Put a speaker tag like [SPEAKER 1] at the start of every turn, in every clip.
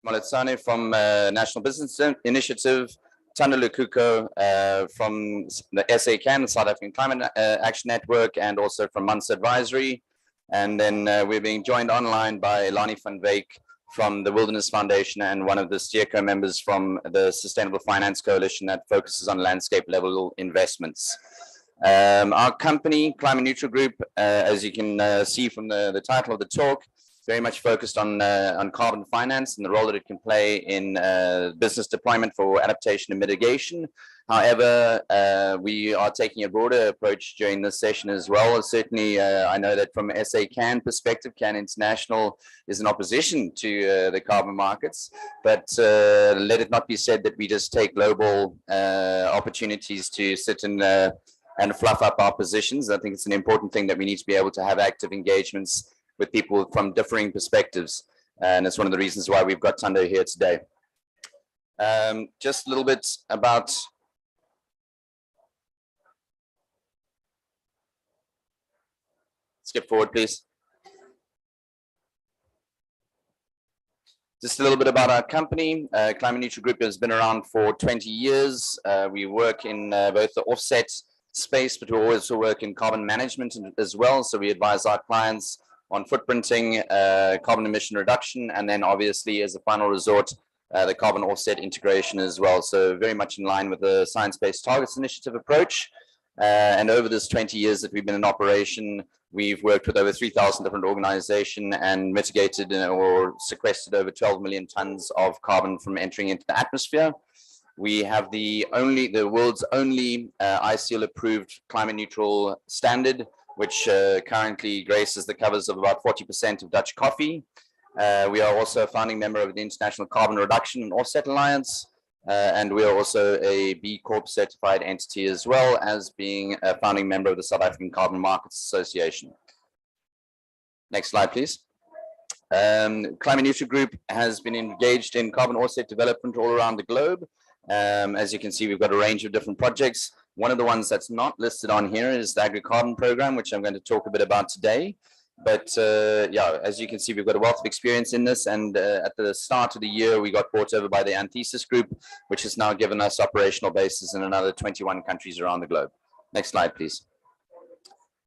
[SPEAKER 1] Moletsane from National Business Initiative, Thando Lukuko from the SACAN, the South African Climate Action Network, and also from Munster Advisory. And then we're being joined online by Lani van Wyk from the Wilderness Foundation and one of the STEERCO members from the Sustainable Finance Coalition that focuses on landscape level investments. Our company, Climate Neutral Group, as you can see from the title of the talk, very much focused on carbon finance and the role that it can play in business deployment for adaptation and mitigation. However, we are taking a broader approach during this session as well. Certainly, I know that from SACAN perspective, CAN International is in opposition to the carbon markets, but let it not be said that we just take global opportunities to sit and fluff up our positions. I think it's an important thing that we need to be able to have active engagements with people from differing perspectives. And it's one of the reasons why we've got Thando here today. Just a little bit about skip forward, please. Just a little bit about our company. Climate Neutral Group has been around for 20 years. We work in both the offset space, but we also work in carbon management as well. So we advise our clients on footprinting, carbon emission reduction, and then obviously as a final resort, the carbon offset integration as well. So very much in line with the Science Based Targets Initiative approach. And over this 20 years that we've been in operation, we've worked with over 3,000 different organizations and mitigated or sequestered over 12 million tons of carbon from entering into the atmosphere. We have the world's only ICL approved climate neutral standard, which currently graces the covers of about 40% of Dutch coffee. We are also a founding member of the International Carbon Reduction and Offset Alliance. And we are also a B Corp certified entity, as well as being a founding member of the South African Carbon Markets Association. Next slide, please. Climate Neutral Group has been engaged in carbon offset development all around the globe. As you can see, we've got a range of different projects. One of the ones that's not listed on here is the Agri-Carbon program, which I'm going to talk a bit about today. But yeah, as you can see, we've got a wealth of experience in this. And at the start of the year, we got bought over by the Anthesis Group, which has now given us operational bases in another 21 countries around the globe. Next slide, please.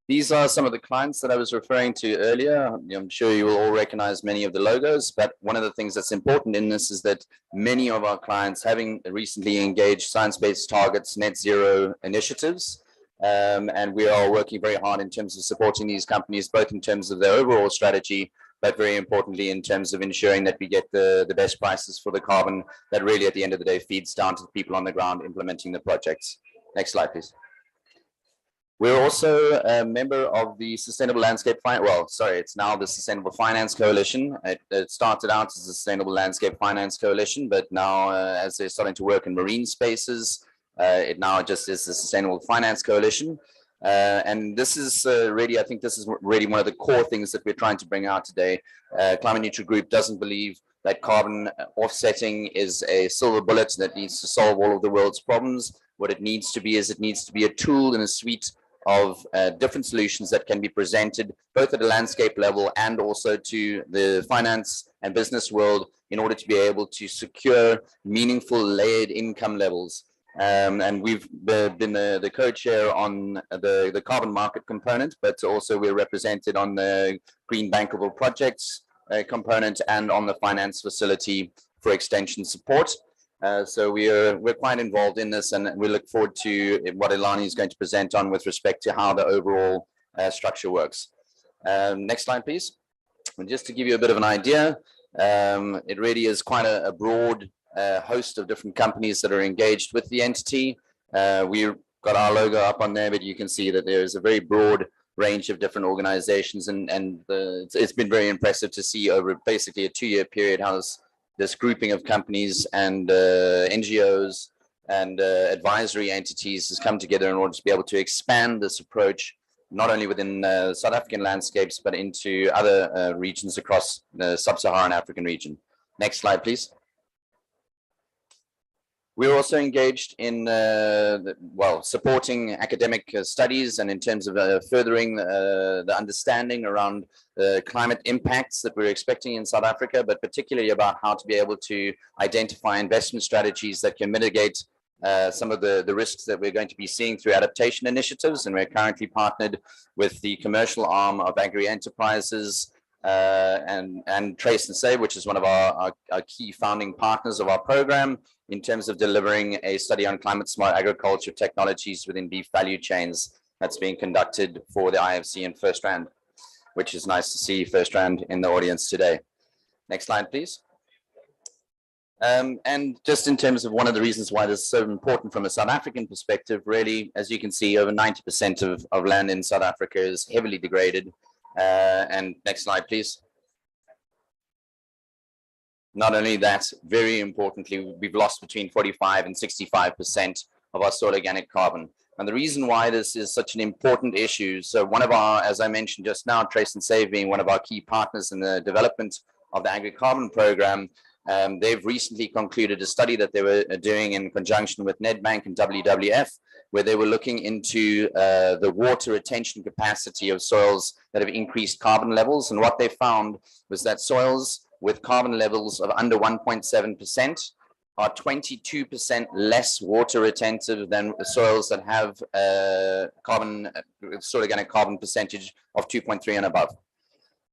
[SPEAKER 1] These are some of the clients that I was referring to earlier. I'm sure you will all recognize many of the logos, but one of the things that's important in this is that many of our clients, having recently engaged science-based targets, net zero initiatives, and we are working very hard in terms of supporting these companies, both in terms of their overall strategy, but very importantly in terms of ensuring that we get the best prices for the carbon that really at the end of the day feeds down to the people on the ground implementing the projects. Next slide, please. We're also a member of the Sustainable Landscape it's now the Sustainable Finance Coalition. It started out as the Sustainable Landscape Finance Coalition, but now as they're starting to work in marine spaces, it now just is the Sustainable Finance Coalition. And this is really, I think this is really one of the core things that we're trying to bring out today. Climate Neutral Group doesn't believe that carbon offsetting is a silver bullet that needs to solve all of the world's problems. What it needs to be is it needs to be a tool in a suite of different solutions that can be presented both at a landscape level and also to the finance and business world in order to be able to secure meaningful layered income levels. And we've been the co-chair on the carbon market component, but also we're represented on the green bankable projects component and on the finance facility for extension support. So we're quite involved in this, and we look forward to what Elani is going to present on with respect to how the overall structure works. Next slide, please. And just to give you a bit of an idea, it really is quite a broad host of different companies that are engaged with the entity. We've got our logo up on there, but you can see that there's a very broad range of different organizations, and it's been very impressive to see over basically a 2-year period how this grouping of companies and NGOs and advisory entities has come together in order to be able to expand this approach, not only within South African landscapes, but into other regions across the sub-Saharan African region. Next slide, please. We're also engaged in, supporting academic studies and in terms of furthering the understanding around the climate impacts that we're expecting in South Africa, but particularly about how to be able to identify investment strategies that can mitigate some of the risks that we're going to be seeing through adaptation initiatives. And we're currently partnered with the commercial arm of Agri Enterprises and Trace and Save, which is one of our key founding partners of our program, in terms of delivering a study on climate smart agriculture technologies within beef value chains that's being conducted for the IFC and FirstRand, which is nice to see FirstRand in the audience today. Next slide, please. And just in terms of one of the reasons why this is so important from a South African perspective, really, as you can see, over 90% of land in South Africa is heavily degraded. And next slide, please. Not only that, very importantly, we've lost between 45 and 65% of our soil organic carbon. And the reason why this is such an important issue, so one of our, as I mentioned just now, Trace and Save being one of our key partners in the development of the Agri-Carbon program, They've recently concluded a study that they were doing in conjunction with Nedbank and WWF, where they were looking into the water retention capacity of soils that have increased carbon levels. And what they found was that soils with carbon levels of under 1.7% are 22% less water retentive than soils that have organic carbon percentage of 2.3 and above.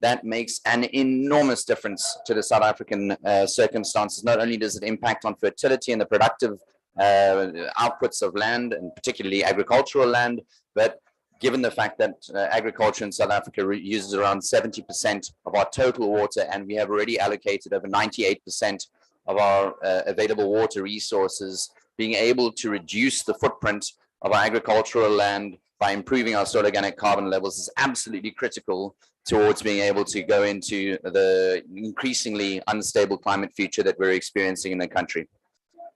[SPEAKER 1] That makes an enormous difference to the South African circumstances. Not only does it impact on fertility and the productive outputs of land, and particularly agricultural land, but given the fact that agriculture in South Africa uses around 70% of our total water, and we have already allocated over 98% of our available water resources, being able to reduce the footprint of our agricultural land by improving our soil organic carbon levels is absolutely critical towards being able to go into the increasingly unstable climate future that we're experiencing in the country.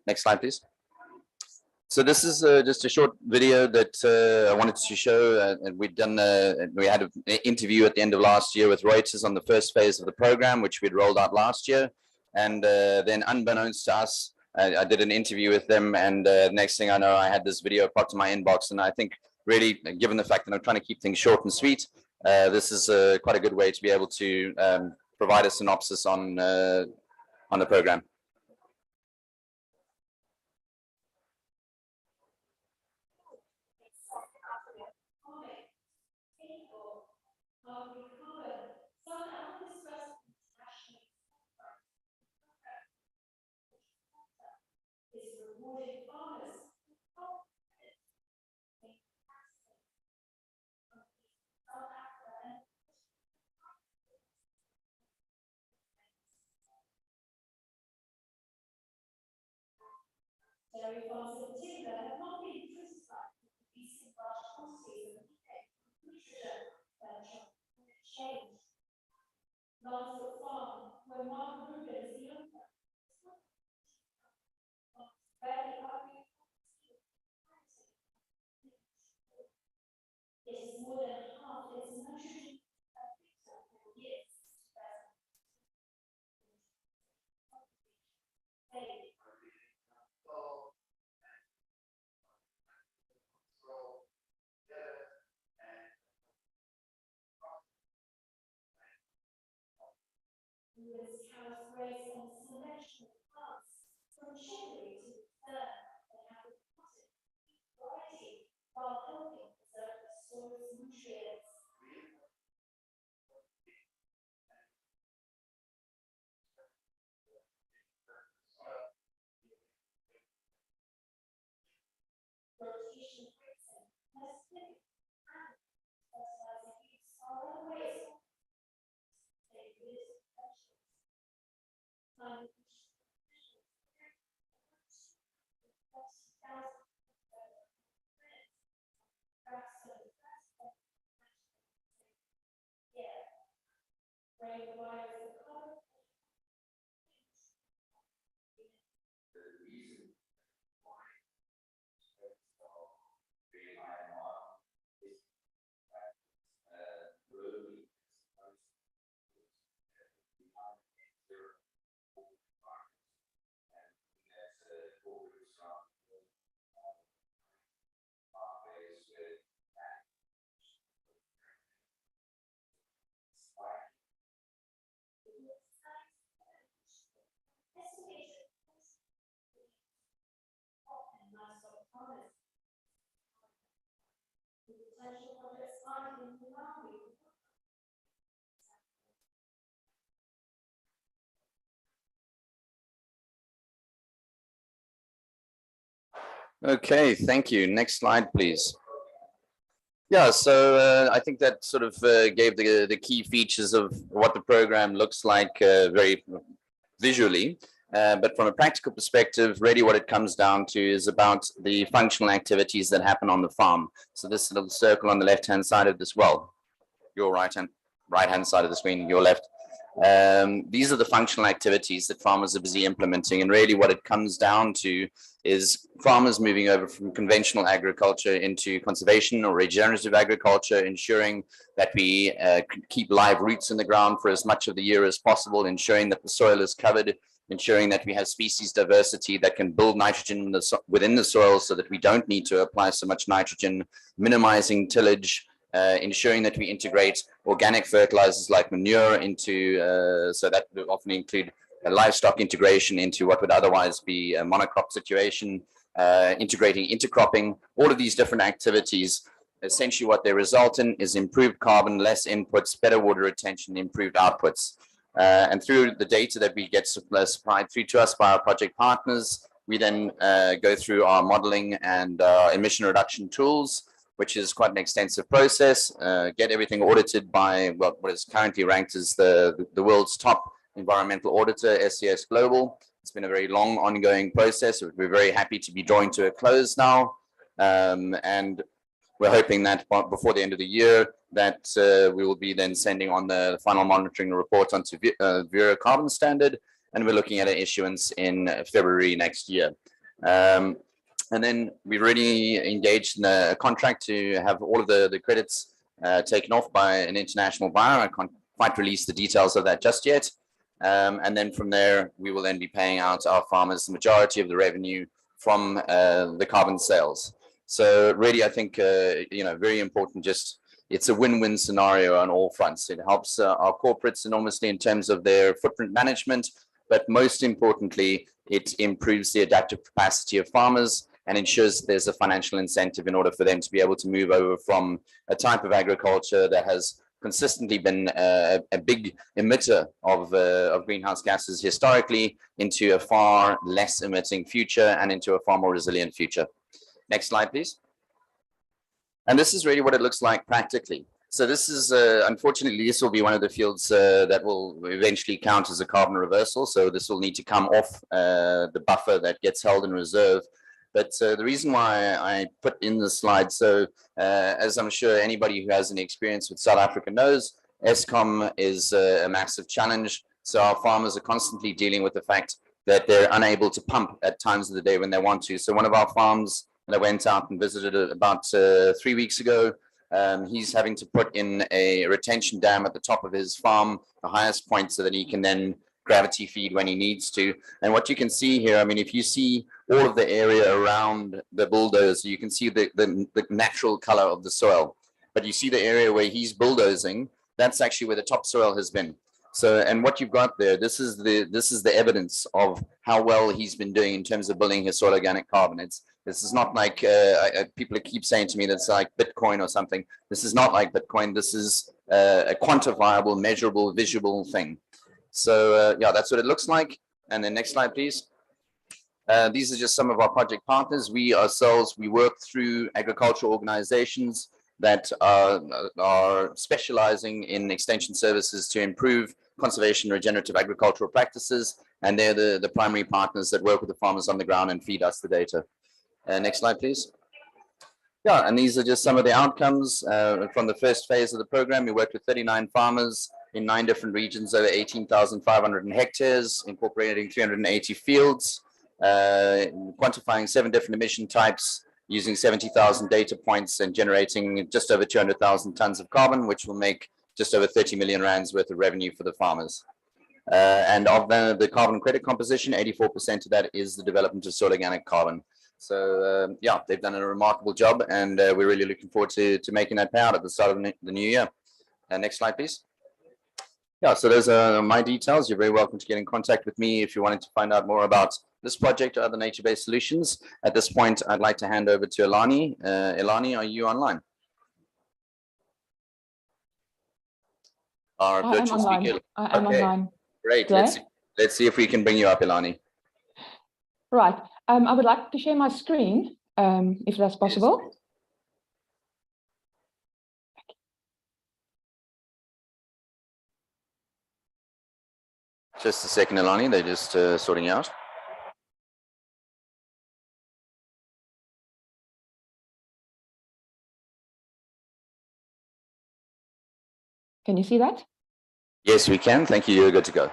[SPEAKER 1] Next slide, please. So this is just a short video that I wanted to show. And we had an interview at the end of last year with Reuters on the first phase of the program, which we'd rolled out last year. And then unbeknownst to us, I did an interview with them, and next thing I know, I had this video popped in my inbox. And I think really, given the fact that I'm trying to keep things short and sweet, this is quite a good way to be able to provide a synopsis on the program.
[SPEAKER 2] Dairy farms in particular have not been criticized for producing large quantities of nutrition change. Landsfoot Farm, where Mark Rubin is the owner, very happy. It is more than half its nitrogen per year. This cows graze on selection of plants from chicory to fern that have a positive variety while helping preserve the soil's nutrients. Rotation grazing has been and fertilizing use are other ways of potential projects are in Malawi.
[SPEAKER 1] Okay, thank you. Next slide, please. Yeah, so I think that sort of gave the key features of what the program looks like very visually. But from a practical perspective, really what it comes down to is about the functional activities that happen on the farm. So this little circle on the left-hand side of this, well, your right-hand side of the screen, your left. These are the functional activities that farmers are busy implementing. And really what it comes down to is farmers moving over from conventional agriculture into conservation or regenerative agriculture, ensuring that we keep live roots in the ground for as much of the year as possible, ensuring that the soil is covered ensuring that we have species diversity that can build nitrogen within the soil so that we don't need to apply so much nitrogen, minimizing tillage, ensuring that we integrate organic fertilizers like manure into, so that will often include livestock integration into what would otherwise be a monocrop situation, integrating intercropping, all of these different activities. Essentially what they result in is improved carbon, less inputs, better water retention, improved outputs. And through the data that we get supplied through to us by our project partners, we then go through our modeling and emission reduction tools, which is quite an extensive process, get everything audited by what is currently ranked as the world's top environmental auditor, SCS Global. It's been a very long ongoing process. We're very happy to be drawing to a close now. And we're hoping that before the end of the year, that we will be then sending on the final monitoring report onto Verra Carbon Standard, and we're looking at an issuance in February next year. And then we've already engaged in a contract to have all of the credits taken off by an international buyer. I can't quite release the details of that just yet. And then from there, we will then be paying out our farmers the majority of the revenue from the carbon sales. So really, I think, very important, it's a win-win scenario on all fronts. It helps our corporates enormously in terms of their footprint management, but most importantly, it improves the adaptive capacity of farmers and ensures there's a financial incentive in order for them to be able to move over from a type of agriculture that has consistently been a big emitter of greenhouse gases historically into a far less emitting future and into a far more resilient future. Next slide, please. And this is really what it looks like practically. So this is, unfortunately, this will be one of the fields that will eventually count as a carbon reversal. So this will need to come off the buffer that gets held in reserve. But the reason why I put in the slide, so as I'm sure anybody who has any experience with South Africa knows, Eskom is a massive challenge. So our farmers are constantly dealing with the fact that they're unable to pump at times of the day when they want to. So one of our farms that I went out and visited about 3 weeks ago, he's having to put in a retention dam at the top of his farm, the highest point, so that he can then gravity feed when he needs to. And what you can see here, I mean, if you see all of the area around the bulldozer, you can see the natural color of the soil. But you see the area where he's bulldozing, that's actually where the topsoil has been. So, and what you've got there, this is the evidence of how well he's been doing in terms of building his soil organic carbon. This is not like people keep saying to me that's like Bitcoin or something. This is not like Bitcoin. This is a quantifiable, measurable, visual thing. So yeah, that's what it looks like. And then next slide, please. These are just some of our project partners. We ourselves, we work through agricultural organizations that are specializing in extension services to improve conservation, regenerative agricultural practices. And they're the primary partners that work with the farmers on the ground and feed us the data. Next slide, please. Yeah, and these are just some of the outcomes from the first phase of the program. We worked with 39 farmers in 9 different regions, over 18,500 hectares, incorporating 380 fields, quantifying 7 different emission types, using 70,000 data points and generating just over 200,000 tons of carbon, which will make just over 30 million rands worth of revenue for the farmers. And of the carbon credit composition, 84% of that is the development of soil organic carbon. So yeah, they've done a remarkable job, and we're really looking forward to making that pay out at the start of the new year. Next slide, please. Yeah, so those are my details. You're very welcome to get in contact with me if you wanted to find out more about this project or other nature-based solutions. At this point, I'd like to hand over to Elani. Elani, are you online? Our virtual speaker.
[SPEAKER 3] I am online.
[SPEAKER 1] Great. Let's see if we can bring you up, Elani.
[SPEAKER 3] Right. I would like to share my screen, if that's possible. Yes.
[SPEAKER 1] Just a second, Elani. They're just sorting out.
[SPEAKER 3] Can you see that?
[SPEAKER 1] Yes, we can. Thank you. You're good to go.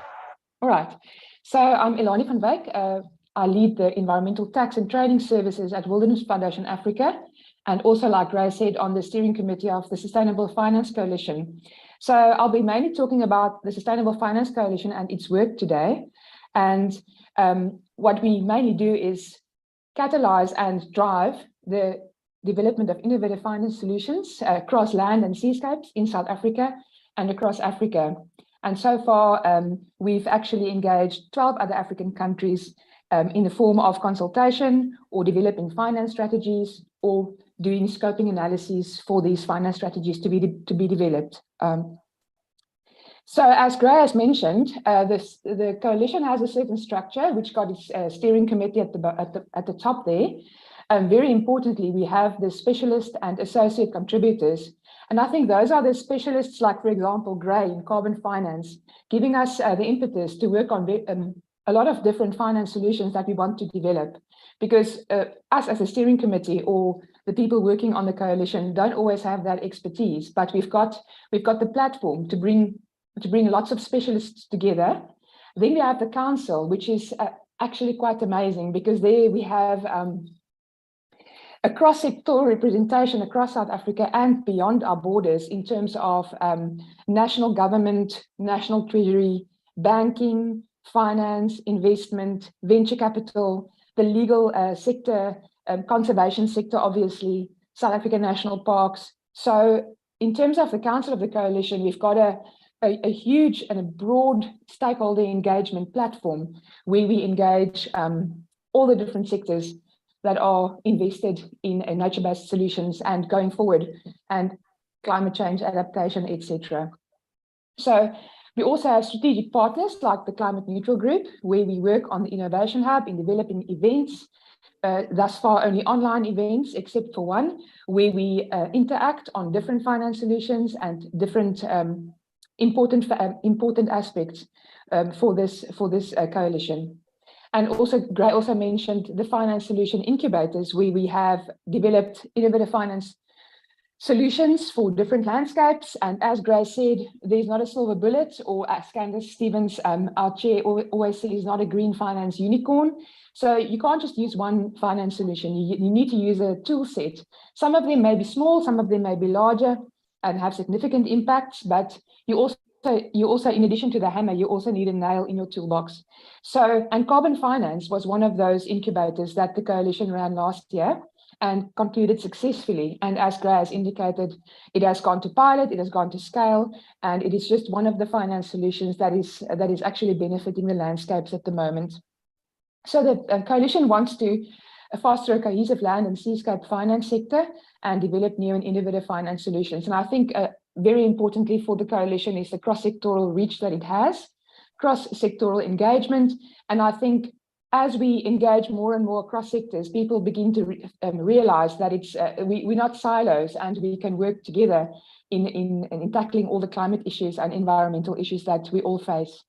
[SPEAKER 3] All right. So I'm Elani van Wyk. I lead the environmental tax and trading services at Wilderness Foundation Africa, and also, like Ray said, on the steering committee of the Sustainable Finance Coalition. So I'll be mainly talking about the Sustainable Finance Coalition and its work today. And what we mainly do is catalyze and drive the development of innovative finance solutions across land and seascapes in South Africa and across Africa. And so far, we've actually engaged 12 other African countries in the form of consultation or developing finance strategies or doing scoping analyses for these finance strategies to be developed. So as Gray has mentioned, the coalition has a certain structure which got its steering committee at the top there. Very importantly, we have the specialist and associate contributors. And I think those are the specialists, like, for example, Gray in carbon finance, giving us the impetus to work on a lot of different finance solutions that we want to develop. Because us as a steering committee or the people working on the coalition don't always have that expertise, but we've got the platform to bring lots of specialists together. Then we have the council, which is actually quite amazing, because there we have a cross-sectoral representation across South Africa and beyond our borders in terms of national government, national treasury, banking, finance, investment, venture capital, the legal sector, conservation sector, obviously, South African national parks. So in terms of the Council of the Coalition, we've got a huge and a broad stakeholder engagement platform where we engage all the different sectors that are invested in nature-based solutions and going forward, and climate change adaptation, etc. So we also have strategic partners like the Climate Neutral Group, where we work on the Innovation Hub in developing events, thus far only online events, except for one, where we interact on different finance solutions and different important aspects for this coalition. And also, Gray also mentioned the finance solution incubators, where we have developed innovative finance solutions for different landscapes. And as Gray said, there's not a silver bullet, or as Candace Stevens, our chair, always says, not a green finance unicorn. So you can't just use one finance solution. You need to use a tool set. Some of them may be small, some of them may be larger and have significant impacts, but you also, in addition to the hammer, you also need a nail in your toolbox. So, and carbon finance was one of those incubators that the coalition ran last year and concluded successfully. And as Gray has indicated, it has gone to pilot, it has gone to scale, and it is just one of the finance solutions that is actually benefiting the landscapes at the moment. So the coalition wants to foster a cohesive land and seascape finance sector and develop new and innovative finance solutions. And I think very importantly for the coalition is the cross-sectoral reach that it has, cross-sectoral engagement. And I think as we engage more and more across sectors, people begin to realize that we're not silos, and we can work together in tackling all the climate issues and environmental issues that we all face.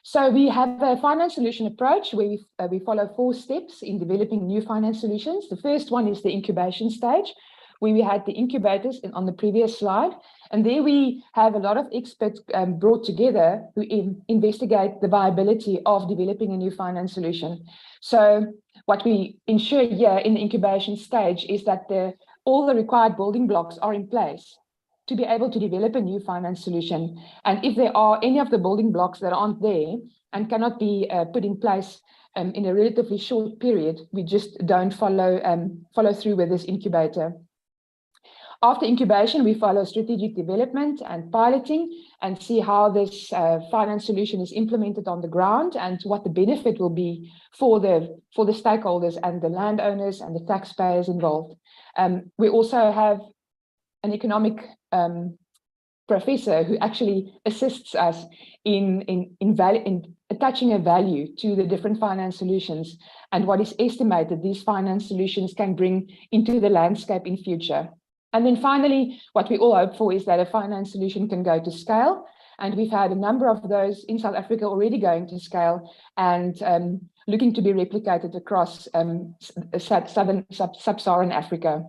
[SPEAKER 3] So we have a finance solution approach where we follow 4 steps in developing new finance solutions. The first one is the incubation stage, where we had the incubators on the previous slide. And there we have a lot of experts brought together who investigate the viability of developing a new finance solution. So what we ensure here in the incubation stage is that all the required building blocks are in place to be able to develop a new finance solution. And if there are any of the building blocks that aren't there and cannot be put in place in a relatively short period, we just don't follow through with this incubator. After incubation, we follow strategic development and piloting and see how this finance solution is implemented on the ground and what the benefit will be for the stakeholders and the landowners and the taxpayers involved. We also have an economic professor who actually assists us in attaching a value to the different finance solutions and what is estimated these finance solutions can bring into the landscape in future. And then finally, what we all hope for is that a finance solution can go to scale. And we've had a number of those in South Africa already going to scale and looking to be replicated across sub-Saharan Africa.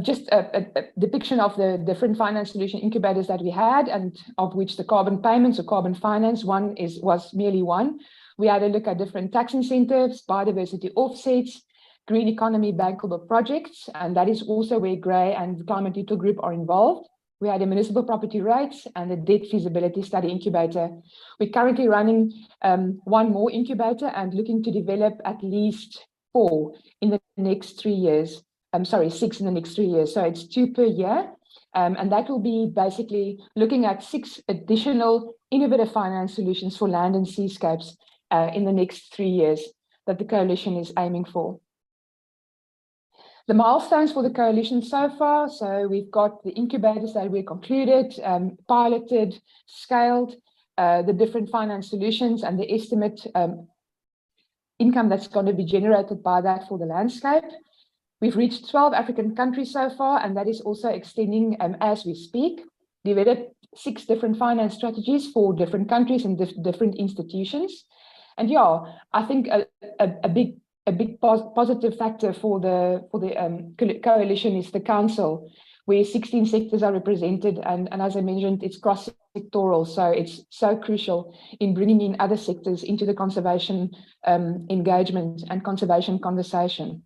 [SPEAKER 3] Just a depiction of the different finance solution incubators that we had, and of which the carbon payments or carbon finance was merely one. We had a look at different tax incentives, biodiversity offsets, green economy bankable projects, and that is also where Gray and the Climate Neutral Group are involved. We had a municipal property rights and a debt feasibility study incubator. We're currently running one more incubator and looking to develop at least 4 in the next 3 years. I'm sorry, 6 in the next 3 years. So it's 2 per year. And that will be basically looking at 6 additional innovative finance solutions for land and seascapes in the next 3 years that the coalition is aiming for. The milestones for the coalition so far, so we've got the incubators that we concluded, piloted, scaled, the different finance solutions and the estimate income that's going to be generated by that for the landscape. We've reached 12 African countries so far, and that is also extending as we speak. Developed 6 different finance strategies for different countries and different institutions. And yeah, I think a big positive factor for the coalition is the council, where 16 sectors are represented, and as I mentioned, it's cross-sectoral, so it's so crucial in bringing in other sectors into the conservation engagement and conservation conversation.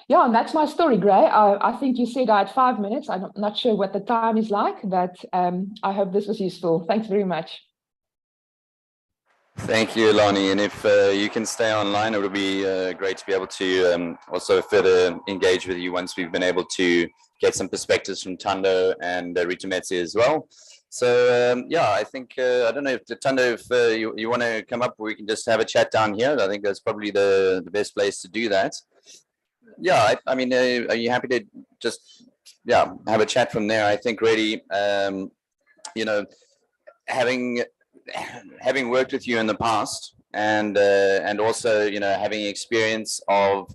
[SPEAKER 3] Yeah, and that's my story, Gray. I think you said I had 5 minutes. I'm not sure what the time is like, but I hope this was useful. Thanks very much.
[SPEAKER 1] Thank you, Lani. And if you can stay online, it would be great to be able to also further engage with you once we've been able to get some perspectives from Thando and Ritumetse as well. So yeah, I think, I don't know if Thando, if you want to come up, we can just have a chat down here. I think that's probably the best place to do that. Yeah, I mean, are you happy to just, yeah, have a chat from there? I think really, you know, having worked with you in the past and also, you know, having experience of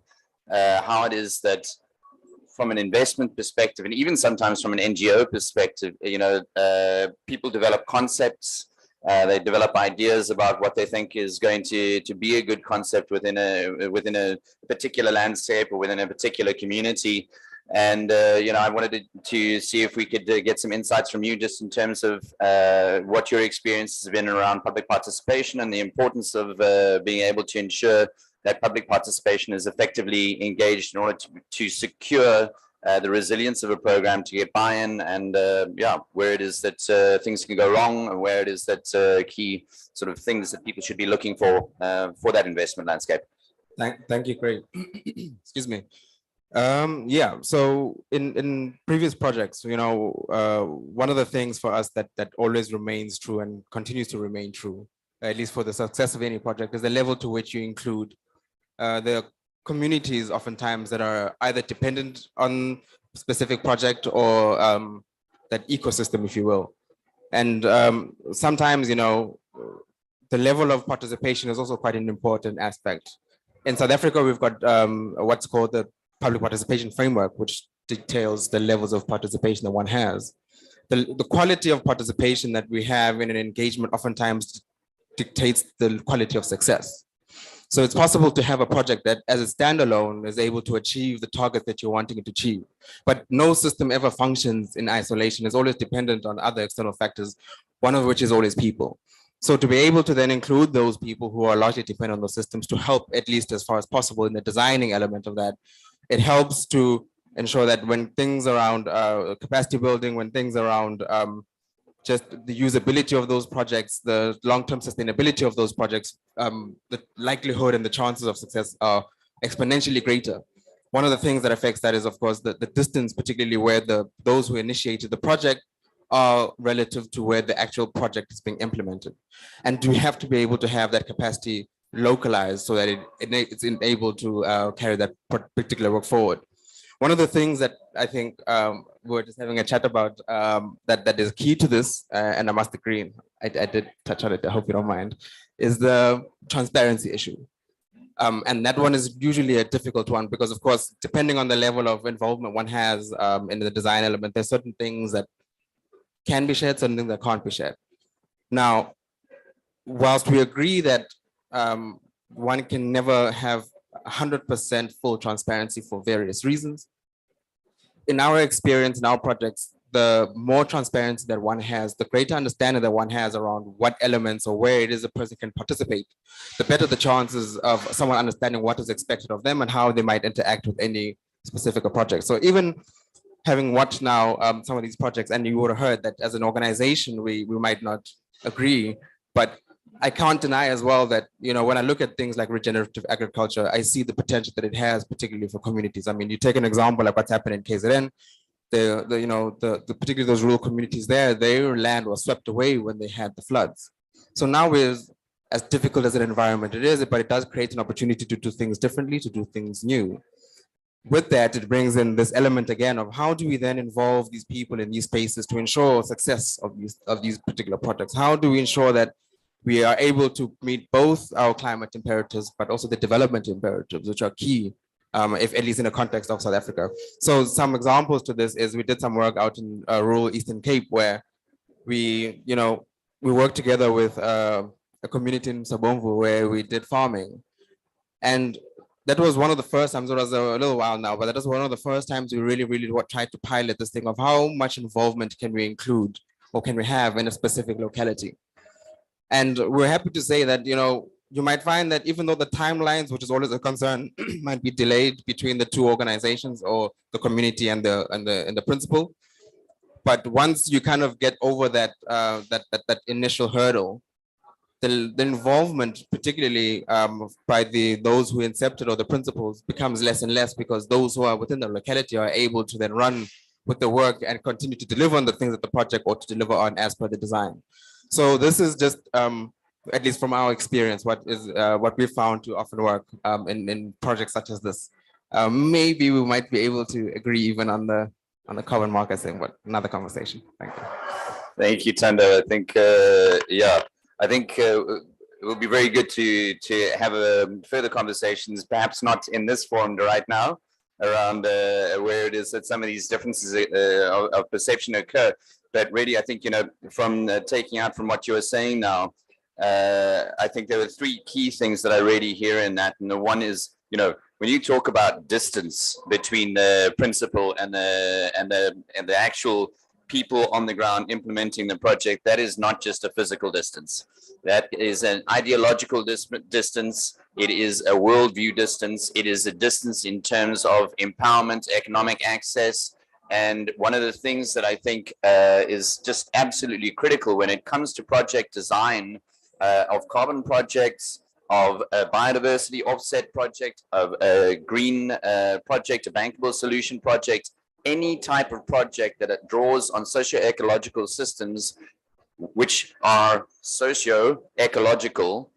[SPEAKER 1] how it is that from an investment perspective, and even sometimes from an NGO perspective, you know, people develop concepts, they develop ideas about what they think is going to be a good concept within a particular landscape or within a particular community. And you know, I wanted to see if we could get some insights from you just in terms of what your experience has been around public participation and the importance of being able to ensure that public participation is effectively engaged in order to secure the resilience of a program, to get buy-in, and yeah, where it is that things can go wrong, and where it is that key sort of things that people should be looking for that investment landscape.
[SPEAKER 4] Thank you, Craig. Excuse me. Yeah, so in previous projects, you know, one of the things for us that always remains true and continues to remain true, at least for the success of any project, is the level to which you include the communities oftentimes that are either dependent on specific project or that ecosystem, if you will. And sometimes, you know, the level of participation is also quite an important aspect. In South Africa, we've got what's called the public participation framework, which details the levels of participation that one has. The quality of participation that we have in an engagement oftentimes dictates the quality of success. So it's possible to have a project that as a standalone is able to achieve the target that you're wanting it to achieve, but no system ever functions in isolation. It's always dependent on other external factors, one of which is always people. So to be able to then include those people who are largely dependent on those systems to help, at least as far as possible in the designing element of that, it helps to ensure that when things around capacity building, when things around just the usability of those projects, the long-term sustainability of those projects, the likelihood and the chances of success are exponentially greater. One of the things that affects that is, of course, the distance, particularly where those who initiated the project are relative to where the actual project is being implemented. And we have to be able to have that capacity localized so that it's enabled to carry that particular work forward. One of the things that I think we're just having a chat about that is key to this, and I must agree, I did touch on it, I hope you don't mind, is the transparency issue. And that one is usually a difficult one because, of course, depending on the level of involvement one has in the design element, there's certain things that can be shared, certain things that can't be shared. Now, whilst we agree that one can never have 100% full transparency for various reasons, in our experience, in our projects, the more transparency that one has, the greater understanding that one has around what elements or where it is a person can participate, the better the chances of someone understanding what is expected of them and how they might interact with any specific project. So even having watched now some of these projects, and you would have heard that as an organization, we might not agree, but I can't deny as well that, when I look at things like regenerative agriculture, I see the potential that it has, particularly for communities. I mean, you take an example like what's happened in KZN, particularly those rural communities there, their land was swept away when they had the floods. So now is as difficult as an environment it is, but it does create an opportunity to do things differently, to do things new. With that, it brings in this element again of how do we then involve these people in these spaces to ensure success of these particular projects? How do we ensure that we are able to meet both our climate imperatives, but also the development imperatives, which are key, if at least in the context of South Africa. So some examples to this is we did some work out in rural Eastern Cape where we worked together with a community in Sabomvu where we did farming. And that was one of the first times, it was a little while now, but that was one of the first times we really tried to pilot this thing of how much involvement can we include or can we have in a specific locality. And we're happy to say that, you might find that even though the timelines, which is always a concern, might be delayed between the two organizations or the community and the principal, but once you kind of get over that that initial hurdle, the involvement, particularly by those who incepted or the principals, becomes less and less, because those who are within the locality are able to then run with the work and continue to deliver on the things that the project ought to deliver on as per the design. So this is just, at least from our experience, what we found to often work in projects such as this. Maybe we might be able to agree even on the carbon market thing, but another conversation. Thank you.
[SPEAKER 1] Thank you, Thando. I think, I think it will be very good to have further conversations, perhaps not in this forum right now, around where it is that some of these differences of perception occur. But really, I think, from taking out from what you were saying now, I think there were three key things that I really hear in that. And the one is, when you talk about distance between the principal and the actual people on the ground implementing the project, that is not just a physical distance. That is an ideological distance. It is a worldview distance. It is a distance in terms of empowerment, economic access. And one of the things that I think is just absolutely critical when it comes to project design of carbon projects, of a biodiversity offset project, of a green project, a bankable solution project, any type of project that draws on socio-ecological systems, which are socio-ecological,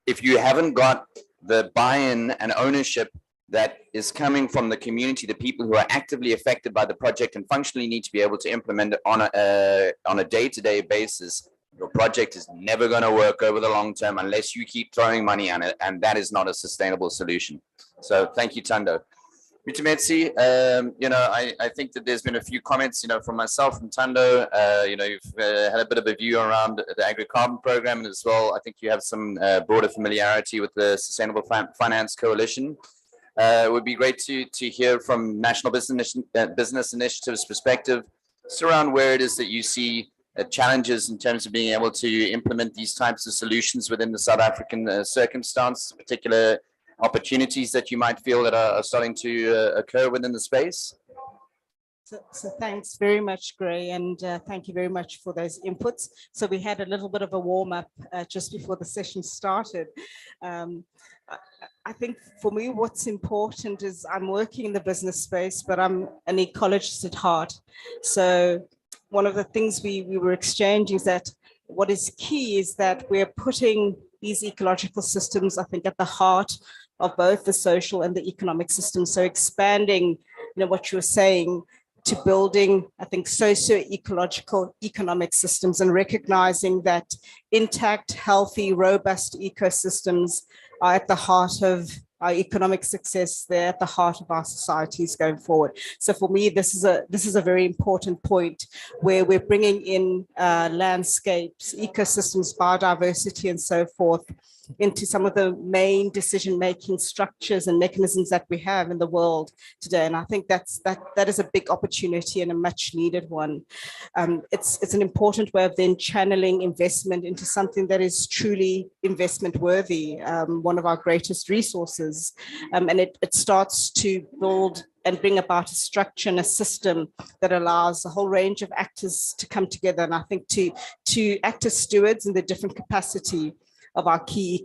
[SPEAKER 1] if you haven't got the buy-in and ownership that is coming from the community, the people who are actively affected by the project and functionally need to be able to implement it on a day-to-day basis, your project is never going to work over the long term unless you keep throwing money on it, and that is not a sustainable solution. So thank you, Thando. Muthumetsi, I think that there's been a few comments, from myself and Thando. You've had a bit of a view around the Agri-Carbon Program, and as well, I think you have some broader familiarity with the Sustainable Finance Coalition. It would be great to hear from National Business Initiative's perspective around where it is that you see challenges in terms of being able to implement these types of solutions within the South African circumstance, particular opportunities that you might feel that are starting to occur within the space.
[SPEAKER 5] So thanks very much, Gray, and thank you very much for those inputs. So we had a little bit of a warm-up just before the session started. I think for me, what's important is I'm working in the business space, but I'm an ecologist at heart. So one of the things we were exchanging is that what is key is that we're putting these ecological systems, I think, at the heart of both the social and the economic system. So expanding, what you were saying, to building, I think, socio-ecological economic systems, and recognizing that intact, healthy, robust ecosystems are at the heart of our economic success. They're at the heart of our societies going forward. So for me, this is a very important point where we're bringing in landscapes, ecosystems, biodiversity, and so forth into some of the main decision-making structures and mechanisms that we have in the world today. And I think that is a big opportunity and a much needed one. It's an important way of then channeling investment into something that is truly investment worthy, one of our greatest resources. And it starts to build and bring about a structure and a system that allows a whole range of actors to come together. And I think to act as stewards in the different capacity of our key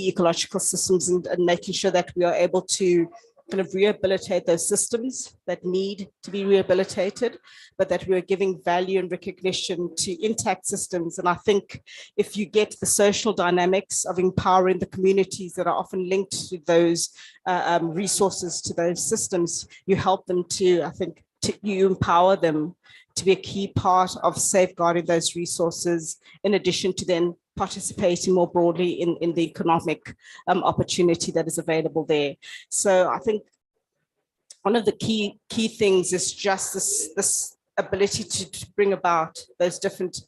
[SPEAKER 5] ecological systems, and making sure that we are able to kind of rehabilitate those systems that need to be rehabilitated, but that we're giving value and recognition to intact systems. And I think if you get the social dynamics of empowering the communities that are often linked to those resources, to those systems, you help them to, I think, you empower them to be a key part of safeguarding those resources, in addition to then participating more broadly in the economic opportunity that is available there. So I think one of the key things is just this ability to bring about those different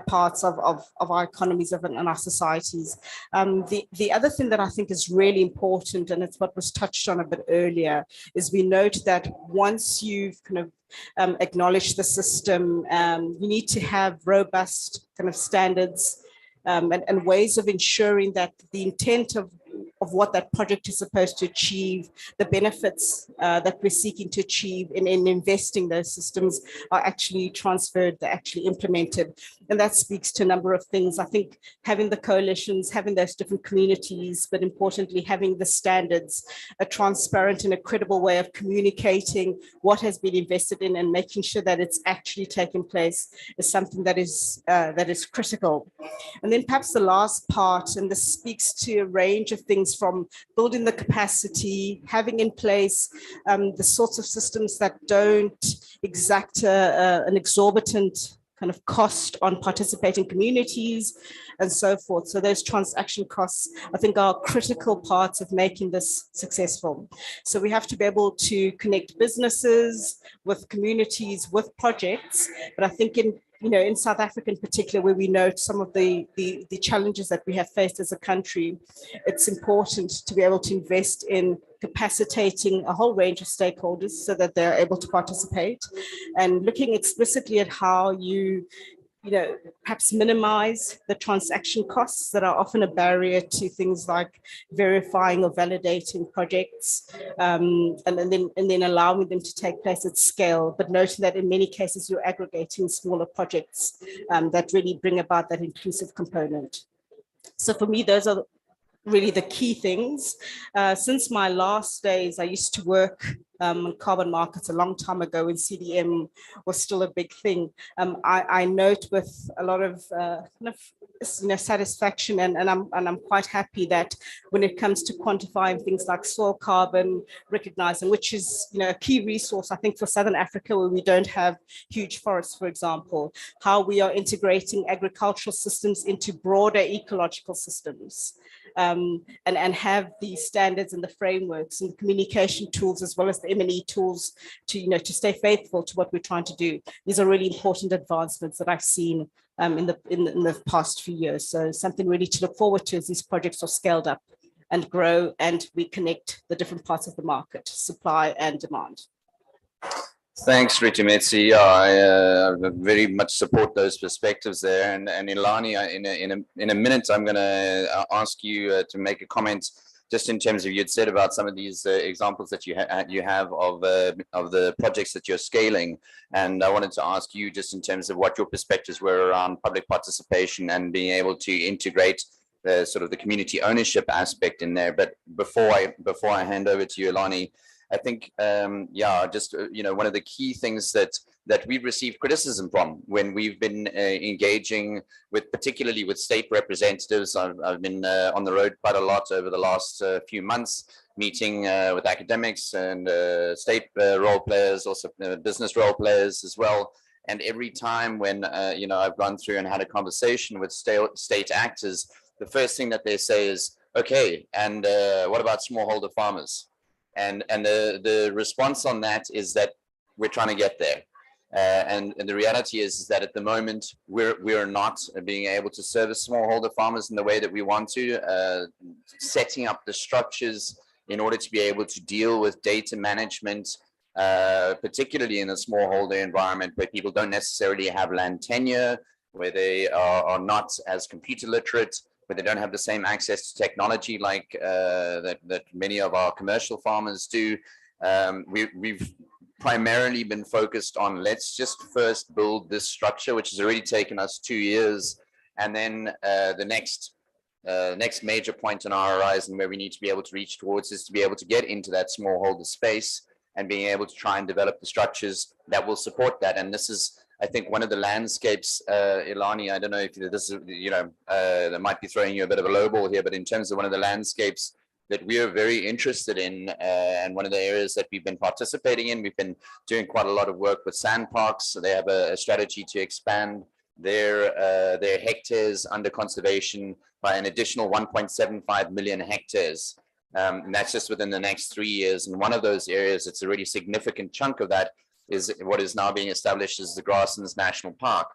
[SPEAKER 5] parts of our economies and our societies. The other thing that I think is really important, and it's what was touched on a bit earlier, is we note that once you've kind of acknowledged the system, you need to have robust kind of standards and ways of ensuring that the intent of what that project is supposed to achieve, the benefits that we're seeking to achieve in investing those systems are actually transferred, they're actually implemented. And that speaks to a number of things. I think having the coalitions, having those different communities, but importantly, having the standards, a transparent and a credible way of communicating what has been invested in and making sure that it's actually taking place is something that is critical. And then perhaps the last part, and this speaks to a range of things from building the capacity, having in place the sorts of systems that don't exact an exorbitant kind of cost on participating communities and so forth. So those transaction costs, I think, are critical parts of making this successful. So we have to be able to connect businesses with communities, with projects, but I think in South Africa in particular, where we note some of the challenges that we have faced as a country, it's important to be able to invest in capacitating a whole range of stakeholders so that they're able to participate, and looking explicitly at how you perhaps minimize the transaction costs that are often a barrier to things like verifying or validating projects, and then allowing them to take place at scale, but noting that in many cases you're aggregating smaller projects that really bring about that inclusive component. So for me, those are really the key things. Since my last days, I used to work on carbon markets a long time ago when CDM was still a big thing. I note with a lot of satisfaction, and I'm quite happy that when it comes to quantifying things like soil carbon, recognizing which is a key resource, I think, for Southern Africa, where we don't have huge forests, for example, how we are integrating agricultural systems into broader ecological systems. And have these standards and the frameworks and the communication tools, as well as the M&E tools to stay faithful to what we're trying to do. These are really important advancements that I've seen in the past few years. So something really to look forward to as these projects are scaled up and grow, and we connect the different parts of the market, supply and demand.
[SPEAKER 1] Thanks, Rituletse. Yeah, I very much support those perspectives there. And Ilani, in a minute, I'm going to ask you to make a comment just in terms of, you'd said about some of these examples that you have of the projects that you're scaling. And I wanted to ask you just in terms of what your perspectives were around public participation and being able to integrate the sort of the community ownership aspect in there. But before I hand over to you, Ilani, I think, just, one of the key things that we've received criticism from when we've been engaging with, particularly with state representatives. I've been on the road quite a lot over the last few months, meeting with academics and state role players, also business role players as well. And every time when, I've gone through and had a conversation with state actors, the first thing that they say is, okay, and what about smallholder farmers? And the response on that is that we're trying to get there. And the reality is that at the moment, we're not being able to service smallholder farmers in the way that we want to, setting up the structures in order to be able to deal with data management, particularly in a smallholder environment where people don't necessarily have land tenure, where they are not as computer literate, where they don't have the same access to technology like that many of our commercial farmers do. We've primarily been focused on let's just first build this structure, which has already taken us 2 years, and then the next major point on our horizon where we need to be able to reach towards is to be able to get into that smallholder space and being able to try and develop the structures that will support that. And this is, I think, one of the landscapes, Ilani, I don't know if this is, that might be throwing you a bit of a lowball here, but in terms of one of the landscapes that we are very interested in, and one of the areas that we've been participating in, we've been doing quite a lot of work with Sandparks. So they have a strategy to expand their hectares under conservation by an additional 1.75 million hectares. And that's just within the next 3 years. And one of those areas, it's a really significant chunk of that, is what is now being established as the Grasslands National Park.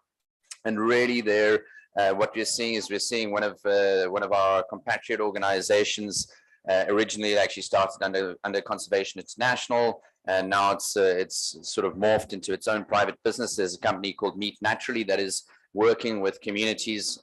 [SPEAKER 1] And really there, what we're seeing is we're seeing one of our compatriot organizations. Originally, it actually started under Conservation International, and now it's sort of morphed into its own private business. There's a company called Meat Naturally that is working with communities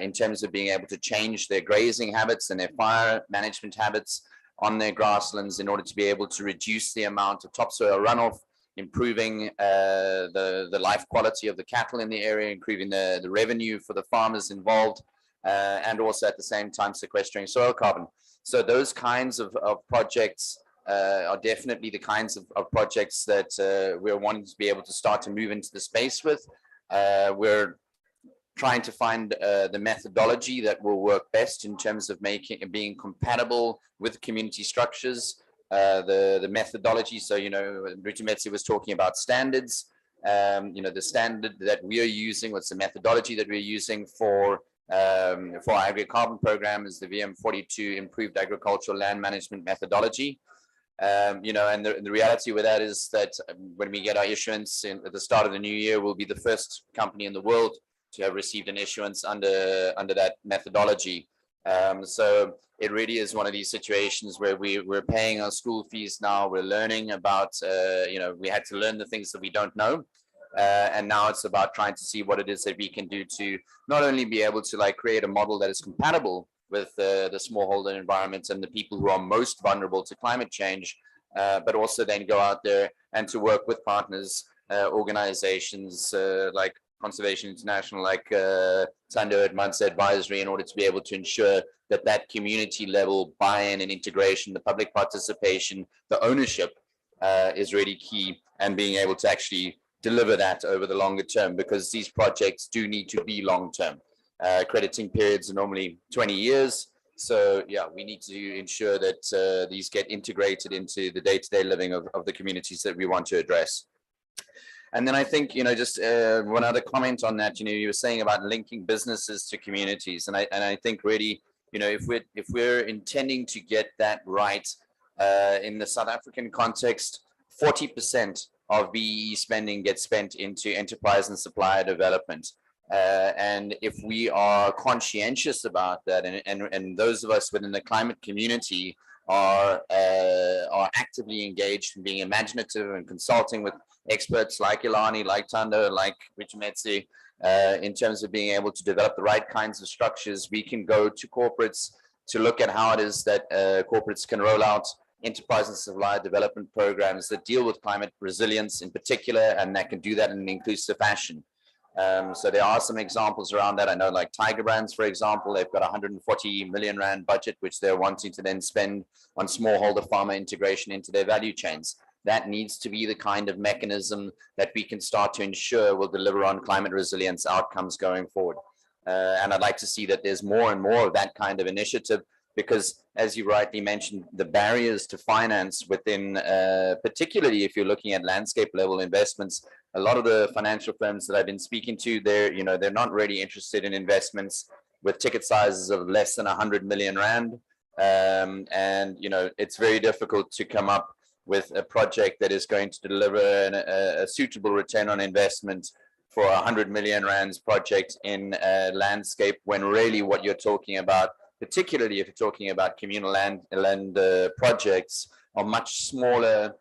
[SPEAKER 1] in terms of being able to change their grazing habits and their fire management habits on their grasslands in order to be able to reduce the amount of topsoil runoff, improving the life quality of the cattle in the area, improving the revenue for the farmers involved, and also at the same time sequestering soil carbon. So those kinds of projects are definitely the kinds of projects that we're wanting to be able to start to move into the space with. We're trying to find the methodology that will work best in terms of being compatible with community structures. The methodology, so Rutumetsi was talking about standards. The standard that we are using, what's the methodology that we're using for our agri-carbon program is the VM42 Improved Agricultural Land Management Methodology. And the reality with that is that when we get our issuance at the start of the new year, we'll be the first company in the world to have received an issuance under that methodology. So it really is one of these situations where we're paying our school fees now. We're learning about, we had to learn the things that we don't know. And now it's about trying to see what it is that we can do to not only be able to create a model that is compatible with the smallholder environments and the people who are most vulnerable to climate change, but also then go out there and to work with partners, organizations like Conservation International, like Thando at Mansa Advisory, in order to be able to ensure that community level buy-in and integration, the public participation, the ownership is really key, and being able to actually deliver that over the longer term, because these projects do need to be long term. Crediting periods are normally 20 years. So yeah, we need to ensure that these get integrated into the day-to-day living of the communities that we want to address. And then I think, just one other comment on that, you were saying about linking businesses to communities. And I think really, if we're intending to get that right in the South African context, 40% of BEE spending gets spent into enterprise and supplier development. And if we are conscientious about that, and those of us within the climate community are actively engaged in being imaginative and consulting with experts like Ilani, like Thando, like Rutumetsi, in terms of being able to develop the right kinds of structures, we can go to corporates to look at how it is that corporates can roll out enterprise and supplier development programs that deal with climate resilience in particular, and that can do that in an inclusive fashion. So there are some examples around that. I know, like Tiger Brands, for example, they've got 140 million rand budget, which they're wanting to then spend on smallholder farmer integration into their value chains. That needs to be the kind of mechanism that we can start to ensure will deliver on climate resilience outcomes going forward. And I'd like to see that there's more and more of that kind of initiative, because as you rightly mentioned, the barriers to finance within, particularly if you're looking at landscape level investments, a lot of the financial firms that I've been speaking to, they're not really interested in investments with ticket sizes of less than 100 million rand. And it's very difficult to come up with a project that is going to deliver a suitable return on investment for 100 million rands project in a landscape, when really what you're talking about, particularly if you're talking about communal land projects, are much smaller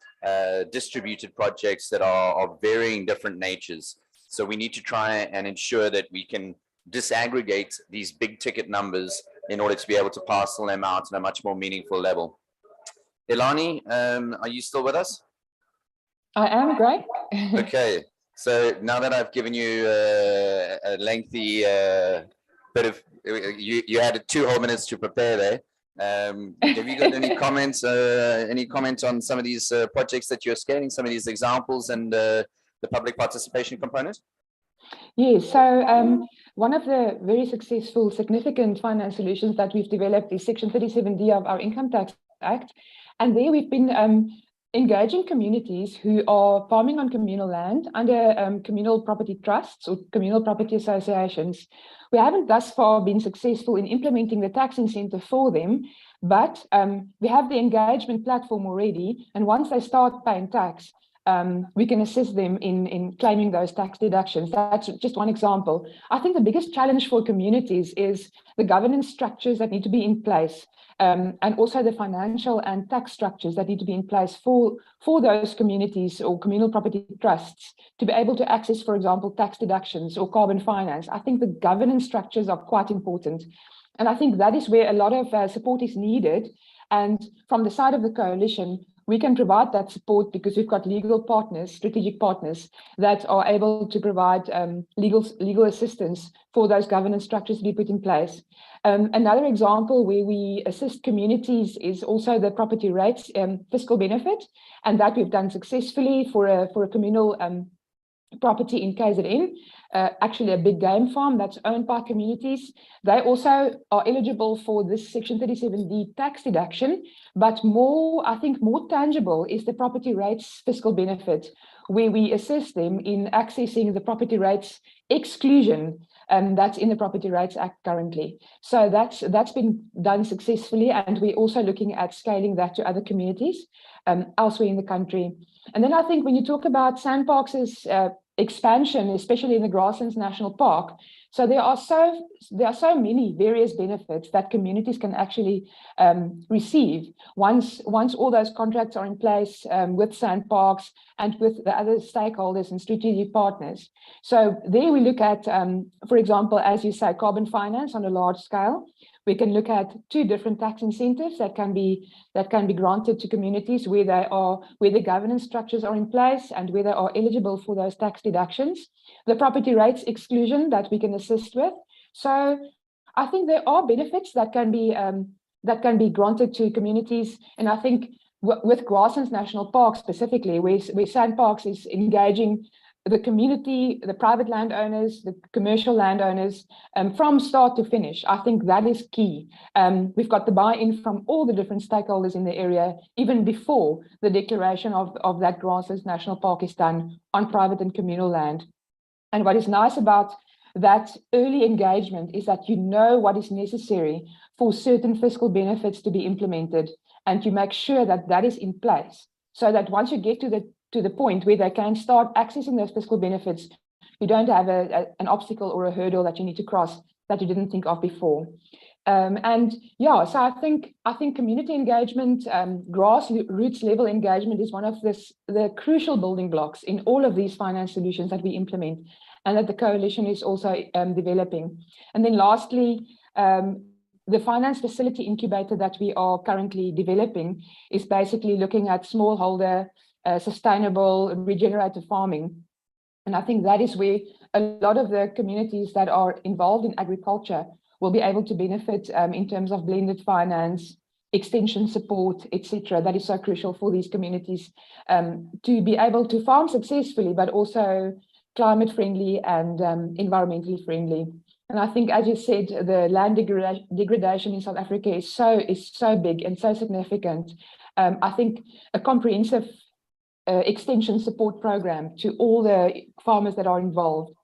[SPEAKER 1] distributed projects that are of varying different natures. So we need to try and ensure that we can disaggregate these big ticket numbers in order to be able to parcel them out on a much more meaningful level. Ilani, are you still with us?
[SPEAKER 3] I am, Greg.
[SPEAKER 1] Okay, so now that I've given you a lengthy bit of, you had 2 whole minutes to prepare there. Have you got any comments? Any comments on some of these projects that you're scaling, some of these examples, and the public participation component?
[SPEAKER 3] Yes, so one of the very successful, significant finance solutions that we've developed is Section 37D of our Income Tax Act. And there we've been engaging communities who are farming on communal land under communal property trusts or communal property associations. We haven't thus far been successful in implementing the tax incentive for them, but we have the engagement platform already. And once they start paying tax, we can assist them in claiming those tax deductions. That's just one example. I think the biggest challenge for communities is the governance structures that need to be in place, and also the financial and tax structures that need to be in place for those communities or communal property trusts to be able to access, for example, tax deductions or carbon finance. I think the governance structures are quite important. And I think that is where a lot of support is needed. And from the side of the coalition, we can provide that support because we've got legal partners, strategic partners that are able to provide legal assistance for those governance structures to be put in place. Another example where we assist communities is also the property rates fiscal benefit, and that we've done successfully for a communal property in KZN, actually a big game farm that's owned by communities. They also are eligible for this Section 37D tax deduction, but I think more tangible is the property rates fiscal benefit, where we assist them in accessing the property rates exclusion that's in the Property Rights Act currently. So that's been done successfully, and we're also looking at scaling that to other communities elsewhere in the country. And then I think when you talk about SANParks' expansion, especially in the Grasslands National Park, so there are so many various benefits that communities can actually receive once all those contracts are in place with SANParks and with the other stakeholders and strategic partners. So there we look at, for example, as you say, carbon finance on a large scale. We can look at 2 different tax incentives that can be granted to communities where the governance structures are in place and where they are eligible for those tax deductions. The property rates exclusion that we can assist with. So I think there are benefits that can be granted to communities, and I think with Grasslands National Park specifically, where SANParks is engaging the community, the private landowners, the commercial landowners, from start to finish. I think that is key. We've got the buy-in from all the different stakeholders in the area, even before the declaration of that Grasslands National Park is done on private and communal land. And what is nice about that early engagement is that you know what is necessary for certain fiscal benefits to be implemented, and you make sure that that is in place, so that once you get to the point where they can start accessing those fiscal benefits, you don't have an obstacle or a hurdle that you need to cross that you didn't think of before. And yeah, so I think community engagement, grassroots level engagement is one of the crucial building blocks in all of these finance solutions that we implement, and that the coalition is also developing. And then lastly, the finance facility incubator that we are currently developing is basically looking at smallholder sustainable regenerative farming. And I think that is where a lot of the communities that are involved in agriculture will be able to benefit in terms of blended finance, extension support, etc. That is so crucial for these communities to be able to farm successfully, but also climate friendly and environmentally friendly. And I think, as you said, the land degradation in South Africa is so big and so significant. I think a comprehensive extension support program to all the farmers that are involved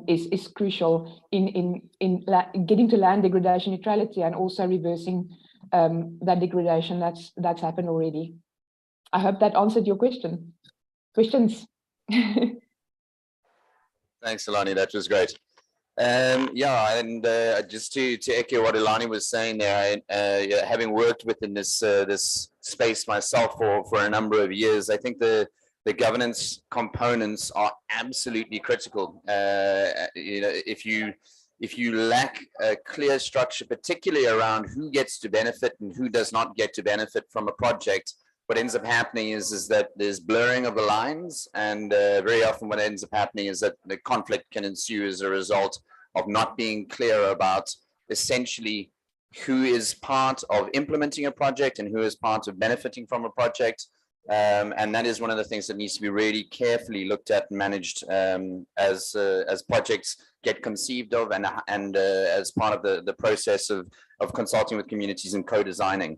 [SPEAKER 3] is crucial in getting to land degradation neutrality and also reversing that degradation that's happened already. I hope that answered your questions.
[SPEAKER 1] Thanks, Ilani. That was great. Yeah, and just to echo what Ilani was saying there, having worked within this space myself for a number of years, I think the governance components are absolutely critical. You know, if if you lack a clear structure, particularly around who gets to benefit and who does not get to benefit from a project, what ends up happening is that there's blurring of the lines, and very often what ends up happening is that the conflict can ensue as a result of not being clear about essentially who is part of implementing a project and who is part of benefiting from a project. And that is one of the things that needs to be really carefully looked at and managed as projects get conceived of and as part of the process of consulting with communities and co-designing.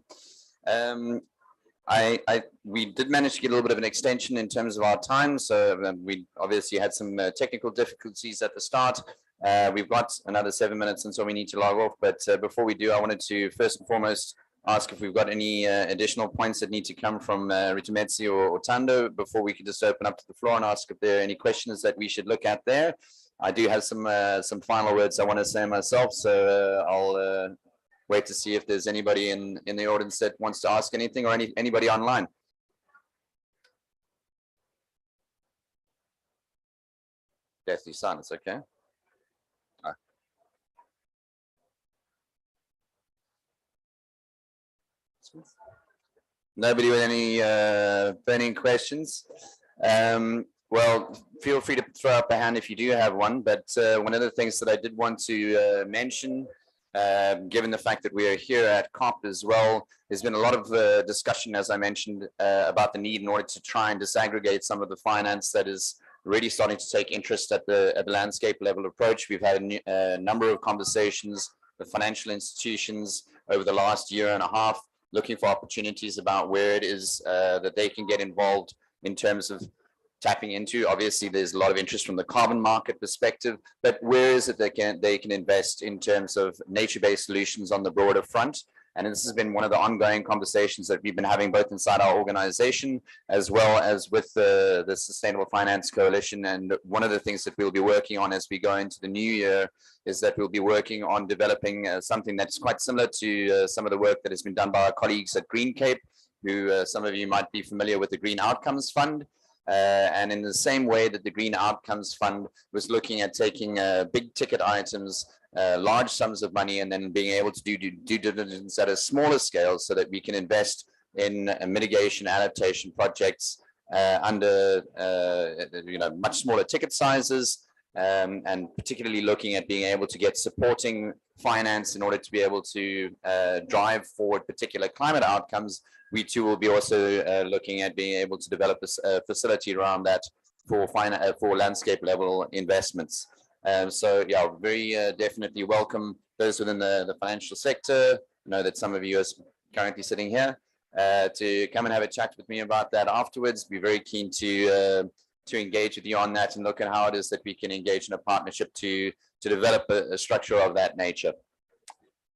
[SPEAKER 1] We did manage to get a little bit of an extension in terms of our time, so we obviously had some technical difficulties at the start. We've got another 7 minutes until we need to log off, but before we do, I wanted to first and foremost ask if we've got any additional points that need to come from Rituletse or Tando before we can just open up to the floor and ask if there are any questions that we should look at there. I do have some final words I want to say myself, so I'll wait to see if there's anybody in the audience that wants to ask anything, or anybody online. Deathly silence, okay. Nobody with any burning questions? Well, feel free to throw up a hand if you do have one, but one of the things that I did want to mention, given the fact that we are here at COP as well, there's been a lot of discussion, as I mentioned, about the need in order to try and disaggregate some of the finance that is really starting to take interest at the landscape level approach. We've had a number of conversations with financial institutions over the last year and a half, looking for opportunities about where it is that they can get involved in terms of tapping into. Obviously, there's a lot of interest from the carbon market perspective, but where is it they can invest in terms of nature-based solutions on the broader front? And this has been one of the ongoing conversations that we've been having both inside our organization as well as with the Sustainable Finance Coalition. And one of the things that we'll be working on as we go into the new year is that we'll be working on developing something that's quite similar to some of the work that has been done by our colleagues at Green Cape, who some of you might be familiar with the Green Outcomes Fund. And in the same way that the Green Outcomes Fund was looking at taking big ticket items, large sums of money, and then being able to do due diligence at a smaller scale so that we can invest in mitigation adaptation projects under much smaller ticket sizes, and particularly looking at being able to get supporting finance in order to be able to drive forward particular climate outcomes. We too will be also looking at being able to develop a facility around that for landscape level investments. So yeah, very definitely welcome those within the financial sector. I know that some of you are currently sitting here to come and have a chat with me about that afterwards. Be very keen to engage with you on that and look at how it is that we can engage in a partnership to develop a structure of that nature.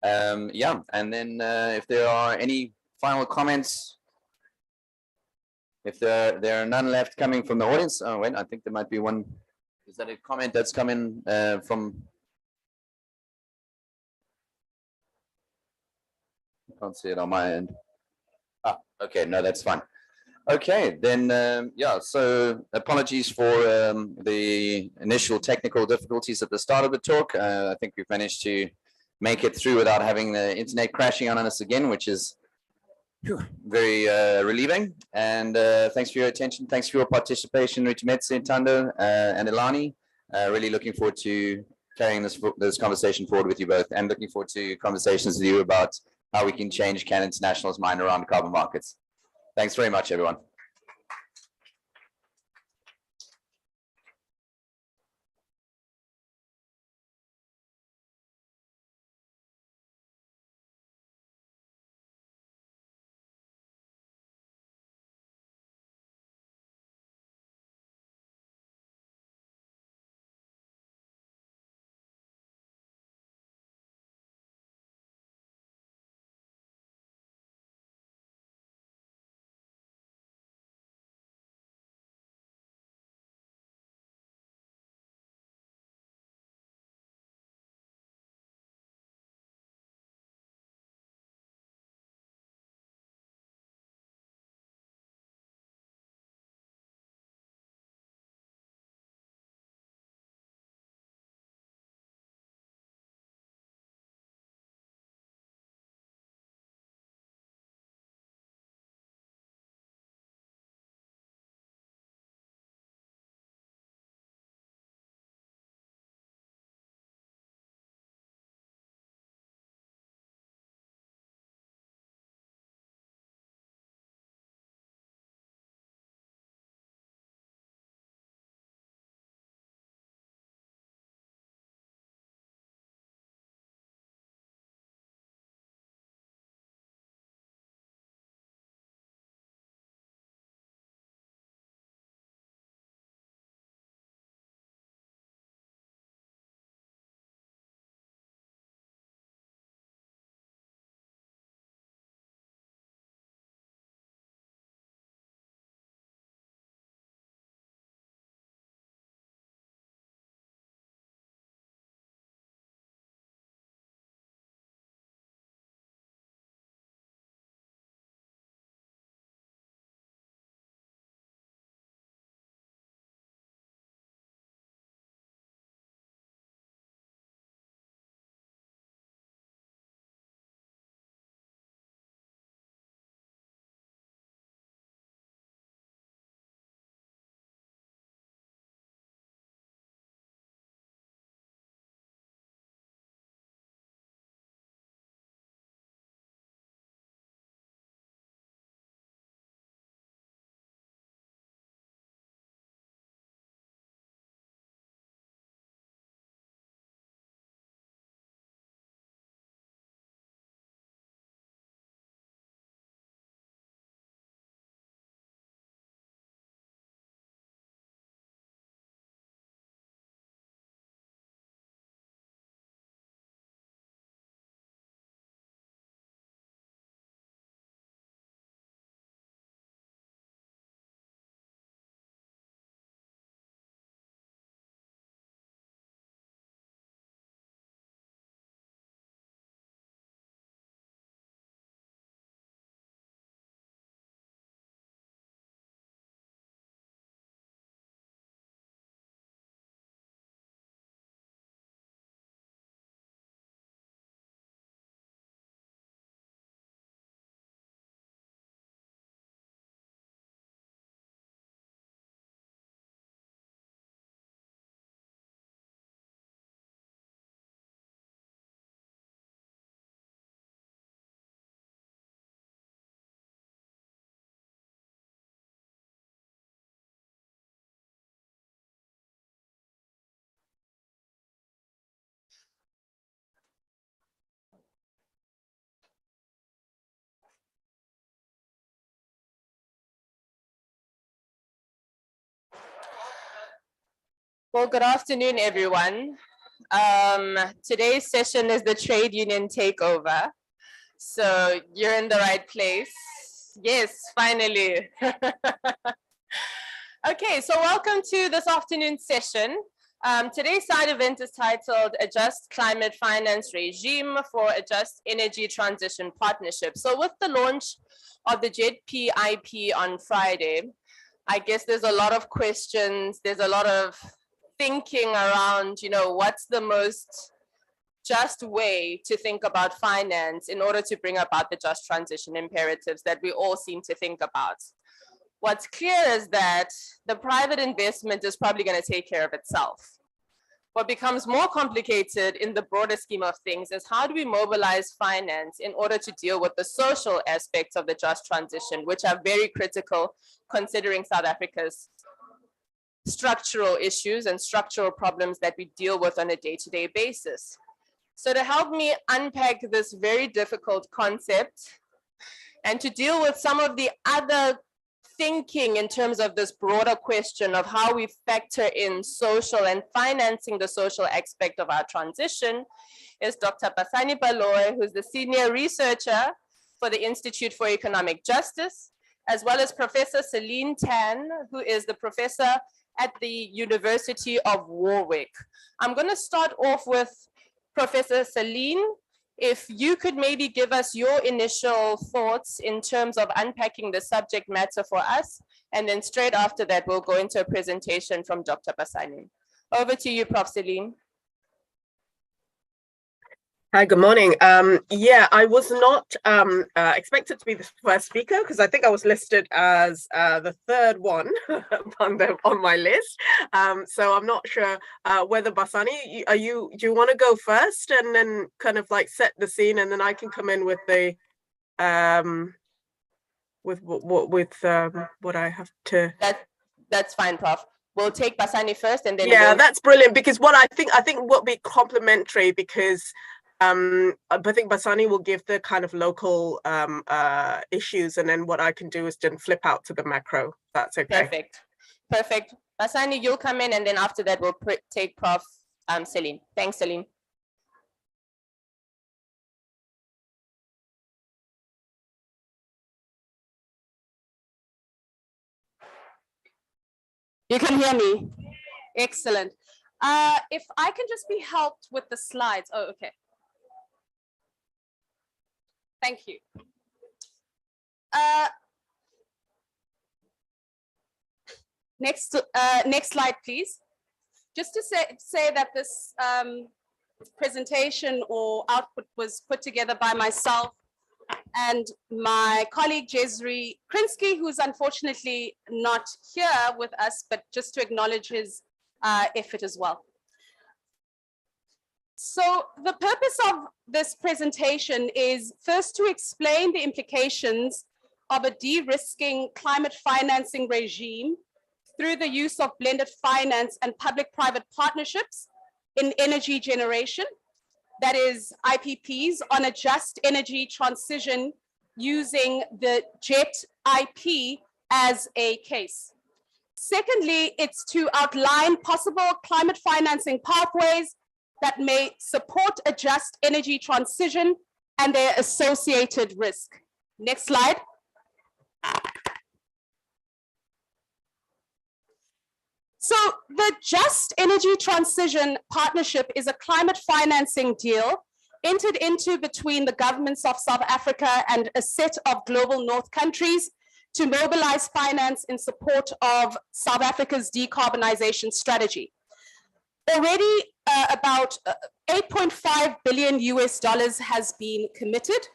[SPEAKER 1] Yeah, and then if there are any final comments, if there are none left coming from the audience. Oh wait, I think there might be one. Is that a comment that's coming from? I can't see it on my end. Ah, okay, no, that's fine. Okay, then, yeah, so apologies for the initial technical difficulties at the start of the talk. I think we've managed to make it through without having the internet crashing on us again, which is very relieving. And thanks for your attention. Thanks for your participation, Rituletse, Tando, and Elani. Really looking forward to carrying this conversation forward with you both, and looking forward to conversations with you about how we can change Can International's mind around carbon markets. Thanks very much, everyone.
[SPEAKER 6] Well, good afternoon, everyone. Today's session is the trade union takeover. So you're in the right place. Yes, finally. Okay, so welcome to this afternoon's session. Today's side event is titled A Just Climate Finance Regime for a Just Energy Transition Partnership. So with the launch of the JETP-IP on Friday, I guess there's a lot of questions, there's a lot of thinking around, what's the most just way to think about finance in order to bring about the just transition imperatives that we all seem to think about. What's clear is that the private investment is probably going to take care of itself. What becomes more complicated in the broader scheme of things is how do we mobilize finance in order to deal with the social aspects of the just transition, which are very critical considering South Africa's structural issues and structural problems that we deal with on a day-to-day basis. So to help me unpack this very difficult concept and to deal with some of the other thinking in terms of this broader question of how we factor in social and financing the social aspect of our transition is Dr. Basani Baloyi, who's the senior researcher for the Institute for Economic Justice, as well as Professor Celine Tan, who is the professor at the University of Warwick. I'm going to start off with Professor Celine. If you could maybe give us your initial thoughts in terms of unpacking the subject matter for us, and then straight after that, we'll go into a presentation from Dr. Basani. Over to you, Prof. Celine.
[SPEAKER 7] Hi, good morning. Yeah, I was not expected to be the first speaker because I think I was listed as the third one on my list. So I'm not sure whether Basani, do you want to go first and then kind of like set the scene, and then I can come in with the what I have to.
[SPEAKER 6] That's fine, Prof. We'll take Basani first, and then
[SPEAKER 7] that's brilliant, because what I think will be complementary, because I think Basani will give the kind of local issues, and then what I can do is then flip out to the macro. That's okay.
[SPEAKER 6] Perfect. Basani, you'll come in, and then after that, we'll take Prof. Celine. Thanks, Celine. You can hear me? Excellent. If I can just be helped with the slides. Oh, okay. Thank you. Next slide, please. Just to say that this presentation or output was put together by myself and my colleague Jezri Krinsky, who's unfortunately not here with us, but just to acknowledge his effort as well. So the purpose of this presentation is first to explain the implications of a de-risking climate financing regime through the use of blended finance and public-private partnerships in energy generation, that is IPPs, on a just energy transition using the JET-IP as a case. Secondly, it's to outline possible climate financing pathways that may support a just energy transition and their associated risk. Next slide. So the Just Energy Transition Partnership is a climate financing deal entered into between the governments of South Africa and a set of global North countries to mobilize finance in support of South Africa's decarbonization strategy. Already about 8.5 billion US dollars has been committed,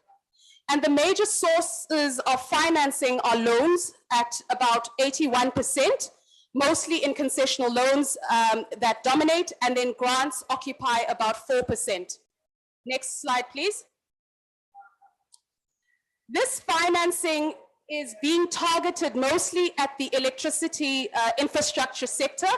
[SPEAKER 6] and the major sources of financing are loans at about 81%, mostly in concessional loans that dominate, and then grants occupy about 4%. Next slide, please. This financing is being targeted mostly at the electricity infrastructure sector,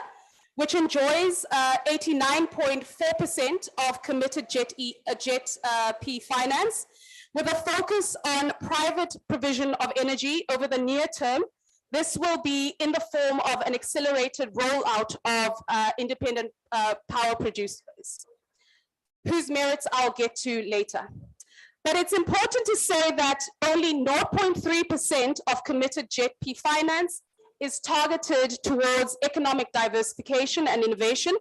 [SPEAKER 6] which enjoys 89.4% of committed JET-P finance, with a focus on private provision of energy over the near term
[SPEAKER 8] This will be in the form of an accelerated rollout of independent power producers, whose merits I'll get to later. But it's important to say that only 0.3% of committed JETP finance is targeted towards economic diversification and innovation,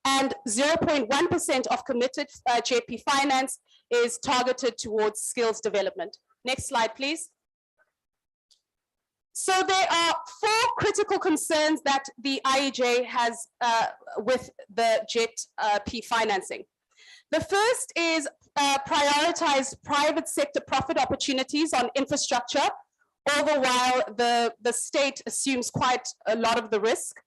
[SPEAKER 8] and 0.1% of committed JETP finance is targeted towards skills development. Next slide, please. So there are 4 critical concerns that the IEJ has with the JETP financing. The first is prioritize private sector profit opportunities on infrastructure, all the while the state assumes quite a lot of the risk.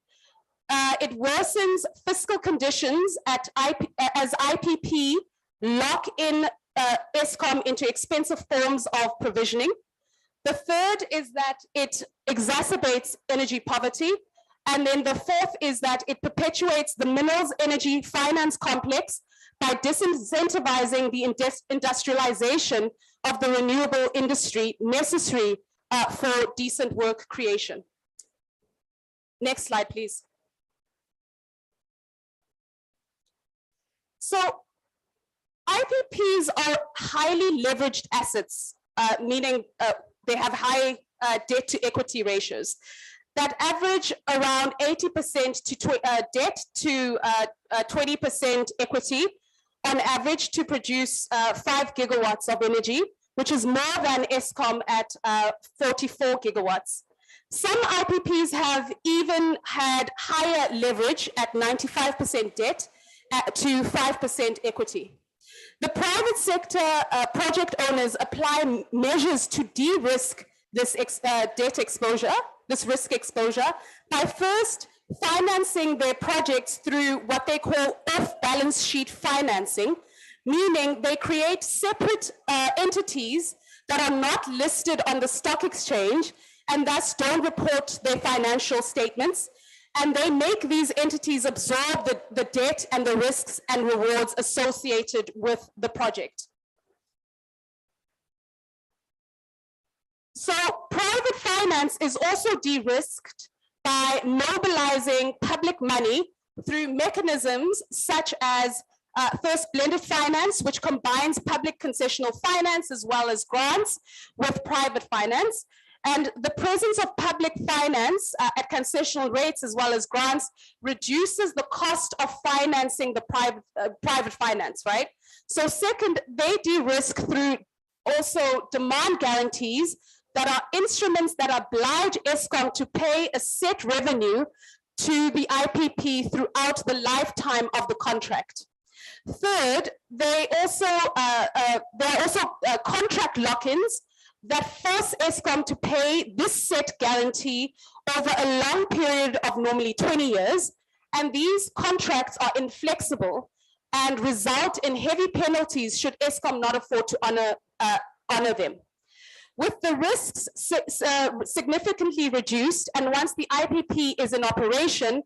[SPEAKER 8] It worsens fiscal conditions as IPP lock in Eskom into expensive forms of provisioning. The third is that it exacerbates energy poverty. And then the fourth is that it perpetuates the minerals energy finance complex by disincentivizing the industrialization of the renewable industry necessary for decent work creation. Next slide, please. So IPPs are highly leveraged assets, meaning they have high debt to equity ratios that average around 80% to debt to 20% equity on average to produce 5 gigawatts of energy, which is more than Eskom at 44 gigawatts. Some IPPs have even had higher leverage at 95% debt to 5% equity. The private sector project owners apply measures to de-risk this debt exposure, this risk exposure, by first financing their projects through what they call off-balance sheet financing, meaning they create separate entities that are not listed on the stock exchange and thus don't report their financial statements. And they make these entities absorb the debt and the risks and rewards associated with the project. So private finance is also de-risked by mobilizing public money through mechanisms such as first blended finance, which combines public concessional finance as well as grants with private finance. And the presence of public finance at concessional rates as well as grants reduces the cost of financing the private finance, right? So second, they de-risk through also demand guarantees that are instruments that oblige Eskom to pay a set revenue to the IPP throughout the lifetime of the contract. Third, there are also contract lock-ins that force Eskom to pay this set guarantee over a long period of normally 20 years. And these contracts are inflexible and result in heavy penalties should Eskom not afford to honor them. With the risks significantly reduced, and once the IPP is in operation,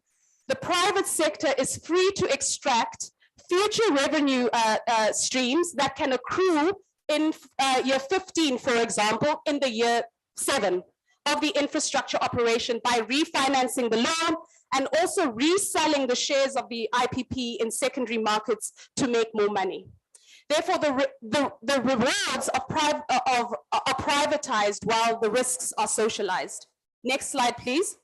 [SPEAKER 8] the private sector is free to extract future revenue streams that can accrue in year 15, for example, in the year 7 of the infrastructure operation by refinancing the loan and also reselling the shares of the IPP in secondary markets to make more money. Therefore, the rewards are privatized while the risks are socialized. Next slide, please.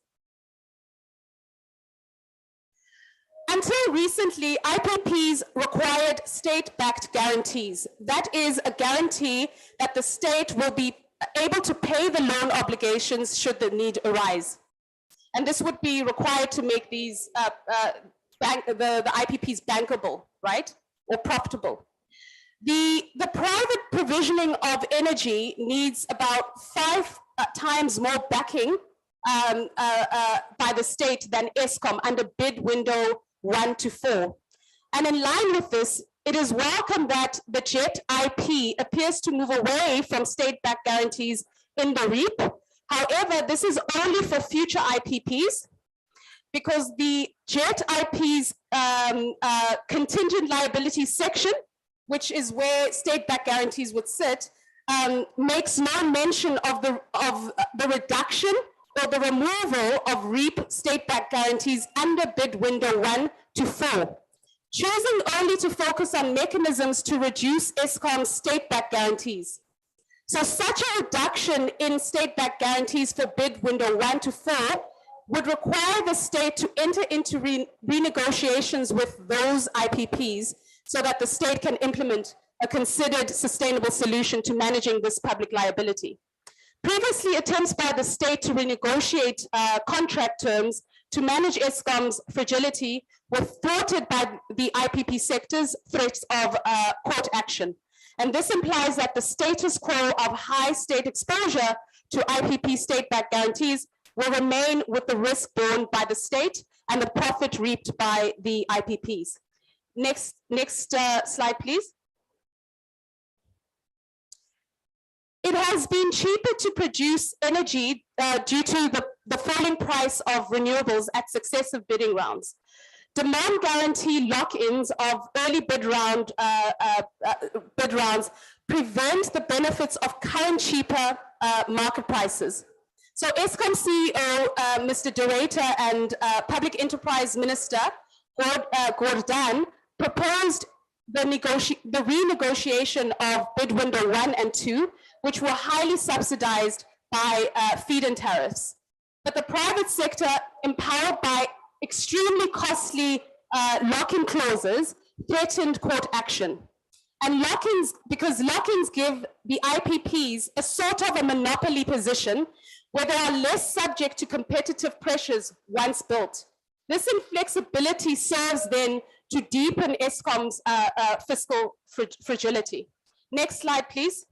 [SPEAKER 8] Until recently, IPPs required state-backed guarantees. That is a guarantee that the state will be able to pay the loan obligations should the need arise. And this would be required to make these the IPPs bankable, right? Or profitable. The private provisioning of energy needs about 5 times more backing by the state than Eskom under bid window 1 to 4. And in line with this, it is welcome that the JET IP appears to move away from state-backed guarantees in the REAP. However, this is only for future IPPs because the JET IP's contingent liability section, which is where state-backed guarantees would sit, makes no mention of the reduction for the removal of REAP state-backed guarantees under bid window 1 to 4, choosing only to focus on mechanisms to reduce Eskom's state-backed guarantees. So such a reduction in state-backed guarantees for bid window 1 to 4 would require the state to enter into renegotiations with those IPPs so that the state can implement a considered sustainable solution to managing this public liability. Previously, attempts by the state to renegotiate contract terms to manage Eskom's fragility were thwarted by the IPP sector's threats of court action. And this implies that the status quo of high state exposure to IPP state-backed guarantees will remain with the risk borne by the state and the profit reaped by the IPPs. Next slide, please. It has been cheaper to produce energy due to the falling price of renewables at successive bidding rounds. Demand guarantee lock-ins of early bid rounds prevent the benefits of current cheaper market prices. So Eskom CEO, Mr. De Ruyter, and Public Enterprise Minister, Gordhan, proposed the renegotiation of bid window 1 and 2, which were highly subsidized by feed-in tariffs. But the private sector, empowered by extremely costly lock-in clauses, threatened court action. And lock-ins, because lock-ins give the IPPs a sort of a monopoly position where they are less subject to competitive pressures once built. This inflexibility serves then to deepen Eskom's fiscal fragility. Next slide, please.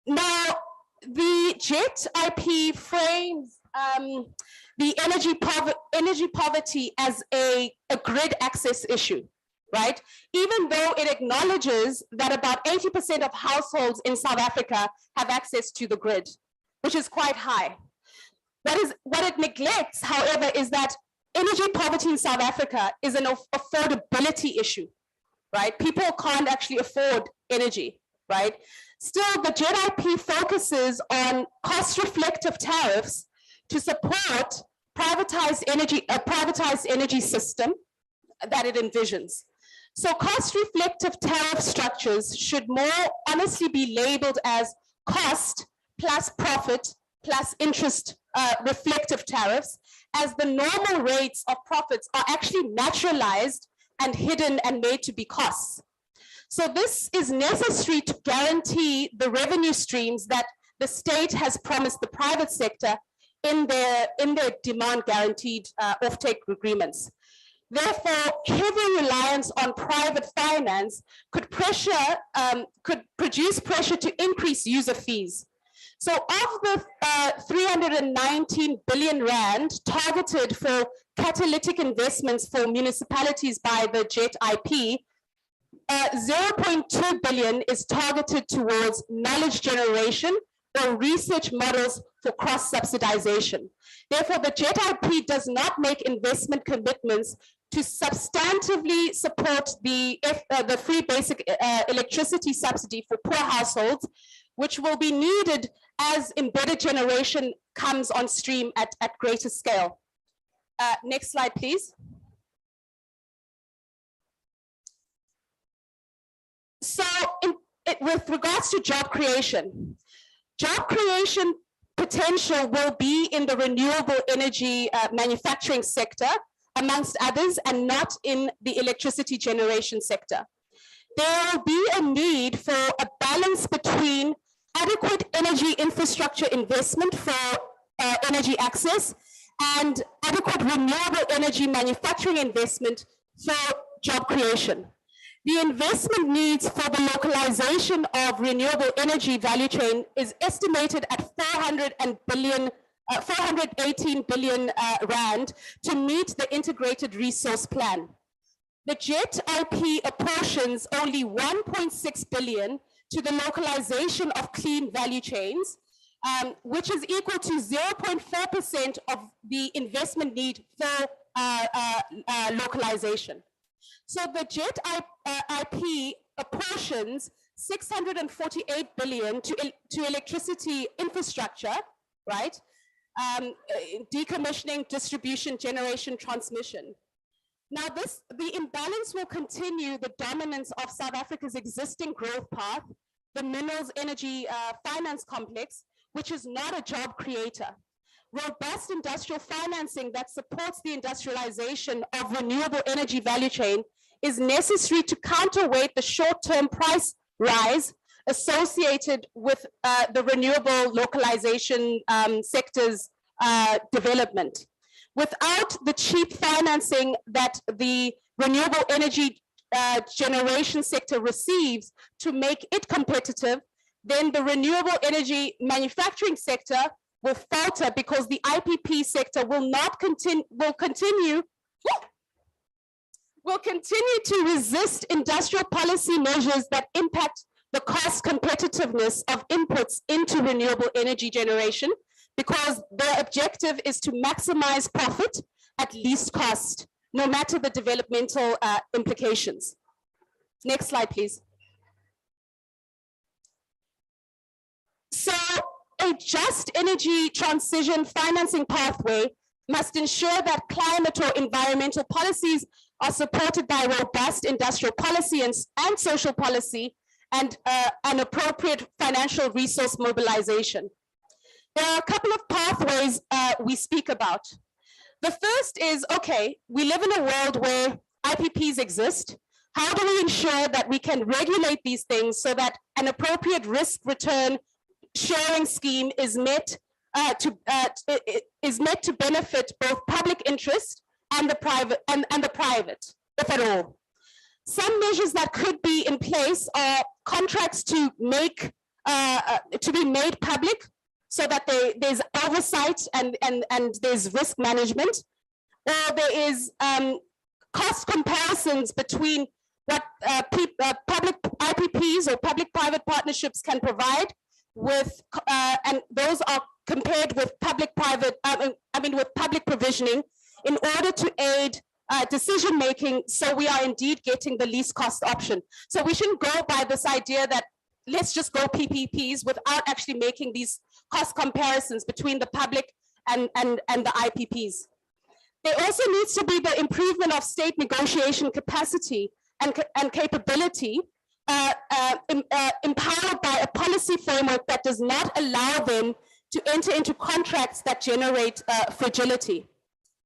[SPEAKER 8] Now, the JET IP frames the energy poverty as a grid access issue, right? Even though it acknowledges that about 80% of households in South Africa have access to the grid, which is quite high. What it neglects, however, is that energy poverty in South Africa is an affordability issue, right? People can't actually afford energy, right? Still, the JET IP focuses on cost-reflective tariffs to support a privatized energy system that it envisions. So cost-reflective tariff structures should more honestly be labeled as cost plus profit plus interest reflective tariffs, as the normal rates of profits are actually naturalized and hidden and made to be costs. So this is necessary to guarantee the revenue streams that the state has promised the private sector in their demand guaranteed offtake agreements. Therefore, heavy reliance on private finance could produce pressure to increase user fees. So of the 319 billion rand targeted for catalytic investments for municipalities by the JET IP, 0.2 billion is targeted towards knowledge generation or research models for cross-subsidization. Therefore, the JET IP does not make investment commitments to substantively support the free basic electricity subsidy for poor households, which will be needed as embedded generation comes on stream at greater scale. Next slide, please. So with regards to job creation potential will be in the renewable energy manufacturing sector, amongst others, and not in the electricity generation sector. There will be a need for a balance between adequate energy infrastructure investment for energy access and adequate renewable energy manufacturing investment for job creation. The investment needs for the localization of renewable energy value chain is estimated at 418 billion rand to meet the integrated resource plan. The JET IP apportions only 1.6 billion to the localization of clean value chains, which is equal to 0.4% of the investment need for localization. So the JET IP apportions 648 billion to electricity infrastructure, right? Decommissioning, distribution, generation, transmission. Now the imbalance will continue the dominance of South Africa's existing growth path, the minerals energy finance complex, which is not a job creator. Robust industrial financing that supports the industrialization of renewable energy value chain is necessary to counterweight the short-term price rise associated with the renewable localization sector's development. Without the cheap financing that the renewable energy generation sector receives to make it competitive, then the renewable energy manufacturing sector will falter because the IPP sector will continue to resist industrial policy measures that impact the cost competitiveness of inputs into renewable energy generation, because their objective is to maximize profit at least cost, no matter the developmental implications. Next slide, please. So a just energy transition financing pathway must ensure that climate or environmental policies are supported by robust industrial policy and social policy and an appropriate financial resource mobilization. There are a couple of pathways we speak about. The first is, okay, we live in a world where IPPs exist. How do we ensure that we can regulate these things so that an appropriate risk return sharing scheme is met to benefit both public interest and the private, if at all? Some measures that could be in place are contracts to be made public, so that there's oversight and there's risk management, or there is cost comparisons between what public IPPs or public-private partnerships can provide with, and those are compared with public-private, with public provisioning in order to aid decision-making, so we are indeed getting the least cost option. So we shouldn't go by this idea that let's just go PPPs without actually making these cost comparisons between the public and the IPPs. There also needs to be the improvement of state negotiation capacity and capability, empowered by a policy framework that does not allow them to enter into contracts that generate fragility.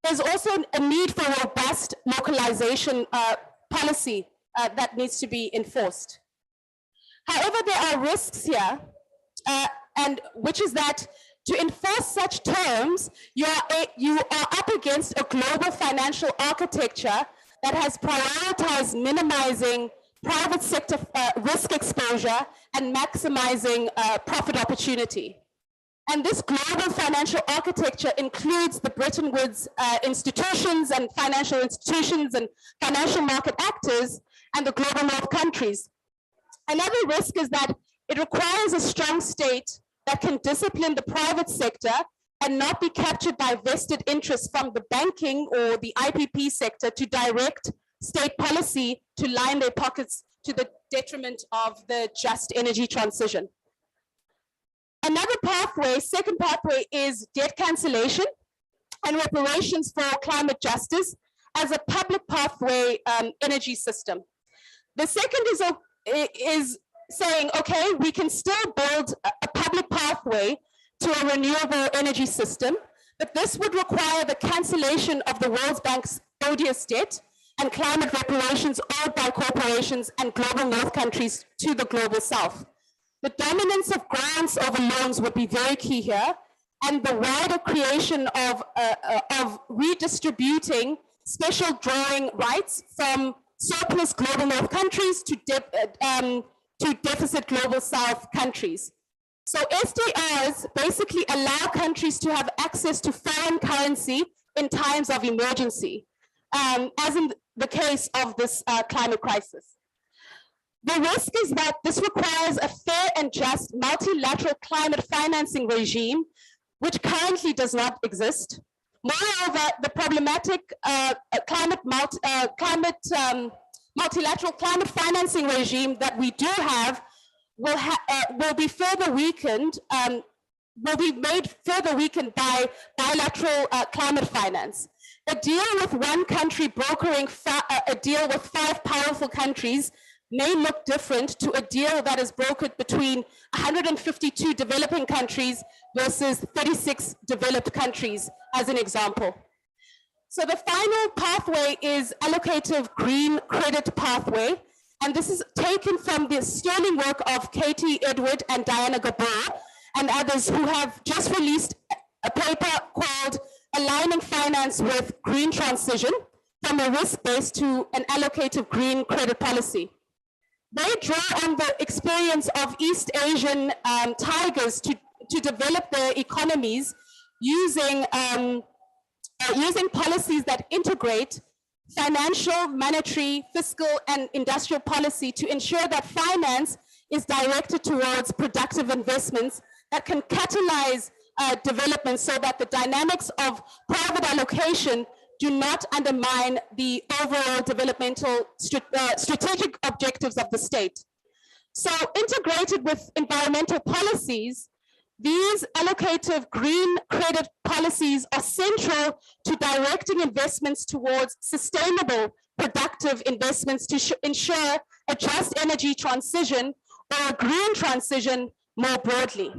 [SPEAKER 8] There's also a need for robust localization policy that needs to be enforced. However, there are risks here, and which is that to enforce such terms, you are up against a global financial architecture that has prioritized minimizing private sector risk exposure and maximizing profit opportunity. And this global financial architecture includes the Bretton Woods institutions and financial market actors and the global north countries. Another risk is that it requires a strong state that can discipline the private sector and not be captured by vested interests from the banking or the IPP sector to direct state policy to line their pockets to the detriment of the just energy transition. Another pathway, second pathway, is debt cancellation and reparations for climate justice as a public pathway energy system. The second is saying, okay, we can still build a public pathway to a renewable energy system, but this would require the cancellation of the World Bank's odious debt and climate reparations owed by corporations and global north countries to the global south. The dominance of grants over loans would be very key here, and the wider creation of redistributing special drawing rights from surplus global north countries to deficit global south countries. So SDRs basically allow countries to have access to foreign currency in times of emergency, as in the case of this climate crisis. The risk is that this requires a fair and just multilateral climate financing regime, which currently does not exist. Moreover, the problematic multilateral climate financing regime that we do have will be further weakened, will be made further weakened by bilateral climate finance. A deal with one country brokering a deal with 5 powerful countries may look different to a deal that is brokered between 152 developing countries versus 36 developed countries, as an example. So the final pathway is allocative green credit pathway. And this is taken from the sterling work of Katie Edward and Diana Gabor and others who have just released a paper called Aligning Finance with Green Transition from a risk-based to an allocative green credit policy. They draw on the experience of East Asian tigers to develop their economies using policies that integrate financial, monetary, fiscal, and industrial policy to ensure that finance is directed towards productive investments that can catalyze development so that the dynamics of private allocation do not undermine the overall developmental strategic objectives of the state. So integrated with environmental policies, these allocative green credit policies are central to directing investments towards sustainable, productive investments to ensure a just energy transition or a green transition more broadly.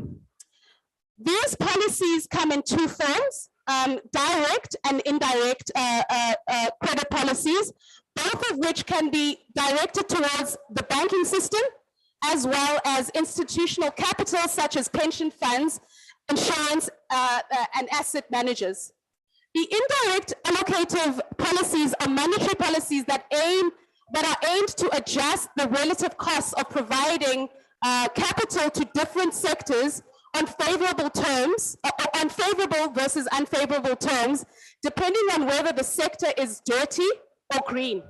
[SPEAKER 8] These policies come in 2 forms, direct and indirect credit policies, both of which can be directed towards the banking system, as well as institutional capital such as pension funds, insurance, and asset managers. The indirect allocative policies are monetary policies that are aimed to adjust the relative costs of providing capital to different sectors on favorable terms, on favorable versus unfavorable terms, depending on whether the sector is dirty or green.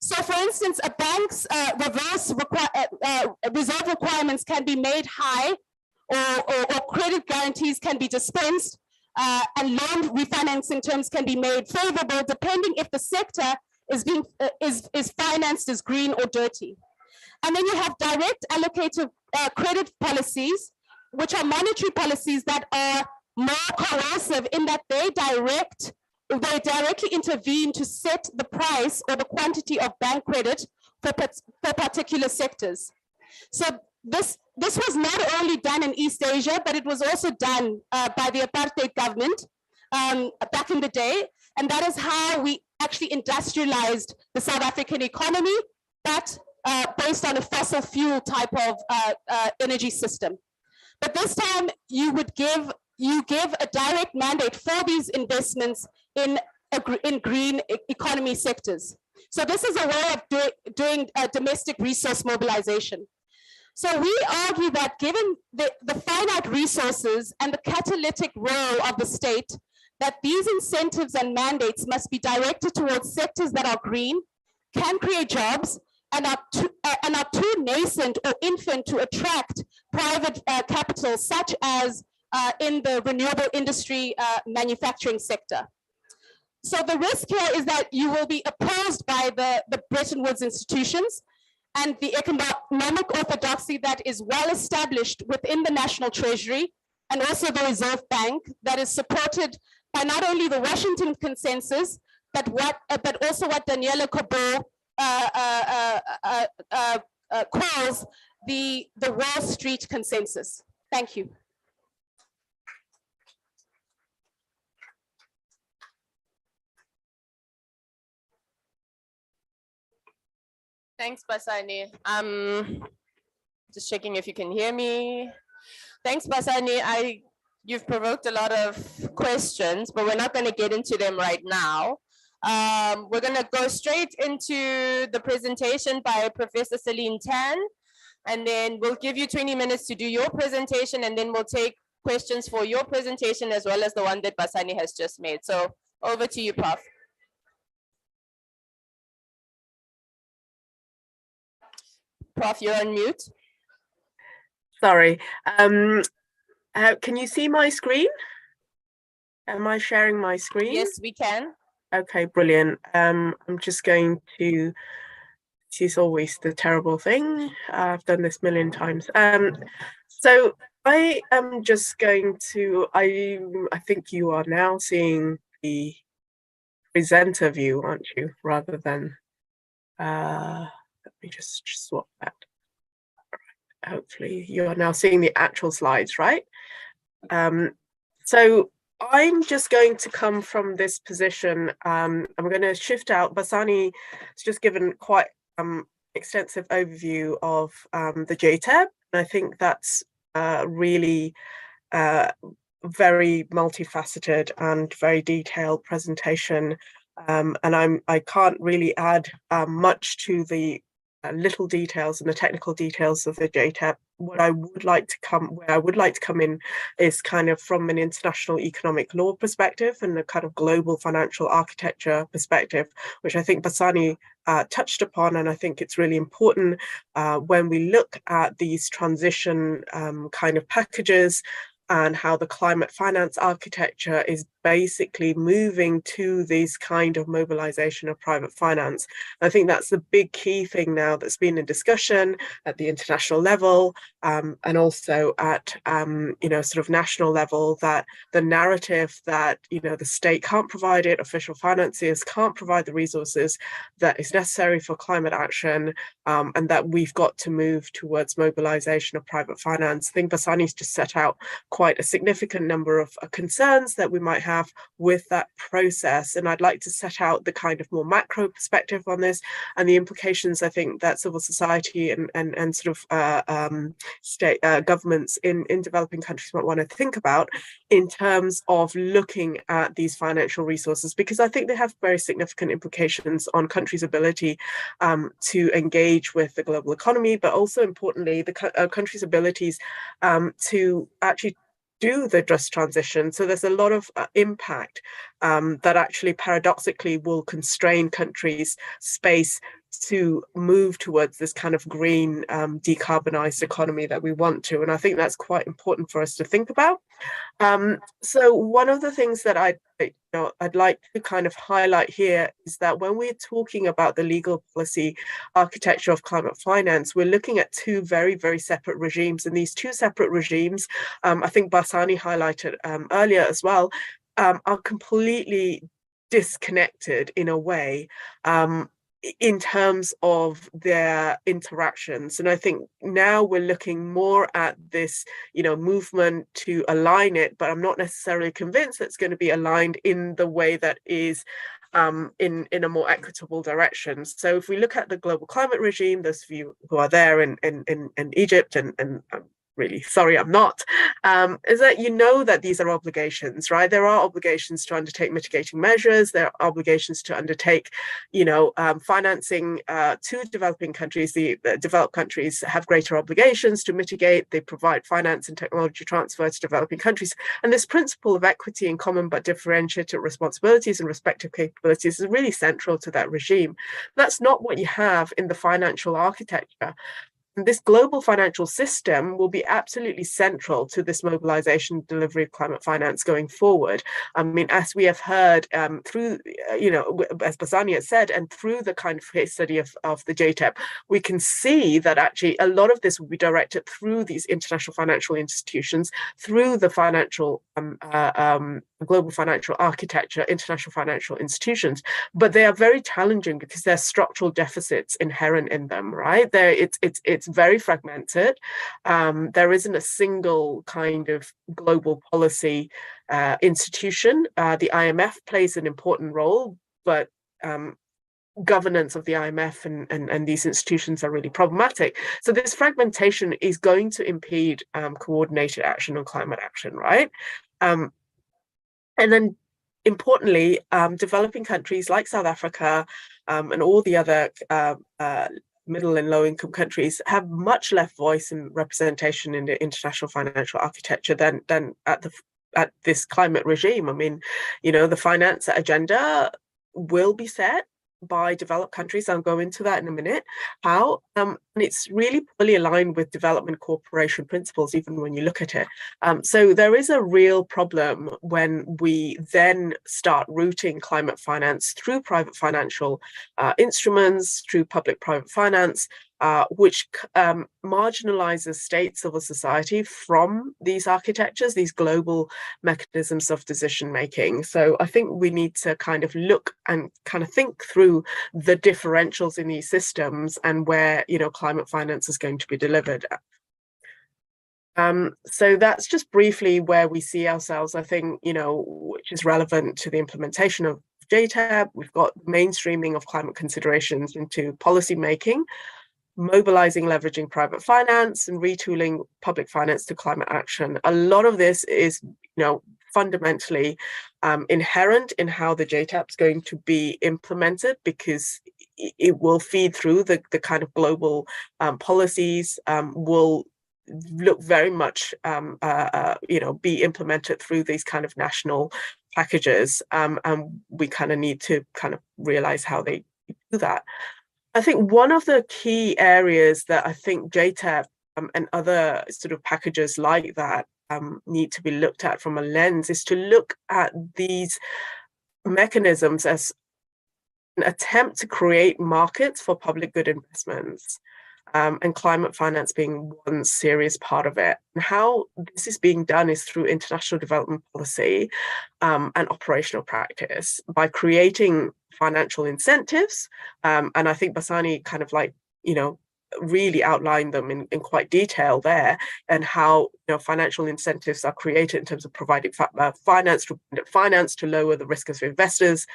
[SPEAKER 8] So for instance, a bank's reserve requirements can be made high, or credit guarantees can be dispensed, and loan refinancing terms can be made favorable, depending if the sector is financed as green or dirty. And then you have direct allocative credit policies, which are monetary policies that are more coercive in that they directly intervene to set the price or the quantity of bank credit for particular sectors. So this was not only done in East Asia, but it was also done by the apartheid government back in the day. And that is how we actually industrialized the South African economy, but based on a fossil fuel type of energy system. But this time you give a direct mandate for these investments in green economy sectors. So this is a way of doing domestic resource mobilization. So we argue that given the finite resources and the catalytic role of the state, that these incentives and mandates must be directed towards sectors that are green, can create jobs, and are too nascent or infant to attract private capital, such as in the renewable industry manufacturing sector. So the risk here is that you will be opposed by the Bretton Woods institutions and the economic orthodoxy that is well established within the National Treasury and also the Reserve Bank, that is supported by not only the Washington Consensus, but also what Daniela Gabor calls the Wall Street Consensus. Thank you.
[SPEAKER 6] Thanks, Basani. Just checking if you can hear me. Thanks, Basani. You've provoked a lot of questions, but we're not going to get into them right now. We're going to go straight into the presentation by Professor Celine Tan, and then we'll give you 20 minutes to do your presentation, and then we'll take questions for your presentation as well as the one that Basani has just made. So over to you, Prof. Prof, you're on mute.
[SPEAKER 7] Sorry. Can you see my screen? Am I sharing my screen?
[SPEAKER 6] Yes, we can.
[SPEAKER 7] Okay, brilliant. I'm just going to is always the terrible thing. I've done this a million times. So I am just going to, I think you are now seeing the presenter view, aren't you? Rather than, let me just swap that. Hopefully you are now seeing the actual slides, right? So I'm just going to come from this position. I'm going to shift out. Basani has just given quite extensive overview of the JTEB. And I think that's really very multifaceted and very detailed presentation. And I can't really add much to the little details and the technical details of the JTEB. What I would like to come in is kind of from an international economic law perspective and a kind of global financial architecture perspective, which I think Basani touched upon. And I think it's really important when we look at these transition kind of packages and how the climate finance architecture is basically moving to this kind of mobilization of private finance. I think that's the big key thing now that's been in discussion at the international level and also at sort of national level, that the narrative that the state can't provide it, official financiers can't provide the resources that is necessary for climate action, and that we've got to move towards mobilization of private finance. I think Basani's just set out quite a significant number of concerns that we might have with that process. And I'd like to set out the kind of more macro perspective on this and the implications I think that civil society and sort of state governments in developing countries might want to think about in terms of looking at these financial resources, because I think they have very significant implications on countries' ability to engage with the global economy, but also importantly, the countries' abilities to actually do the just transition. So there's a lot of impact that actually paradoxically will constrain countries' space to move towards this kind of green decarbonized economy that we want to. And I think that's quite important for us to think about. So one of the things that I'd like to kind of highlight here is that when we're talking about the legal policy architecture of climate finance, we're looking at two very, very separate regimes. And these two separate regimes, I think Basani highlighted earlier as well, are completely disconnected in a way in terms of their interactions. And I think now we're looking more at this, movement to align it, but I'm not necessarily convinced that it's going to be aligned in the way that is in a more equitable direction. So if we look at the global climate regime, those of you who are there in Egypt, and really sorry I'm not, is that that these are obligations, right? There are obligations to undertake mitigating measures. There are obligations to undertake, financing to developing countries. The developed countries have greater obligations to mitigate. They provide finance and technology transfer to developing countries. And this principle of equity in common but differentiated responsibilities and respective capabilities is really central to that regime. That's not what you have in the financial architecture. This global financial system will be absolutely central to this mobilization delivery of climate finance going forward. I mean, as we have heard through, as Basani has said, and through the kind of case study of the JTEB, we can see that actually a lot of this will be directed through these international financial institutions, through the financial global financial architecture, international financial institutions, but they are very challenging because there are structural deficits inherent in them, right? It's very fragmented. There isn't a single kind of global policy institution. The IMF plays an important role, but governance of the IMF and these institutions are really problematic. So this fragmentation is going to impede coordinated action on climate action, right? And then importantly, developing countries like South Africa and all the other middle and low income countries have much less voice and representation in the international financial architecture than at this climate regime. I mean, the finance agenda will be set, by developed countries. I'll go into that in a minute. How? And it's really poorly aligned with development cooperation principles, even when you look at it. So there is a real problem when we then start routing climate finance through private financial instruments, through public-private finance, which marginalizes state civil society from these architectures, these global mechanisms of decision making. So I think we need to kind of look and kind of think through the differentials in these systems and where, you know, climate finance is going to be delivered. So that's just briefly where we see ourselves, I think, you know, which is relevant to the implementation of JTAB. We've got mainstreaming of climate considerations into policy making, mobilizing, leveraging private finance, and retooling public finance to climate action. A lot of this is, you know, fundamentally inherent in how the JTAB is going to be implemented, because it will feed through the kind of global policies, will look very much, you know, be implemented through these kind of national packages, and we kind of need to kind of realize how they do that. I think one of the key areas that I think JTAB and other sort of packages like that need to be looked at from a lens is to look at these mechanisms as an attempt to create markets for public good investments, and climate finance being one serious part of it. And how this is being done is through international development policy and operational practice by creating financial incentives. And I think Basani kind of like, you know, really outlined them in quite detail there, and how, you know, financial incentives are created in terms of providing finance to lower the risk of investors,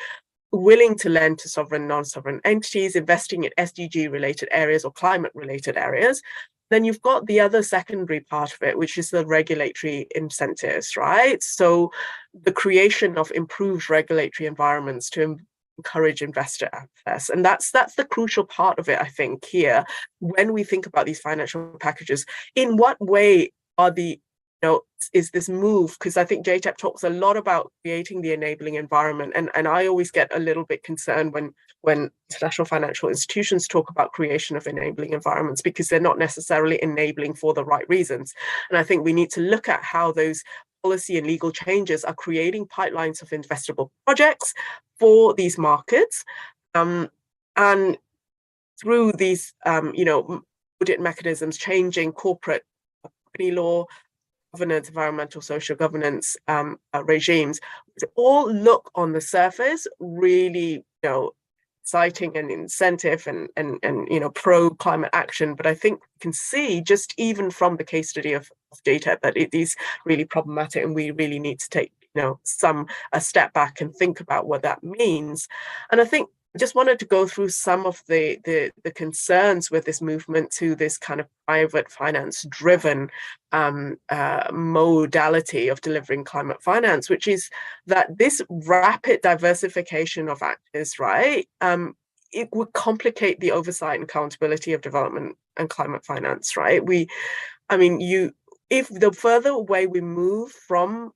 [SPEAKER 7] willing to lend to sovereign, non-sovereign entities, investing in SDG related areas or climate related areas. Then you've got the other secondary part of it, which is the regulatory incentives, right? So the creation of improved regulatory environments to encourage investor access. And that's the crucial part of it, I think, here, when we think about these financial packages. In what way are the, you know, is this move? Because I think JTAB talks a lot about creating the enabling environment. And I always get a little bit concerned when international financial institutions talk about creation of enabling environments, because they're not necessarily enabling for the right reasons. And I think we need to look at how those policy and legal changes are creating pipelines of investable projects for these markets. And through these, you know, audit mechanisms, changing corporate company law, governance, environmental, social governance regimes, which all look on the surface really, you know, exciting and incentive and you know, pro climate action. But I think we can see just even from the case study of JTAB that it is really problematic, and we really need to take, you know, a step back and think about what that means. And I think I just wanted to go through some of the concerns with this movement to this kind of private finance driven modality of delivering climate finance, which is that this rapid diversification of actors, right, it would complicate the oversight and accountability of development and climate finance, right? If the further away we move from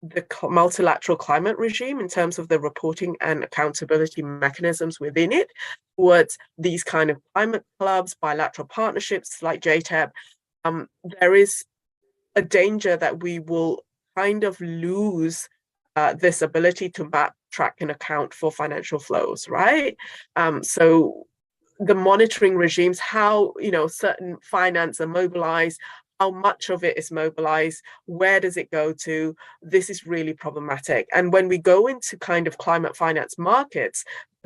[SPEAKER 7] the multilateral climate regime in terms of the reporting and accountability mechanisms within it towards these kind of climate clubs, bilateral partnerships like JTAB, there is a danger that we will kind of lose this ability to map, track, and account for financial flows, right? So the monitoring regimes, how, you know, certain finance are mobilized, how much of it is mobilized, where does it go to? This is really problematic. And when we go into kind of climate finance markets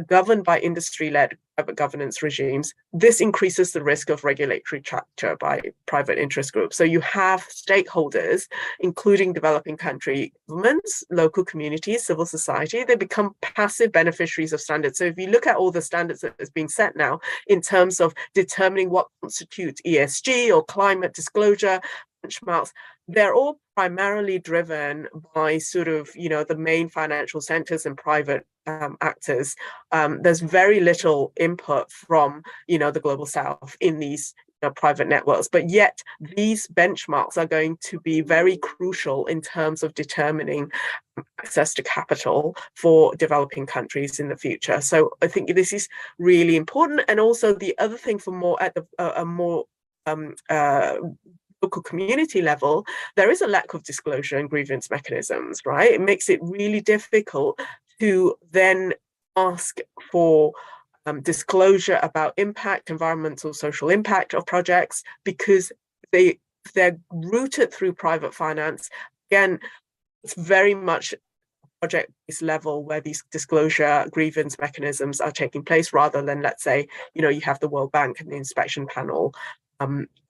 [SPEAKER 7] governed by industry-led private governance regimes, this increases the risk of regulatory capture by private interest groups. So you have stakeholders, including developing country governments, local communities, civil society, they become passive beneficiaries of standards. So if you look at all the standards that is being set now in terms of determining what constitutes ESG or climate disclosure benchmarks, they're all primarily driven by sort of, you know, the main financial centers and private actors. There's very little input from, you know, the global south in these private networks, but yet these benchmarks are going to be very crucial in terms of determining access to capital for developing countries in the future. So I think this is really important. And also the other thing for more at a more local community level, there is a lack of disclosure and grievance mechanisms, right? It makes it really difficult to then ask for disclosure about impact, environmental, social impact of projects, because they're rooted through private finance. Again, it's very much project-based level where these disclosure grievance mechanisms are taking place, rather than, let's say, you have the World Bank and the inspection panel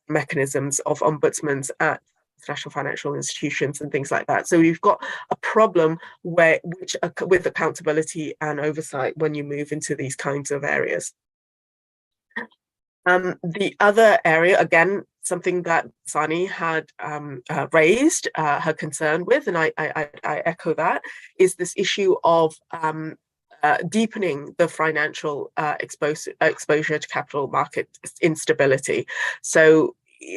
[SPEAKER 7] mechanisms of ombudsmen at international financial institutions and things like that. So you've got a problem with accountability and oversight when you move into these kinds of areas. The other area, again, something that Sani had raised her concern with, and I echo that, is this issue of deepening the financial exposure to capital market instability. So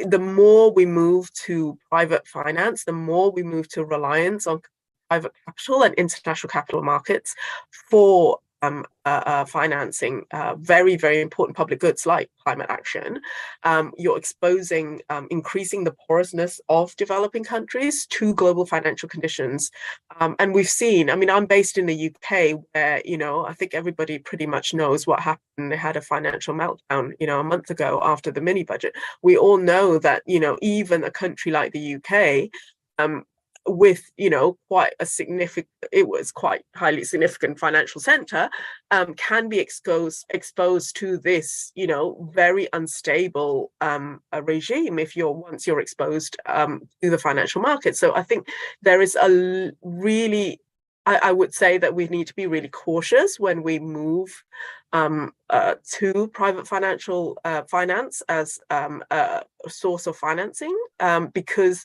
[SPEAKER 7] the more we move to private finance, the more we move to reliance on private capital and international capital markets for financing very, very important public goods like climate action. You're exposing, increasing the porousness of developing countries to global financial conditions. And we've seen, I'm based in the UK where, I think everybody pretty much knows what happened. They had a financial meltdown, a month ago after the mini budget. We all know that, even a country like the UK, with quite a significant, it was quite highly significant financial center, can be exposed to this very unstable regime once you're exposed to the financial market. So I think there is a really, I would say that we need to be really cautious when we move to private financial finance as a source of financing, because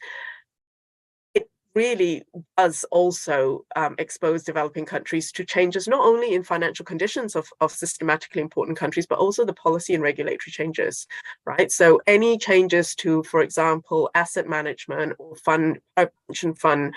[SPEAKER 7] really does also expose developing countries to changes not only in financial conditions of systematically important countries, but also the policy and regulatory changes, right? So any changes to, for example, asset management or pension fund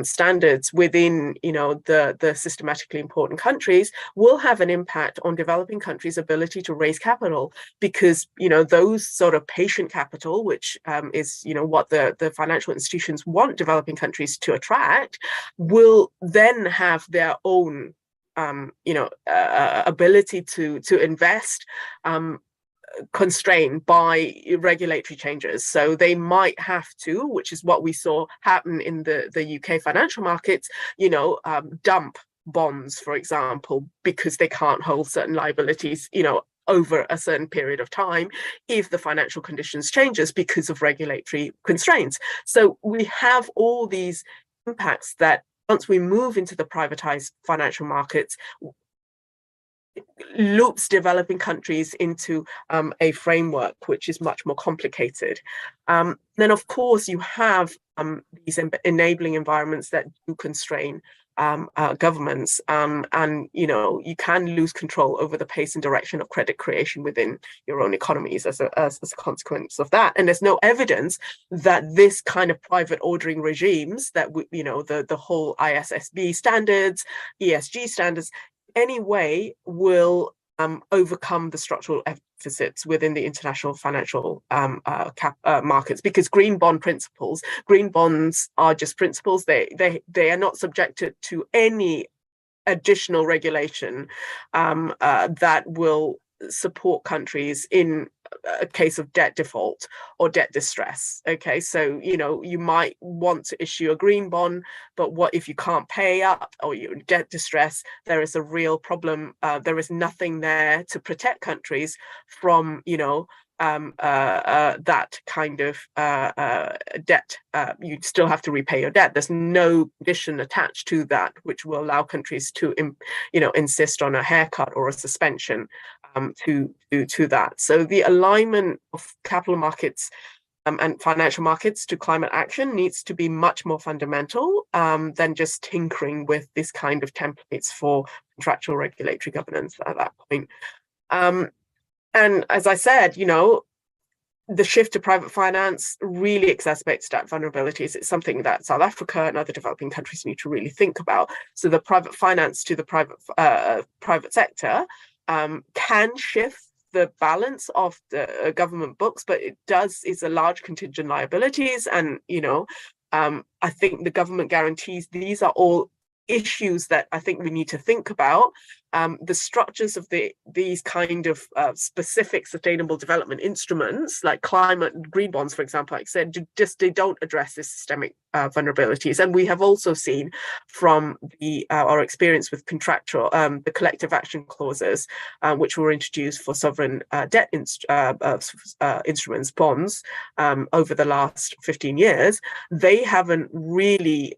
[SPEAKER 7] standards within the systematically important countries will have an impact on developing countries' ability to raise capital, because those sort of patient capital, which is what the financial institutions want developing countries to attract, will then have their own ability to invest constrained by regulatory changes. So they might have to, which is what we saw happen in the UK financial markets, dump bonds, for example, because they can't hold certain liabilities, over a certain period of time if the financial conditions changes because of regulatory constraints. So we have all these impacts that once we move into the privatized financial markets, loops developing countries into a framework which is much more complicated. Then, of course, you have these enabling environments that do constrain governments, and you can lose control over the pace and direction of credit creation within your own economies as a consequence of that. And there's no evidence that this kind of private ordering regimes, that the whole ISSB standards, ESG standards, anyway will overcome the structural deficits within the international financial markets, because green bonds are just principles. They are not subjected to any additional regulation that will support countries in a case of debt default or debt distress. Okay, so you might want to issue a green bond, but what if you can't pay up or you're in debt distress? There is a real problem. There is nothing there to protect countries from that kind of debt. You still have to repay your debt. There's no condition attached to that which will allow countries to insist on a haircut or a suspension to that. So the alignment of capital markets and financial markets to climate action needs to be much more fundamental than just tinkering with this kind of templates for contractual regulatory governance at that point. And as I said, the shift to private finance really exacerbates debt vulnerabilities. It's something that South Africa and other developing countries need to really think about. So the private finance to the private sector can shift the balance of the government books, but it's a large contingent liabilities. And, I think the government guarantees, these are all issues that I think we need to think about. The structures of these kind of specific sustainable development instruments, like climate green bonds, for example, like I said, they don't address this systemic vulnerabilities. And we have also seen from our experience with the collective action clauses, which were introduced for sovereign debt instruments, bonds, over the last 15 years, they haven't really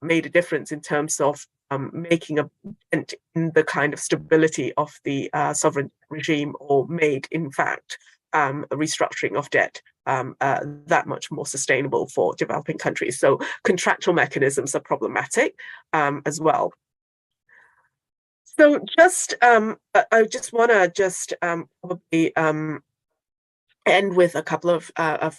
[SPEAKER 7] made a difference in terms of making a dent in the kind of stability of the sovereign regime, or made, in fact, a restructuring of debt that much more sustainable for developing countries. So contractual mechanisms are problematic as well. So I just want to probably end with a couple of a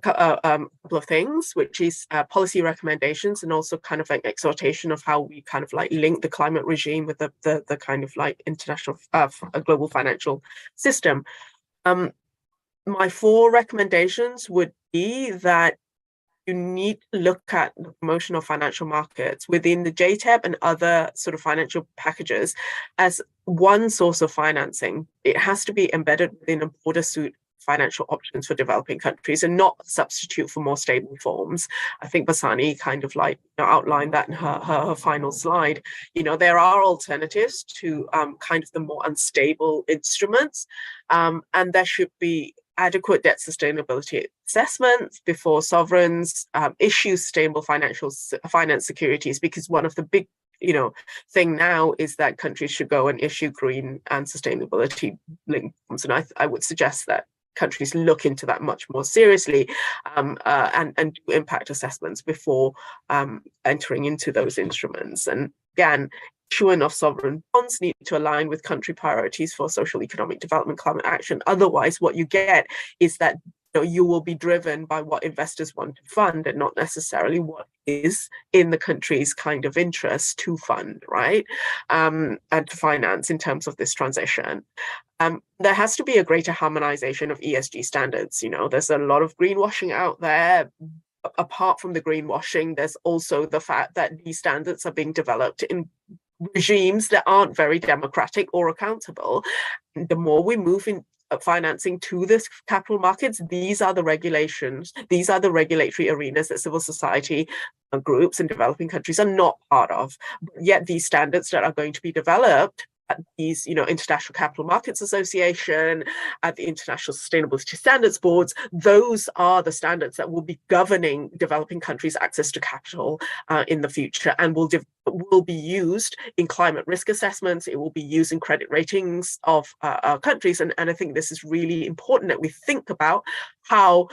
[SPEAKER 7] couple of things, which is policy recommendations, and also kind of like exhortation of how we kind of like link the climate regime with the kind of like international global financial system. My 4 recommendations would be that you need to look at the promotion of financial markets within the JTEP and other sort of financial packages as one source of financing. It has to be embedded within a broader suite of financial options for developing countries, and not substitute for more stable forms. I think Basani kind of like outlined that in her final slide. There are alternatives to kind of the more unstable instruments, and there should be adequate debt sustainability assessments before sovereigns issue sustainable finance securities, because one of the big thing now is that countries should go and issue green and sustainability linked bonds, and I would suggest that countries look into that much more seriously, and do impact assessments before entering into those instruments. And again, issuing of sovereign bonds need to align with country priorities for social, economic development, climate action. Otherwise, what you get is that you will be driven by what investors want to fund, and not necessarily what is in the country's kind of interest to fund, right? And to finance in terms of this transition. There has to be a greater harmonization of ESG standards. There's a lot of greenwashing out there. Apart from the greenwashing, there's also the fact that these standards are being developed in regimes that aren't very democratic or accountable. The more we move in financing to the capital markets, these are the regulations, these are the regulatory arenas that civil society groups in developing countries are not part of. Yet these standards that are going to be developed at these, International Capital Markets Association, at the International Sustainability Standards Boards, those are the standards that will be governing developing countries' access to capital in the future, and will be used in climate risk assessments. It will be used in credit ratings of countries, and I think this is really important that we think about how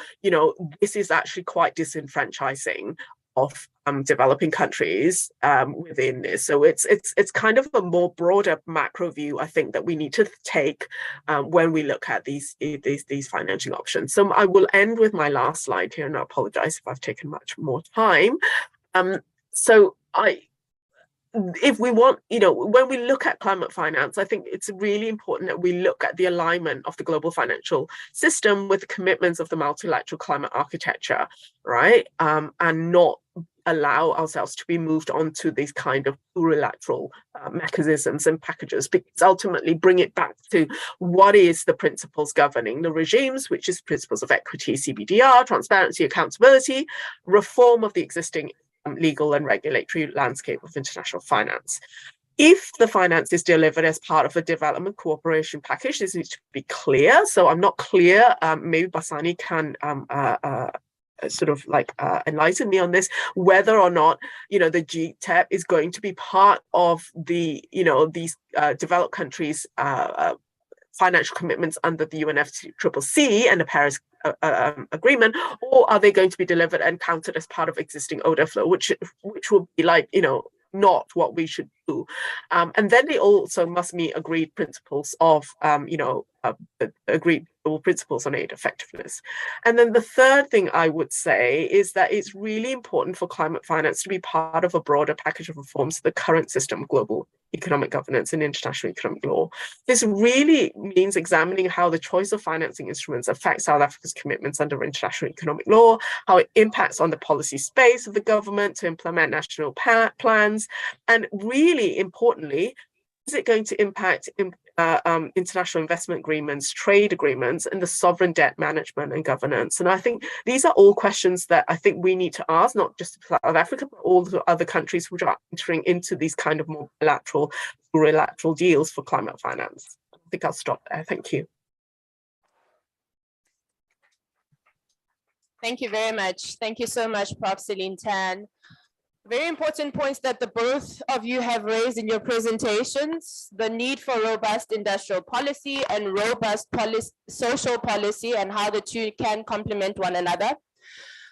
[SPEAKER 7] this is actually quite disenfranchising of developing countries within this. So it's kind of a more broader macro view, I think, that we need to take when we look at these financing options. So I will end with my last slide here, and I apologize if I've taken much more time. If we want, when we look at climate finance, I think it's really important that we look at the alignment of the global financial system with the commitments of the multilateral climate architecture, right? And not allow ourselves to be moved on to these kind of plurilateral mechanisms and packages, because ultimately bring it back to what is the principles governing the regimes, which is principles of equity, CBDR, transparency, accountability, reform of the existing legal and regulatory landscape of international finance. If the finance is delivered as part of a development cooperation package, this needs to be clear. So I'm not clear, maybe Basani can sort of like enlighten me on this, whether or not, the GTEP is going to be part of the, these developed countries' financial commitments under the UNFCCC and the Paris Agreement, or are they going to be delivered and counted as part of existing ODA flow, which would be like, not what we should do. And then they also must meet agreed principles of, agreed principles on aid effectiveness. And then the third thing I would say is that it's really important for climate finance to be part of a broader package of reforms to the current system of global economic governance and international economic law. This really means examining how the choice of financing instruments affects South Africa's commitments under international economic law, how it impacts on the policy space of the government to implement national plans, and really importantly, is it going to impact international investment agreements, trade agreements, and the sovereign debt management and governance? And I think these are all questions that I think we need to ask, not just South Africa, but all the other countries which are entering into these kind of more bilateral deals for climate finance. I think I'll stop there. Thank you.
[SPEAKER 6] Thank you very much. Thank you so much, Prof. Celine Tan. Very important points that the both of you have raised in your presentations: the need for robust industrial policy and robust social policy, and how the two can complement one another.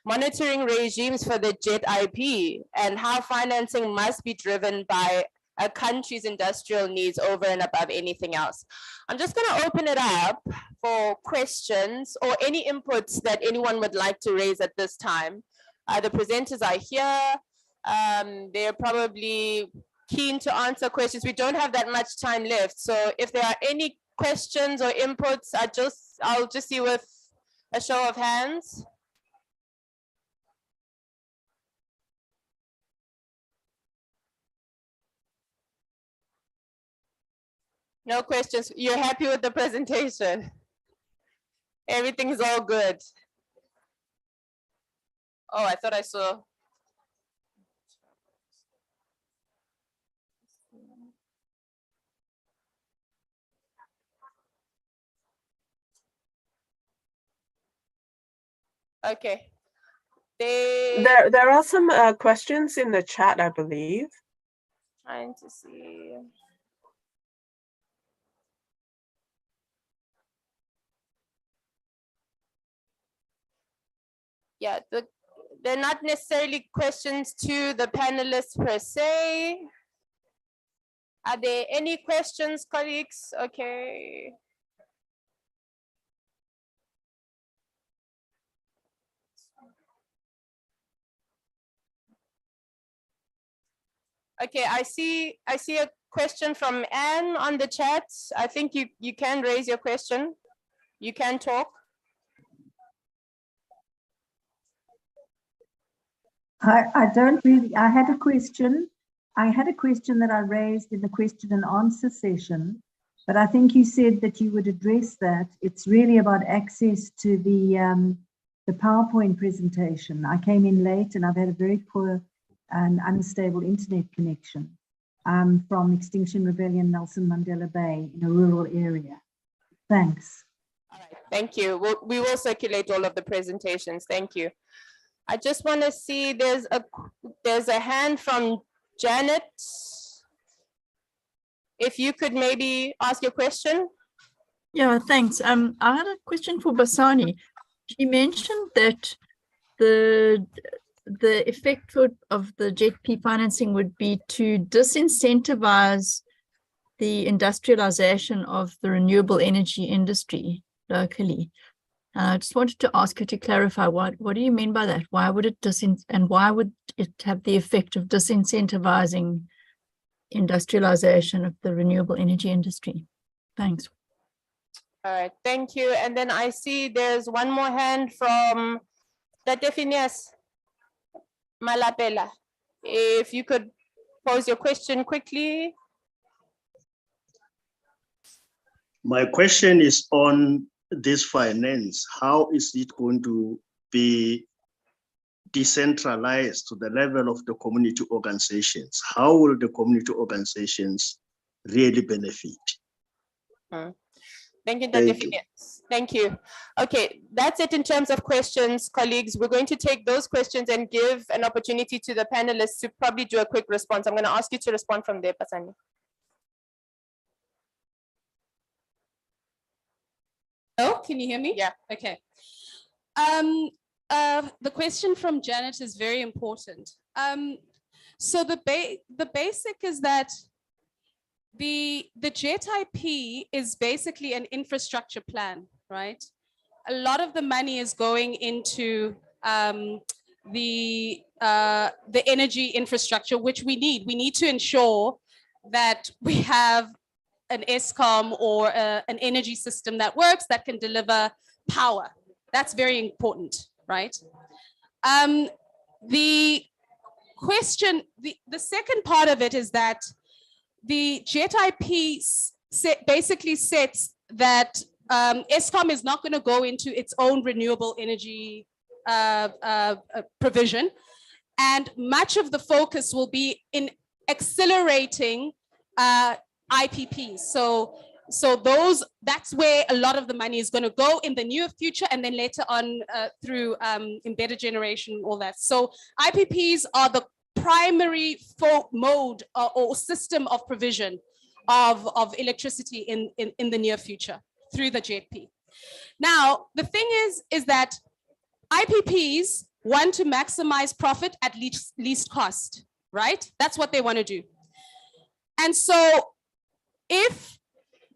[SPEAKER 6] Monitoring regimes for the JET IP, and how financing must be driven by a country's industrial needs over and above anything else. I'm just going to open it up for questions or any inputs that anyone would like to raise at this time. The presenters are here. They're probably keen to answer questions. We don't have that much time left. So if there are any questions or inputs, I'll just see with a show of hands. No questions. You're happy with the presentation? Everything's all good. Oh, I thought I saw. Okay.
[SPEAKER 7] There are some questions in the chat, I believe.
[SPEAKER 6] Trying to see. Yeah, they're not necessarily questions to the panelists per se. Are there any questions, colleagues? Okay. Okay, I see a question from Anne on the chat. I think you can raise your question. You can talk.
[SPEAKER 9] I don't really, I had a question. I had a question that I raised in the question and answer session, but I think you said that you would address that. It's really about access to the PowerPoint presentation. I came in late and I've had a very poor and unstable internet connection from Extinction Rebellion, Nelson Mandela Bay, in a rural area. Thanks.
[SPEAKER 6] All right, thank you. We will circulate all of the presentations. Thank you. I just want to see, there's a hand from Janet. If you could maybe ask your question.
[SPEAKER 10] Yeah, thanks. I had a question for Basani. She mentioned that the effect of the JET-P financing would be to disincentivize the industrialization of the renewable energy industry locally. I just wanted to ask you to clarify, what do you mean by that? Why would it why would it have the effect of disincentivizing industrialization of the renewable energy industry? Thanks.
[SPEAKER 6] All right, thank you. And then I see there's one more hand from Tatefinias Malapela. If you could pose your question quickly.
[SPEAKER 11] My question is on this finance. How is it going to be decentralized to the level of the community organizations? How will the community organizations really benefit?
[SPEAKER 6] Thank you. Thank you. Okay, that's it in terms of questions, colleagues. We're going to take those questions and give an opportunity to the panelists to probably do a quick response. I'm going to ask you to respond from there, Basani.
[SPEAKER 12] Oh, can you hear me?
[SPEAKER 6] Yeah.
[SPEAKER 12] Okay. The question from Janet is very important. So the basic is that the JET IP is basically an infrastructure plan. right? A lot of the money is going into the energy infrastructure, which we need. We need to ensure that we have an ESCOM or an energy system that works, that can deliver power. That's very important, right? The question, the second part of it is that the JET IP basically sets that ESCOM is not going to go into its own renewable energy provision, and much of the focus will be in accelerating IPPs. So that's where a lot of the money is going to go in the near future, and then later on through embedded generation, all that. So IPPs are the primary mode or system of provision of electricity in the near future through the JETP. Now, the thing is that IPPs want to maximize profit at least cost, right? That's what they want to do. And so if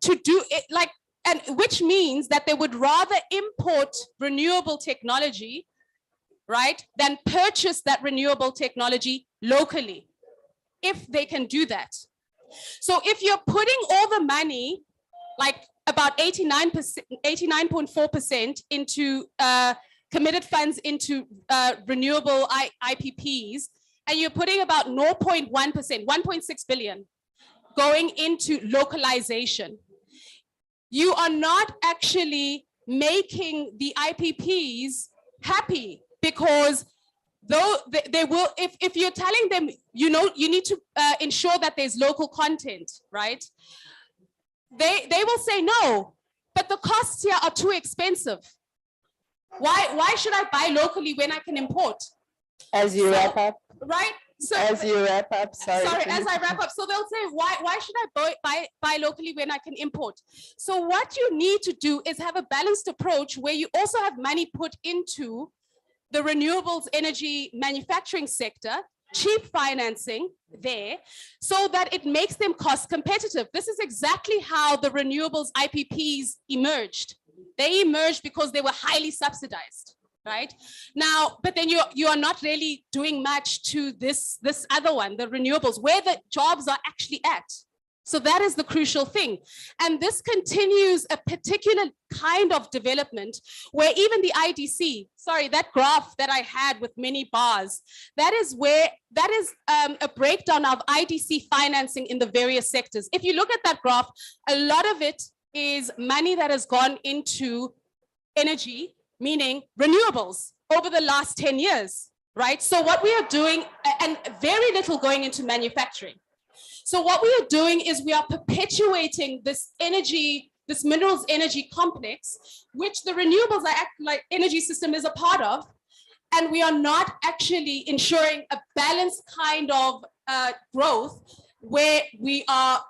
[SPEAKER 12] to do it like, and which means that they would rather import renewable technology, right, than purchase that renewable technology locally, if they can do that. So if you're putting all the money, like about 89.4% into committed funds into renewable IPPs, and you're putting about 0.1%, 1.6 billion going into localization, you are not actually making the IPPs happy, because though they will, if you're telling them, you know, you need to ensure that there's local content, right? They will say no, but the costs here are too expensive. Why should I buy locally when I can import?
[SPEAKER 6] As you wrap up.
[SPEAKER 12] Right? So,
[SPEAKER 6] as you wrap up, sorry.
[SPEAKER 12] As I wrap up. So they'll say, why should I buy locally when I can import? So what you need to do is have a balanced approach where you also have money put into the renewables energy manufacturing sector, cheap financing there, so that it makes them cost competitive. This is exactly how the renewables IPPs emerged. They emerged because they were highly subsidized, right? Now, but then you are not really doing much to this other one, the renewables, where the jobs are actually at. So that is the crucial thing. And this continues a particular kind of development where even the IDC, sorry, that graph that I had with many bars, that is a breakdown of IDC financing in the various sectors. If you look at that graph, a lot of it is money that has gone into energy, meaning renewables, over the last 10 years, right? So what we are doing, and very little going into manufacturing. So what we are doing is we are perpetuating this energy, this minerals energy complex, which the renewables energy system is a part of, and we are not actually ensuring a balanced kind of growth where we are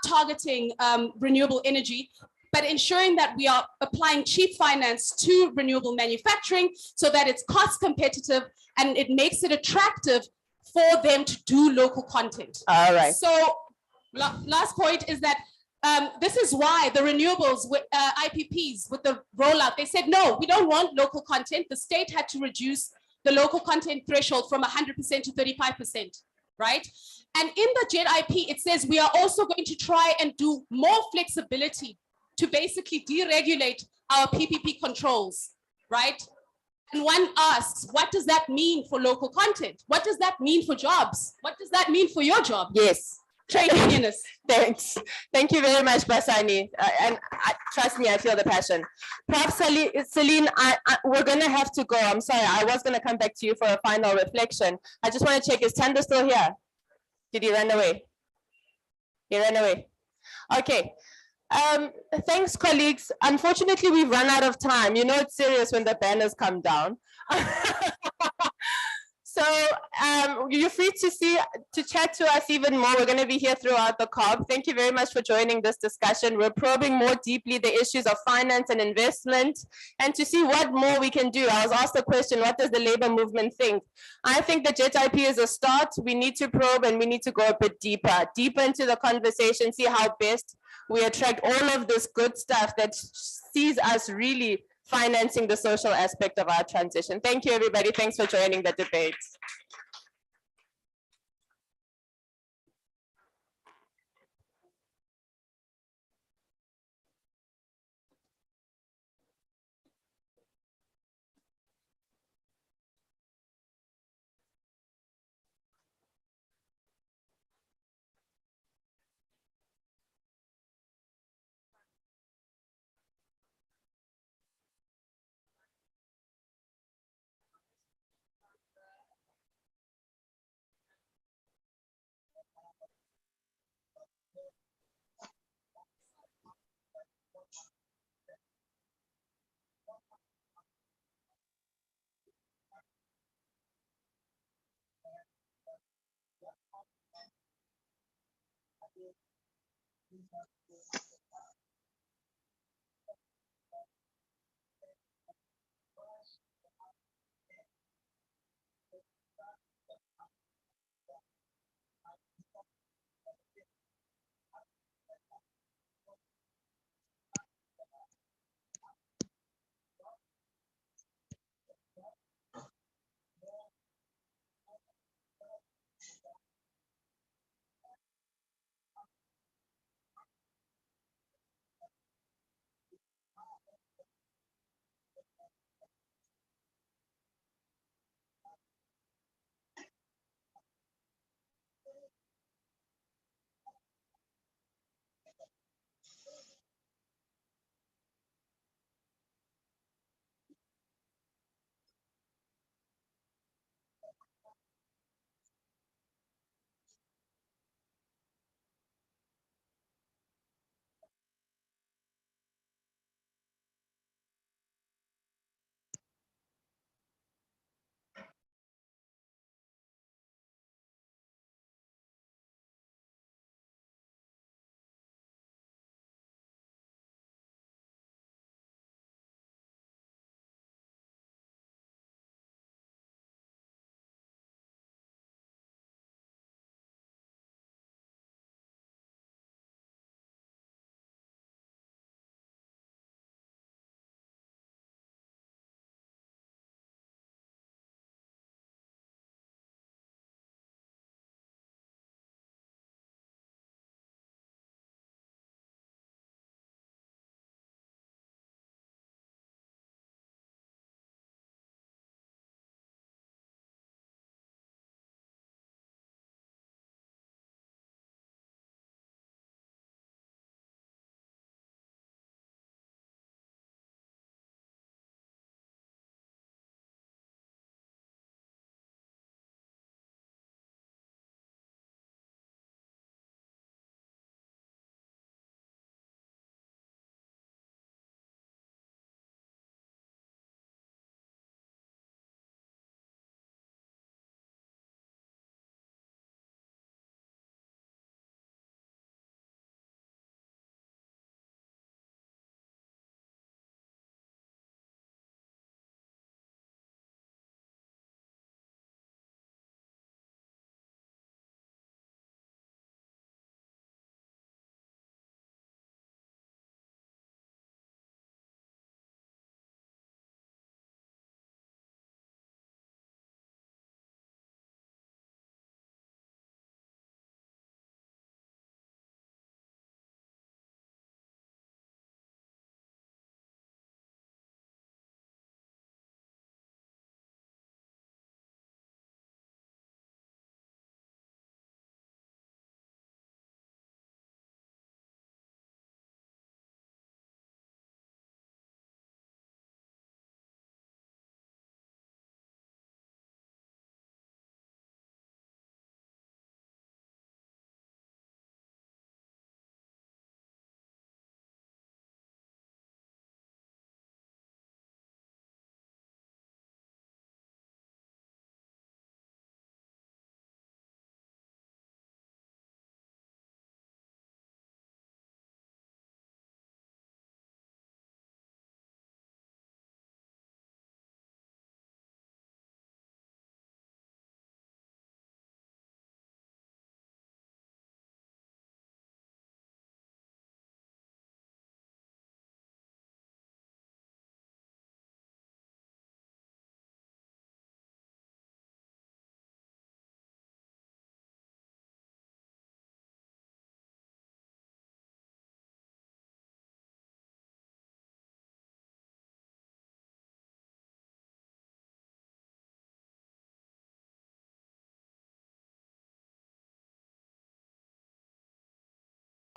[SPEAKER 12] targeting renewable energy, but ensuring that we are applying cheap finance to renewable manufacturing so that it's cost competitive and it makes it attractive for them to do local content.
[SPEAKER 6] All right.
[SPEAKER 12] So last point is that this is why the renewables with IPPs with the rollout, they said, no, we don't want local content. The state had to reduce the local content threshold from 100% to 35%, right? And in the JET IP, it says we are also going to try and do more flexibility to basically deregulate our PPP controls, right? And one asks, what does that mean for local content? What does that mean for jobs? What does that mean for your job?
[SPEAKER 6] Yes.
[SPEAKER 12] Trade unionists.
[SPEAKER 6] Thanks. Thank you very much, Basani. And trust me, I feel the passion. Perhaps Celine, we're going to have to go. I'm sorry. I was going to come back to you for a final reflection. I just want to check, is Tando still here? Did he run away? He ran away. Okay. Thanks, colleagues. Unfortunately, we've run out of time. You know, it's serious when the banners come down. So you're free to chat to us even more. We're going to be here throughout the COB. Thank you very much for joining this discussion. We're probing more deeply the issues of finance and investment and to see what more we can do. I was asked the question, what does the labor movement think? I think the JET IP is a start. We need to probe and we need to go a bit deeper into the conversation, see how best we attract all of this good stuff that sees us really financing the social aspect of our transition. Thank you, everybody. Thanks for joining the debate.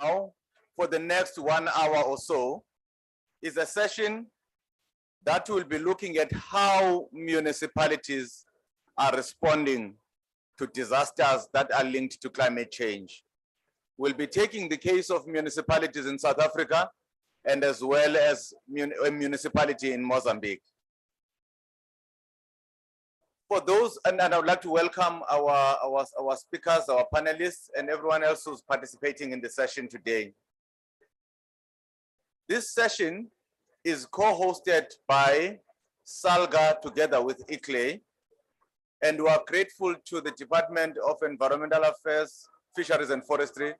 [SPEAKER 13] Now, for the next 1 hour or so, is a session that will be looking at how municipalities are responding to disasters that are linked to climate change. We'll be taking the case of municipalities in South Africa and as well as a municipality in Mozambique. For those, and I would like to welcome our speakers, our panelists, and everyone else who's participating in the session today. This session is co-hosted by SALGA together with ICLEI, and we are grateful to the Department of Environmental Affairs, Fisheries and Forestry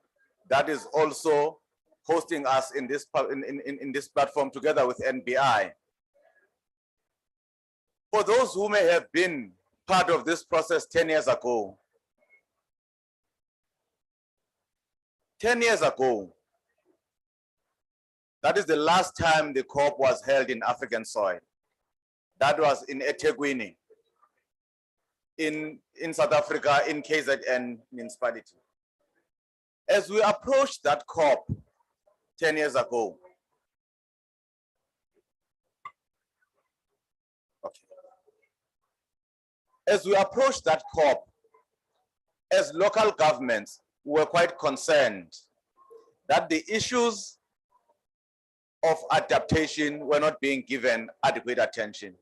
[SPEAKER 13] that is also hosting us in this platform together with NBI. For those who may have been part of this process 10 years ago, 10 years ago, that is the last time the COP was held in African soil. That was in eThekwini, in South Africa, in KZN municipality. As we approached that COP 10 years ago, as we approached that COP, as local governments, we were quite concerned that the issues of adaptation were not being given adequate attention.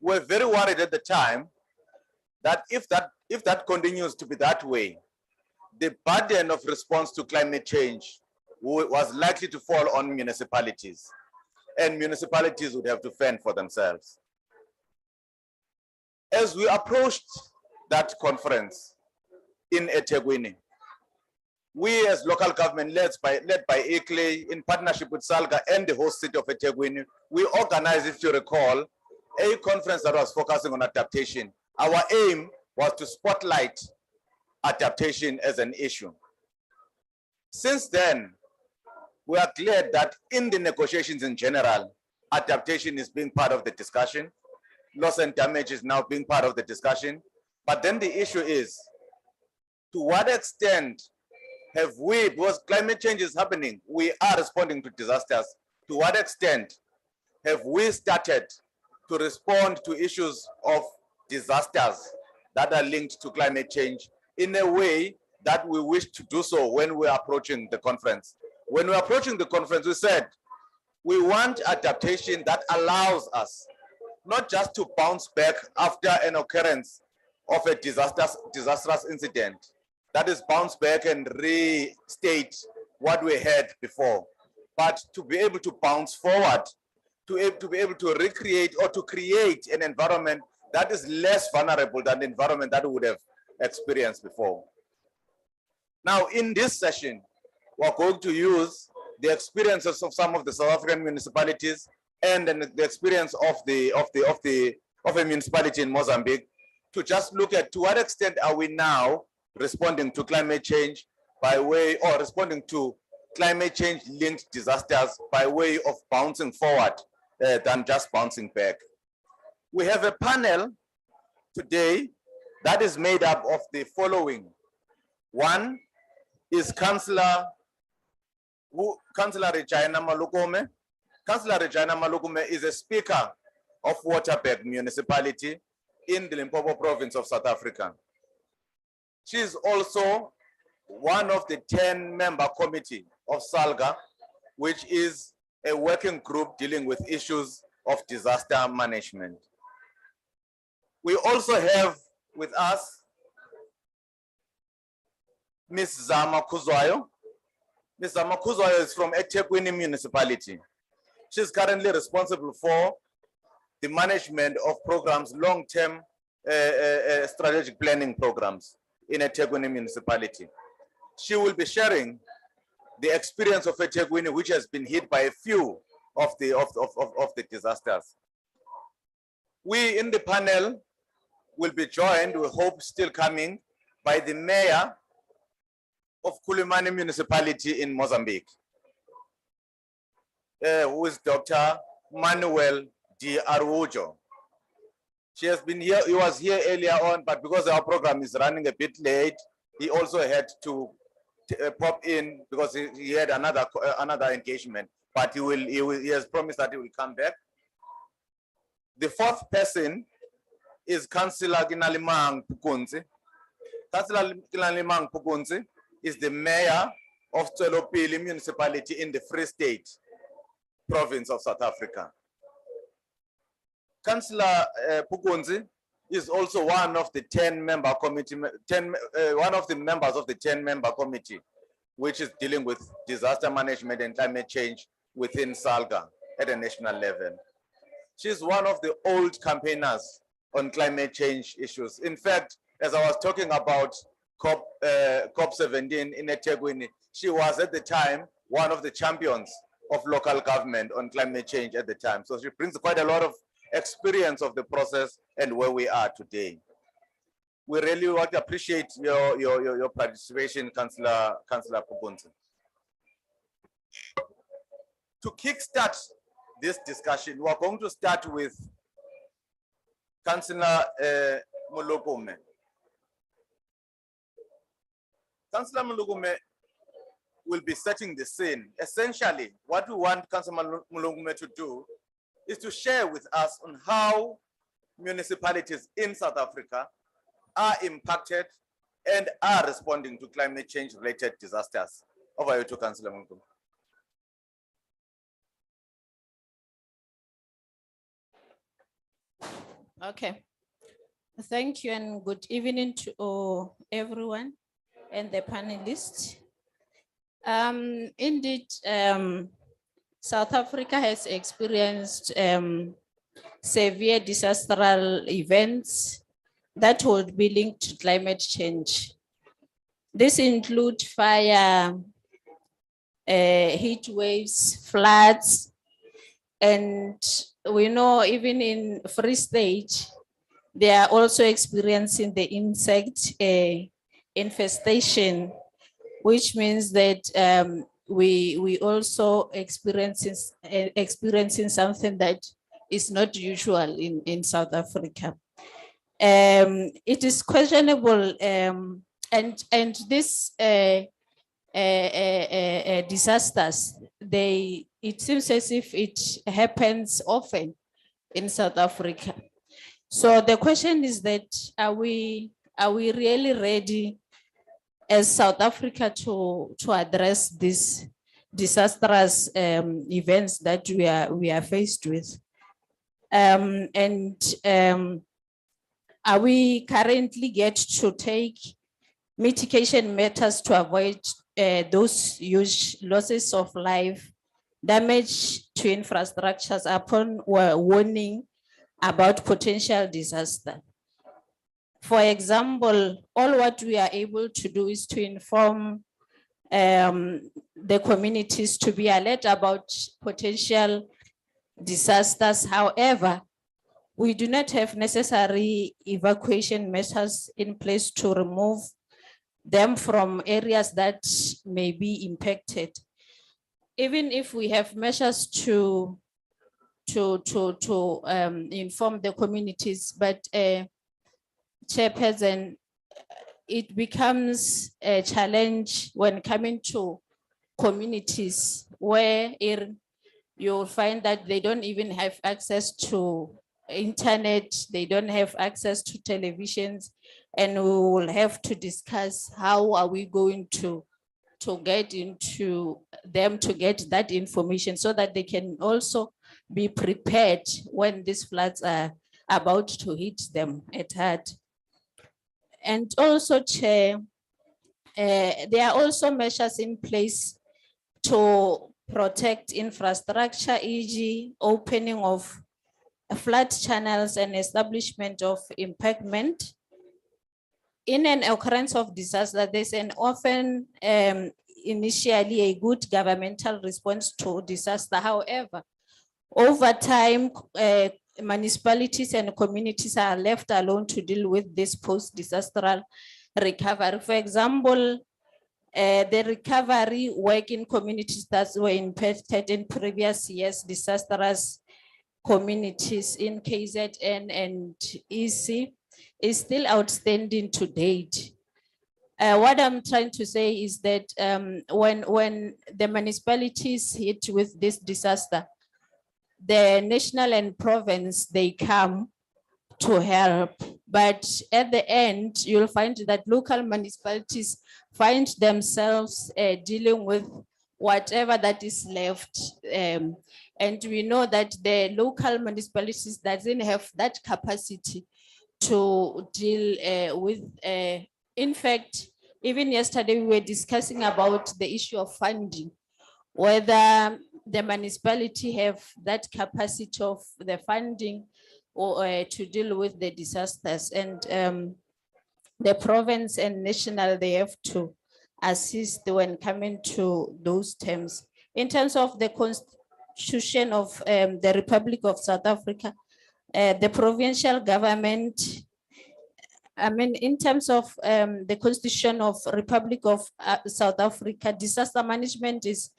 [SPEAKER 13] We were very worried at the time that if that continues to be that way, the burden of response to climate change was likely to fall on municipalities, and municipalities would have to fend for themselves. As we approached that conference in eThekwini, we as local government led by ICLEI in partnership with SALGA and the host city of eThekwini, we organized, if you recall, a conference that was focusing on adaptation. Our aim was to spotlight adaptation as an issue. Since then, we are glad that in the negotiations in general, adaptation is being part of the discussion. Loss and damage is now being part of the discussion. But then the issue is, to what extent have we, because climate change is happening, we are responding to disasters. To what extent have we started to respond to issues of disasters that are linked to climate change in a way that we wish to do so when we're approaching the conference? When we're approaching the conference, we said, we want adaptation that allows us not just to bounce back after an occurrence of a disastrous incident, that is bounce back and restate what we had before, but to be able to bounce forward, to be able to recreate or to create an environment that is less vulnerable than the environment that we would have experienced before. Now, in this session, we're going to use the experiences of some of the South African municipalities and the experience of a municipality in Mozambique to just look at to what extent are we now responding to climate change by way, or responding to climate change linked disasters by way of bouncing forward than just bouncing back. We have a panel today that is made up of the following. One is Councillor Regina Malukome. Councillor Regina Malukome is a speaker of Waterberg municipality in the Limpopo province of South Africa. She is also one of the 10-member committee of SALGA, which is a working group dealing with issues of disaster management. We also have with us Ms. Zama Kuzwayo. Ms. Zama Kuzwayo is from eThekwini municipality. She's currently responsible for the management of programs, long-term strategic planning programs in eThekwini municipality. She will be sharing the experience of eThekwini, which has been hit by a few of the disasters. We in the panel will be joined, we hope still coming, by the mayor of Kulimane municipality in Mozambique, who is Dr. Manuel D. Araújo. She has been here, he was here earlier on, but because our program is running a bit late, he also had to pop in because he had another engagement, but he has promised that he will come back. The fourth person is Councillor Kinalimang Pukunzi. Councillor Kinalimang Pukunzi is the mayor of Tswelopele municipality in the Free State province of South Africa. Councillor Pukunzi is also one of the 10-member committee, one of the members of the 10-member committee, which is dealing with disaster management and climate change within SALGA at a national level. She's one of the old campaigners on climate change issues. In fact, as I was talking about COP17 in eThekwini, she was at the time one of the champions of local government on climate change at the time. So she brings quite a lot of experience of the process and where we are today. We really want to appreciate your participation, Councillor Pukunzi. To kickstart this discussion, we are going to start with Councillor Mulukume. Councillor Mulukume will be setting the scene. Essentially, what we want Councillor Mulukume to do is to share with us on how municipalities in South Africa are impacted and are responding to climate change related disasters. Over to Councillor Mulukume.
[SPEAKER 14] Okay. Thank you and good evening to everyone and the panelists. Indeed, South Africa has experienced severe disaster events that would be linked to climate change. This include fire, heat waves, floods, and we know even in Free State, they are also experiencing the insect infestation, which means that we also experiencing something that is not usual in South Africa. It is questionable, and this disasters, it seems as if it happens often in South Africa. So the question is that are we really ready as South Africa to address these disastrous events that we are faced with? Are we currently get to take mitigation measures to avoid those huge losses of life, damage to infrastructures upon warning about potential disaster? For example, all what we are able to do is to inform the communities to be alert about potential disasters. However, we do not have necessary evacuation measures in place to remove them from areas that may be impacted. Even if we have measures to inform the communities, but Chairperson, it becomes a challenge when coming to communities where you'll find that they don't even have access to internet, they don't have access to televisions, and we will have to discuss how are we going to get into them to get that information so that they can also be prepared when these floods are about to hit them at heart. And also, Chair, there are also measures in place to protect infrastructure, e.g. opening of flood channels and establishment of embankment. In an occurrence of disaster, there's an often initially a good governmental response to disaster. However, over time, municipalities and communities are left alone to deal with this post-disaster recovery. For example, the recovery work in communities that were impacted in previous years, disastrous communities in KZN and EC is still outstanding to date. What I'm trying to say is that when the municipalities hit with this disaster, the national and province, they come to help. But at the end, you'll find that local municipalities find themselves dealing with whatever that is left. And we know that the local municipalities doesn't have that capacity to deal with. In fact, even yesterday we were discussing about the issue of funding, whether the municipality have that capacity of the funding or to deal with the disasters, and the province and national, they have to assist when coming to those terms. In terms of the Constitution of the Republic of South Africa, the provincial government, I mean, in terms of the Constitution of Republic of South Africa, disaster management is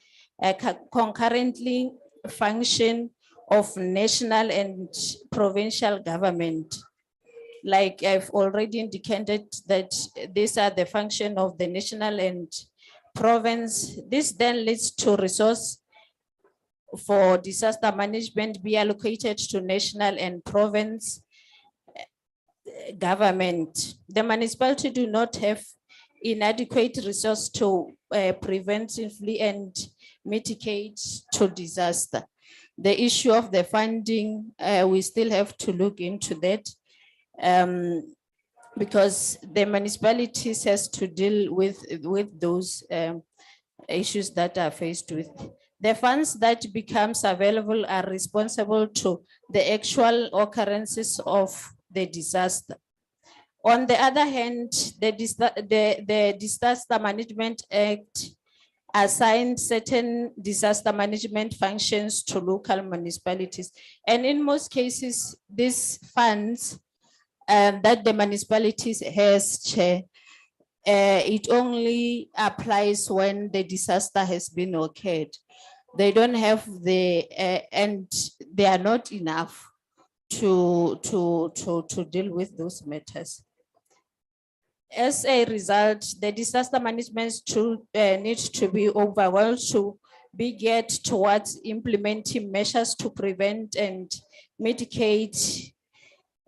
[SPEAKER 14] concurrently function of national and provincial government. Like I've already indicated that these are the function of the national and province. This then leads to resource for disaster management be allocated to national and province government. The municipality do not have inadequate resource to preventively and mitigate to disaster. The issue of the funding, we still have to look into that because the municipalities has to deal with those issues that are faced with. The funds that becomes available are responsible to the actual occurrences of the disaster. On the other hand, the Disaster Management Act assigned certain disaster management functions to local municipalities. And in most cases, these funds that the municipalities has, Chair, it only applies when the disaster has been occurred. They don't have the, and they are not enough to deal with those matters. As a result, the disaster management needs to be overhauled to be geared towards implementing measures to prevent and mitigate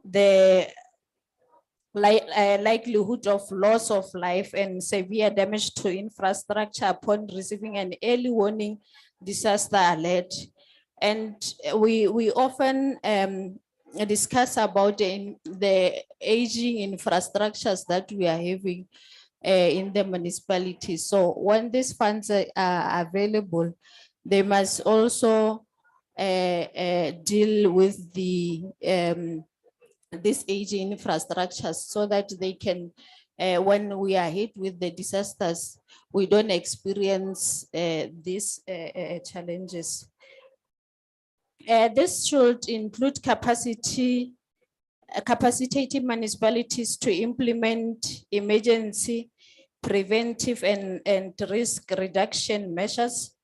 [SPEAKER 14] the likelihood of loss of life and severe damage to infrastructure upon receiving an early warning disaster alert. And we often discuss about the aging infrastructures that we are having in the municipality. So when these funds are available, they must also deal with the this aging infrastructures so that they can, when we are hit with the disasters, we don't experience these challenges. This should include capacitating municipalities to implement emergency, preventive and risk reduction measures.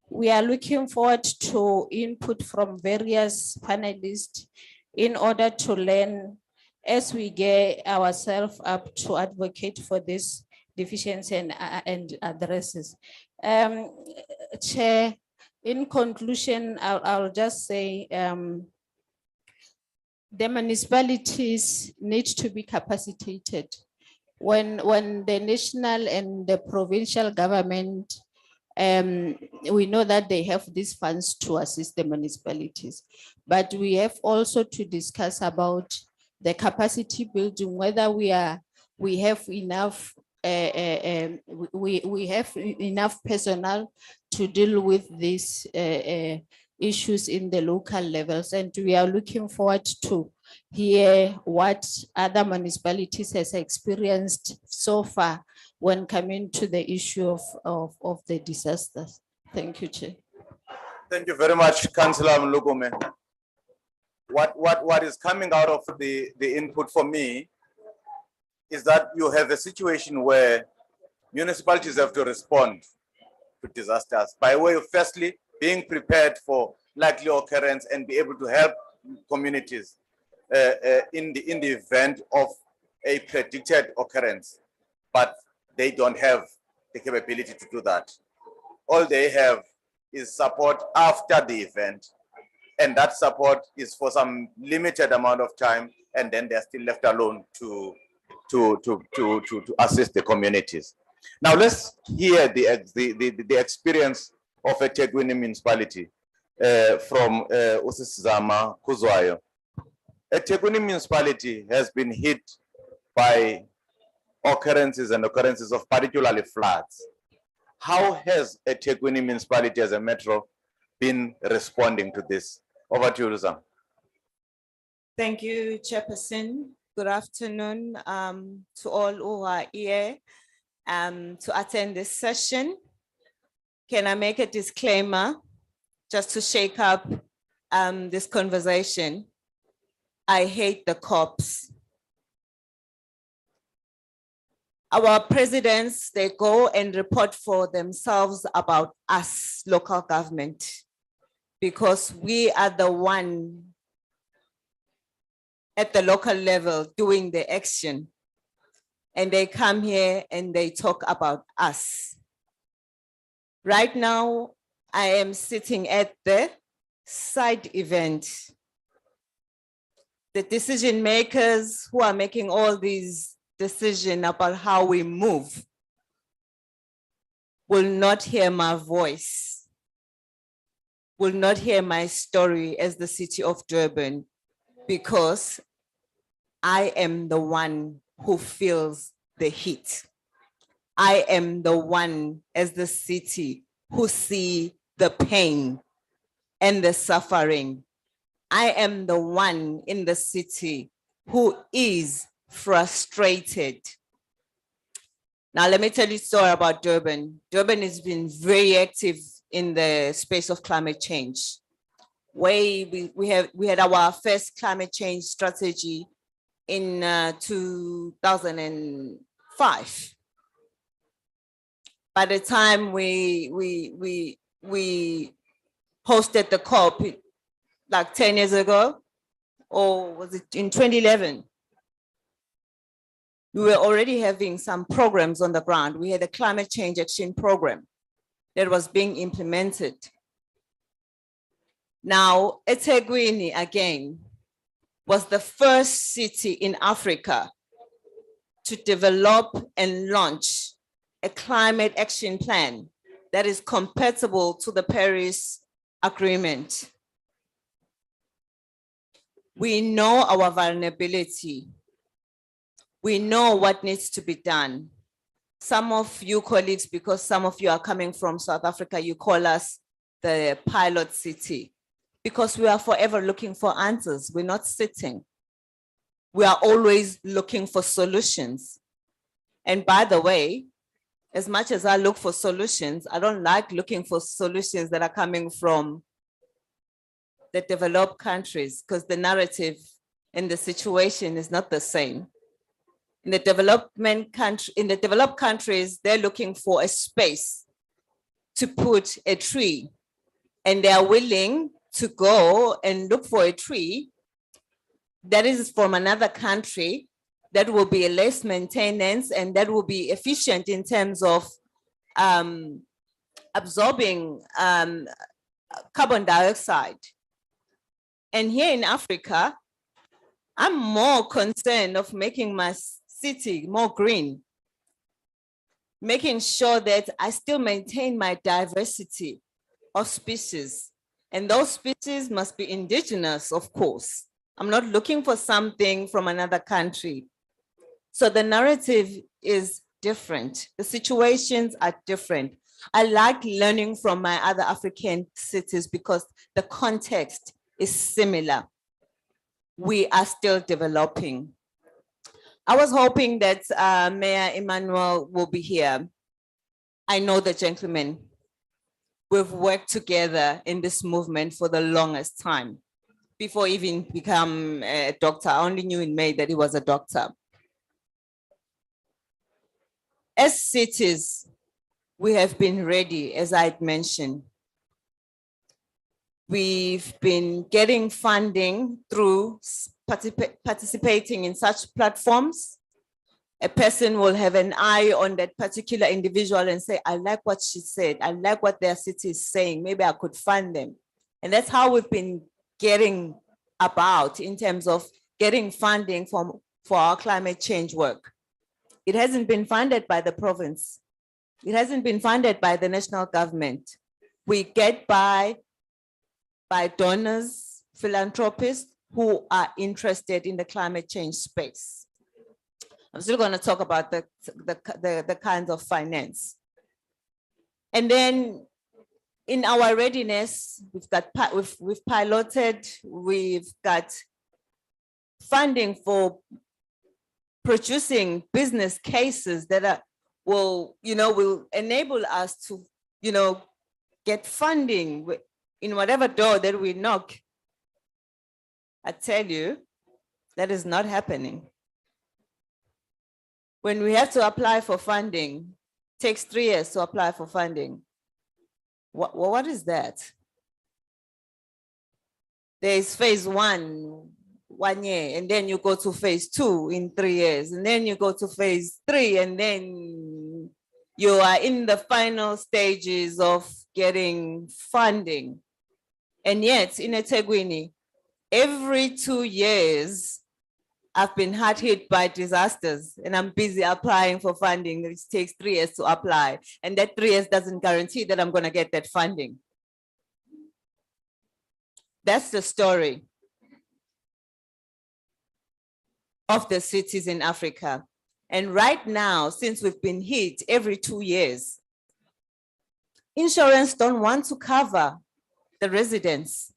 [SPEAKER 14] We are looking forward to input from various panelists in order to learn as we get ourselves up to advocate for this deficiency and addresses. Chair, in conclusion, I'll just say the municipalities need to be capacitated. When the national and the provincial government, we know that they have these funds to assist the municipalities, but we have also to discuss about the capacity building, whether we have enough we have enough personnel to deal with these issues in the local levels. And we are looking forward to hear what other municipalities has experienced so far when coming to the issue of the disasters. Thank you, Chair.
[SPEAKER 13] Thank you very much, Councillor Mlukume. What is coming out of the input for me is that you have a situation where municipalities have to respond to disasters by way of firstly being prepared for likely occurrence and be able to help communities in the event of a predicted occurrence. But they don't have the capability to do that. All they have is support after the event. And that support is for some limited amount of time, and then they're still left alone to assist the communities. Now let's hear the experience of a eThekwini municipality from Usisizama Kuzwayo. eThekwini municipality has been hit by occurrences of particularly floods. How has eThekwini municipality as a metro been responding to this? Over to you, Rizam.
[SPEAKER 15] Thank you, Chairperson. Good afternoon to all who are here to attend this session. Can I make a disclaimer just to shake up this conversation? I hate the cops. Our presidents, they go and report for themselves about us, local government, because we are the one at the local level doing the action. And they come here and they talk about us. Right now, I am sitting at the side event. The decision makers who are making all these decisions about how we move will not hear my voice, will not hear my story as the city of Durban, because I am the one who feels the heat. I am the one as the city who see the pain and the suffering. I am the one in the city who is frustrated. Now, let me tell you a story about Durban. Durban has been very active in the space of climate change. We had our first climate change strategy in 2005. By the time we hosted the COP like 10 years ago, or was it in 2011? We were already having some programs on the ground. We had a climate change action program that was being implemented. Now, eThekwini again was the first city in Africa to develop and launch a climate action plan that is compatible to the Paris Agreement. We know our vulnerability. We know what needs to be done. Some of you colleagues, because some of you are coming from South Africa, you call us the pilot city, because we are forever looking for answers. We're not sitting. We are always looking for solutions. And by the way, as much as I look for solutions, I don't like looking for solutions that are coming from the developed countries, because the narrative and the situation is not the same. In the developed countries, they're looking for a space to put a tree, and they are willing to go and look for a tree that is from another country that will be less maintenance and that will be efficient in terms of absorbing carbon dioxide. And here in Africa, I'm more concerned of making my city more green, making sure that I still maintain my diversity of species. And those species must be indigenous, of course. I'm not looking for something from another country. So the narrative is different. The situations are different. I like learning from my other African cities because the context is similar. We are still developing. I was hoping that Mayor Emmanuel will be here. I know the gentleman. We've worked together in this movement for the longest time. Before even become a doctor, I only knew in May that he was a doctor. As cities, we have been ready, as I had mentioned. We've been getting funding through participating in such platforms a person will have an eye on that particular individual and say, I like what she said. I like what their city is saying. Maybe I could fund them. And that's how we've been getting about in terms of getting funding for our climate change work. It hasn't been funded by the province. It hasn't been funded by the national government. We get by donors, philanthropists who are interested in the climate change space. I'm still going to talk about the kinds of finance. And then in our readiness, we've piloted, we've got funding for producing business cases that will enable us to, get funding in whatever door that we knock. I tell you, that is not happening. When we have to apply for funding, it takes 3 years to apply for funding. What is that? There's phase 1 year, and then you go to phase 2 in 3 years, and then you go to phase 3, and then you are in the final stages of getting funding. And yet in eThekwini, every 2 years, I've been hard hit by disasters and I'm busy applying for funding. It takes 3 years to apply. And that 3 years doesn't guarantee that I'm gonna get that funding. That's the story of the cities in Africa. And right now, since we've been hit every 2 years, insurance don't want to cover the residents.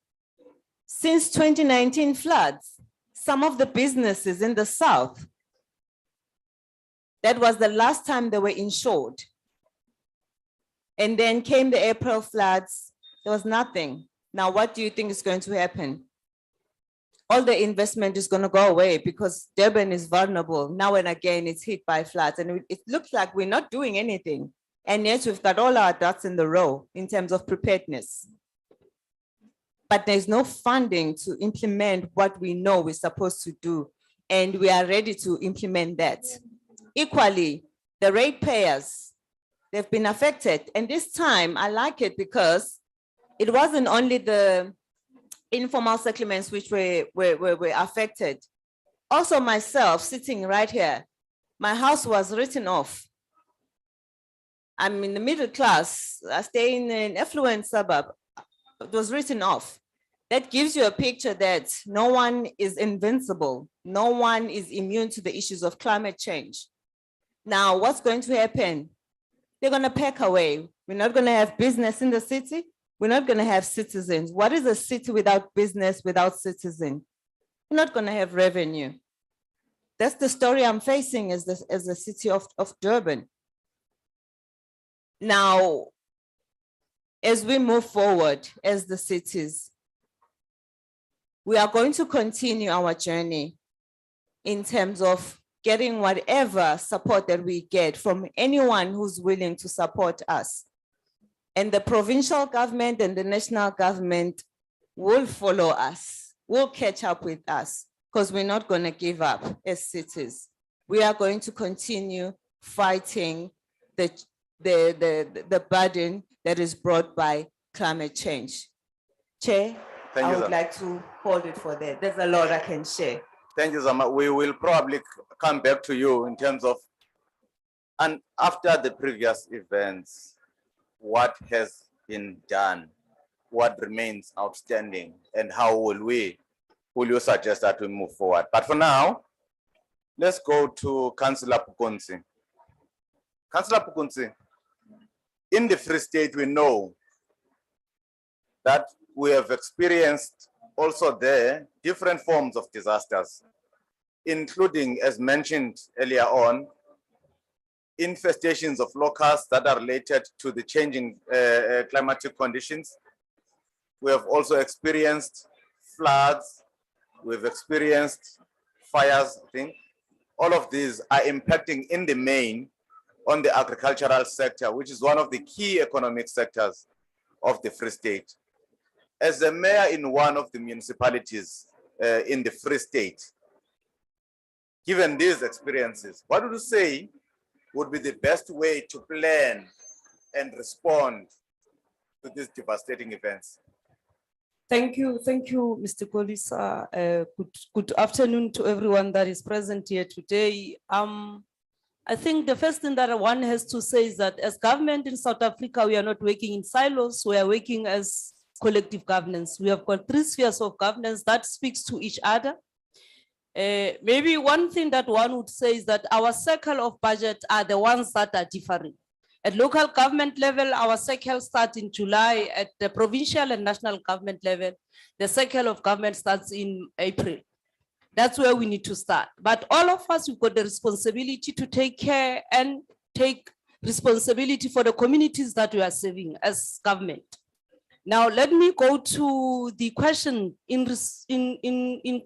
[SPEAKER 15] Since 2019 floods, some of the businesses in the South, that was the last time they were insured. And then came the April floods, there was nothing. Now, what do you think is going to happen? All the investment is going to go away because Durban is vulnerable. Now and again, it's hit by floods, and it looks like we're not doing anything. And yet we've got all our ducks in the row in terms of preparedness. But there's no funding to implement what we know we're supposed to do. And we are ready to implement that. Equally, the ratepayers, they've been affected. And this time I like it because it wasn't only the informal settlements which were affected. Also myself sitting right here, my house was written off. I'm in the middle class, I stay in an affluent suburb. It was written off. That gives you a picture that no one is invincible. No one is immune to the issues of climate change. Now, what's going to happen? They're going to pack away. We're not going to have business in the city. We're not going to have citizens. What is a city without business, without citizens? We're not going to have revenue. That's the story I'm facing as the city of Durban. Now, as we move forward as the cities, we are going to continue our journey in terms of getting whatever support that we get from anyone who's willing to support us. And the provincial government and the national government will follow us, will catch up with us, because we're not going to give up as cities. We are going to continue fighting the burden that is brought by climate change. Chair, I would like to hold it for that. There's a lot I can share.
[SPEAKER 13] Thank you, Zama. We will probably come back to you in terms of, and after the previous events, what has been done, what remains outstanding, and how will you suggest that we move forward? But for now, let's go to Councillor Pukunzi. Councillor Pukunzi, in the Free State, we know that we have experienced also there different forms of disasters, including, as mentioned earlier on, infestations of locusts that are related to the changing climatic conditions. We have also experienced floods. We've experienced fires. I think all of these are impacting in the main on the agricultural sector, which is one of the key economic sectors of the Free State. As a mayor in one of the municipalities in the Free State, given these experiences, what would you say would be the best way to plan and respond to these devastating events?
[SPEAKER 16] Thank you, Mr. Kolisa. Good afternoon to everyone that is present here today. I think the first thing that one has to say is that as government in South Africa, we are not working in silos, we are working as collective governance. We have got 3 spheres of governance that speaks to each other. Maybe one thing that one would say is that our cycle of budget are the ones that are differing. At local government level, our cycle starts in July. At the provincial and national government level, the cycle of government starts in April. That's where we need to start. But all of us, we've got the responsibility to take care and take responsibility for the communities that we are serving as government. Now, let me go to the question in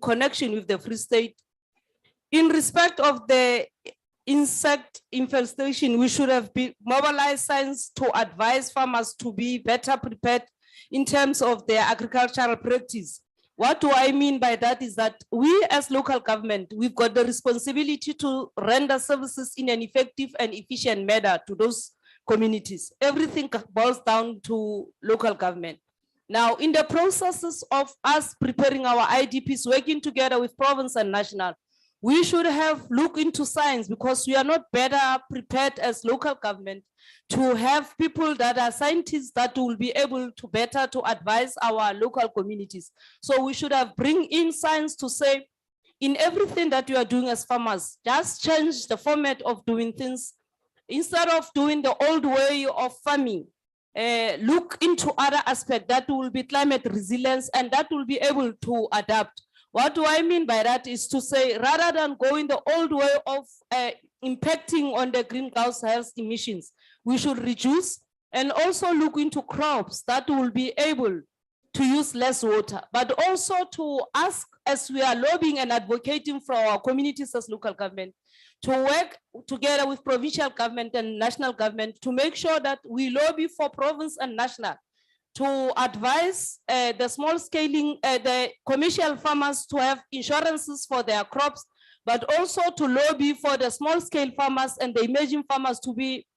[SPEAKER 16] connection with the Free State. In respect of the insect infestation, we should have mobilized science to advise farmers to be better prepared in terms of their agricultural practice. What do I mean by that is that we as local government, we've got the responsibility to render services in an effective and efficient manner to those communities. Everything boils down to local government. Now, in the processes of us preparing our IDPs, working together with province and national, we should have looked into science because we are not better prepared as local government to have people that are scientists that will be able to better to advise our local communities. So we should have bring in science to say, in everything that you are doing as farmers, just change the format of doing things. Instead of doing the old way of farming, look into other aspects that will be climate resilience and that will be able to adapt. What do I mean by that is to say, rather than going the old way of impacting on the greenhouse gas emissions, we should reduce and also look into crops that will be able to use less water, but also to ask, as we are lobbying and advocating for our communities as local government, to work together with provincial government and national government to make sure that we lobby for province and national to advise the small scaling, the commercial farmers to have insurances for their crops, but also to lobby for the small scale farmers and the emerging farmers to be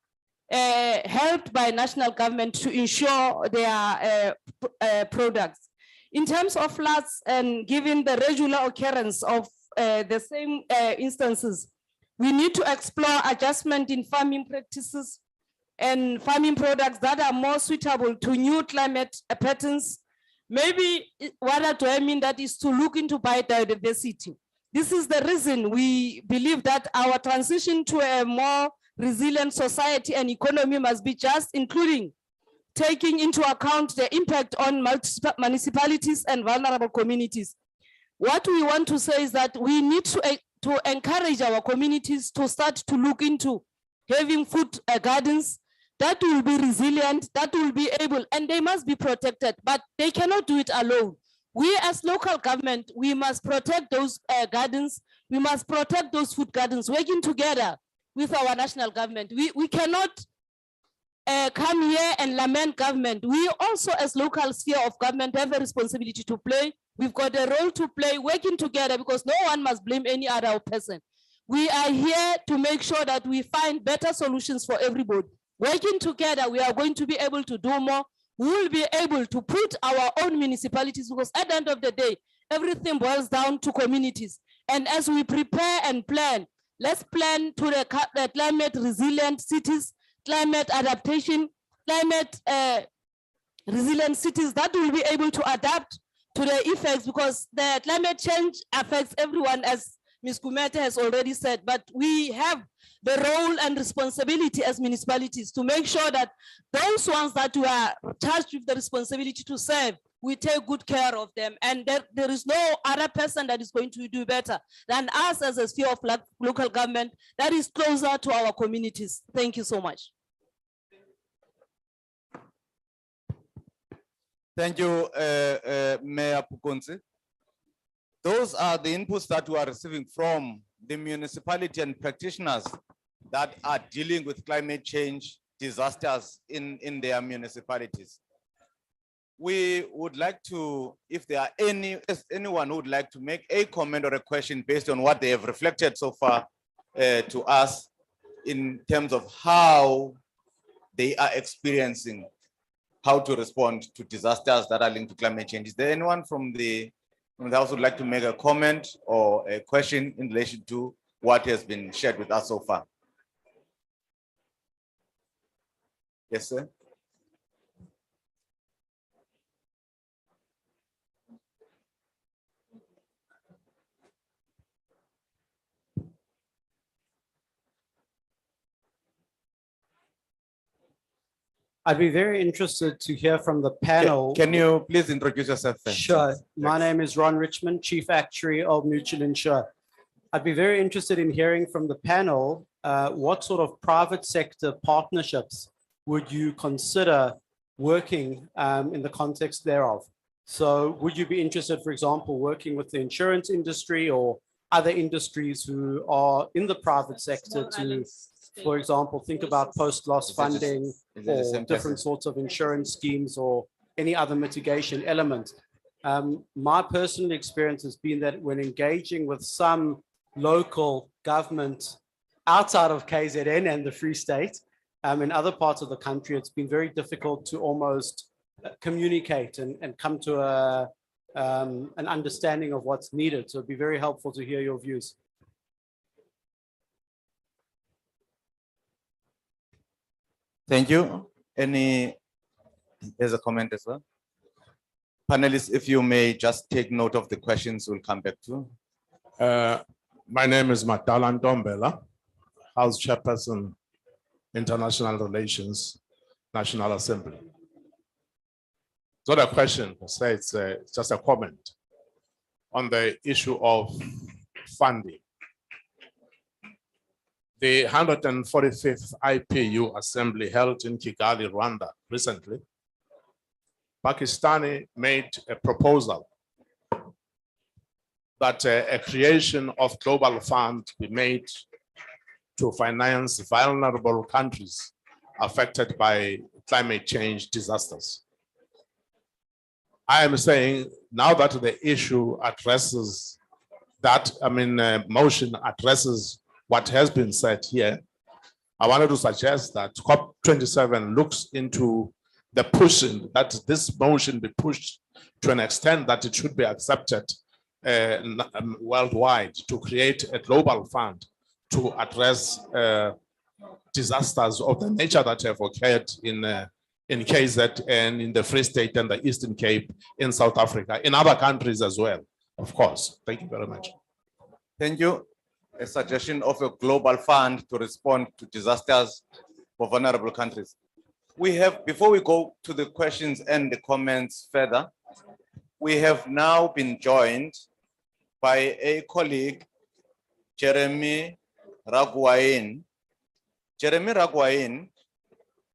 [SPEAKER 16] helped by national government to ensure their products. In terms of floods and given the regular occurrence of the same instances, we need to explore adjustment in farming practices and farming products that are more suitable to new climate patterns. Maybe what do I mean that is to look into biodiversity. This is the reason we believe that our transition to a more resilient society and economy must be just including taking into account the impact on municipalities and vulnerable communities. What we want to say is that we need to encourage our communities to start to look into having food gardens that will be resilient, that will be able, and they must be protected, but they cannot do it alone. We as local government, we must protect those gardens, we must protect those food gardens, working together with our national government. We cannot come here and lament government. We also as local sphere of government have a responsibility to play. We've got a role to play working together because no one must blame any other person. We are here to make sure that we find better solutions for everybody. Working together, we are going to be able to do more. We will be able to put our own municipalities because at the end of the day, everything boils down to communities. And as we prepare and plan, let's plan to the climate resilient cities, climate adaptation, climate resilient cities that will be able to adapt to the effects because the climate change affects everyone, as Ms. Kumete has already said, but we have the role and responsibility as municipalities to make sure that those ones that we are charged with the responsibility to serve, we take good care of them. And there is no other person that is going to do better than us as a sphere of local government that is closer to our communities. Thank you so much.
[SPEAKER 13] Thank you, Mayor Pukunzi. Those are the inputs that we are receiving from the municipality and practitioners that are dealing with climate change disasters in their municipalities. we would like to, if there are anyone who would like to make a comment or a question based on what they have reflected so far to us in terms of how they are experiencing how to respond to disasters that are linked to climate change. Is there anyone from the house who would like to make a comment or a question in relation to what has been shared with us so far? Yes, sir.
[SPEAKER 17] I'd be very interested to hear from the panel.
[SPEAKER 13] Can you please introduce yourself? First?
[SPEAKER 17] Sure. My name is Ron Richmond, Chief Actuary of Mutual Insure. I'd be very interested in hearing from the panel what sort of private sector partnerships would you consider working in the context thereof? So would you be interested, for example, working with the insurance industry or other industries who are in the private sector to, for example, think about post-loss funding or different sorts of insurance schemes or any other mitigation element? My personal experience has been that when engaging with some local government outside of KZN and the Free State, in other parts of the country, it's been very difficult to almost communicate and come to an understanding of what's needed. So it'd be very helpful to hear your views.
[SPEAKER 13] Thank you. There's a comment as well. Panelists, if you may just take note of the questions we'll come back to.
[SPEAKER 18] My name is Matalan Ntombela, House Chairperson, International Relations, National Assembly. It's not a question per se, it's just a comment on the issue of funding. The 145th IPU Assembly held in Kigali, Rwanda recently, Pakistani made a proposal that a creation of global fund be made to finance vulnerable countries affected by climate change disasters. I am saying now that the issue addresses that, motion addresses what has been said here, I wanted to suggest that COP27 looks into the pushing, that this motion be pushed to an extent that it should be accepted worldwide to create a global fund to address disasters of the nature that have occurred in KZ and in the Free State and the Eastern Cape in South Africa, in other countries as well, of course. Thank you very much.
[SPEAKER 13] Thank you. A suggestion of a global fund to respond to disasters for vulnerable countries. We have, before we go to the questions and the comments further, we have now been joined by a colleague, Jeremy Raguain. Jeremy Raguain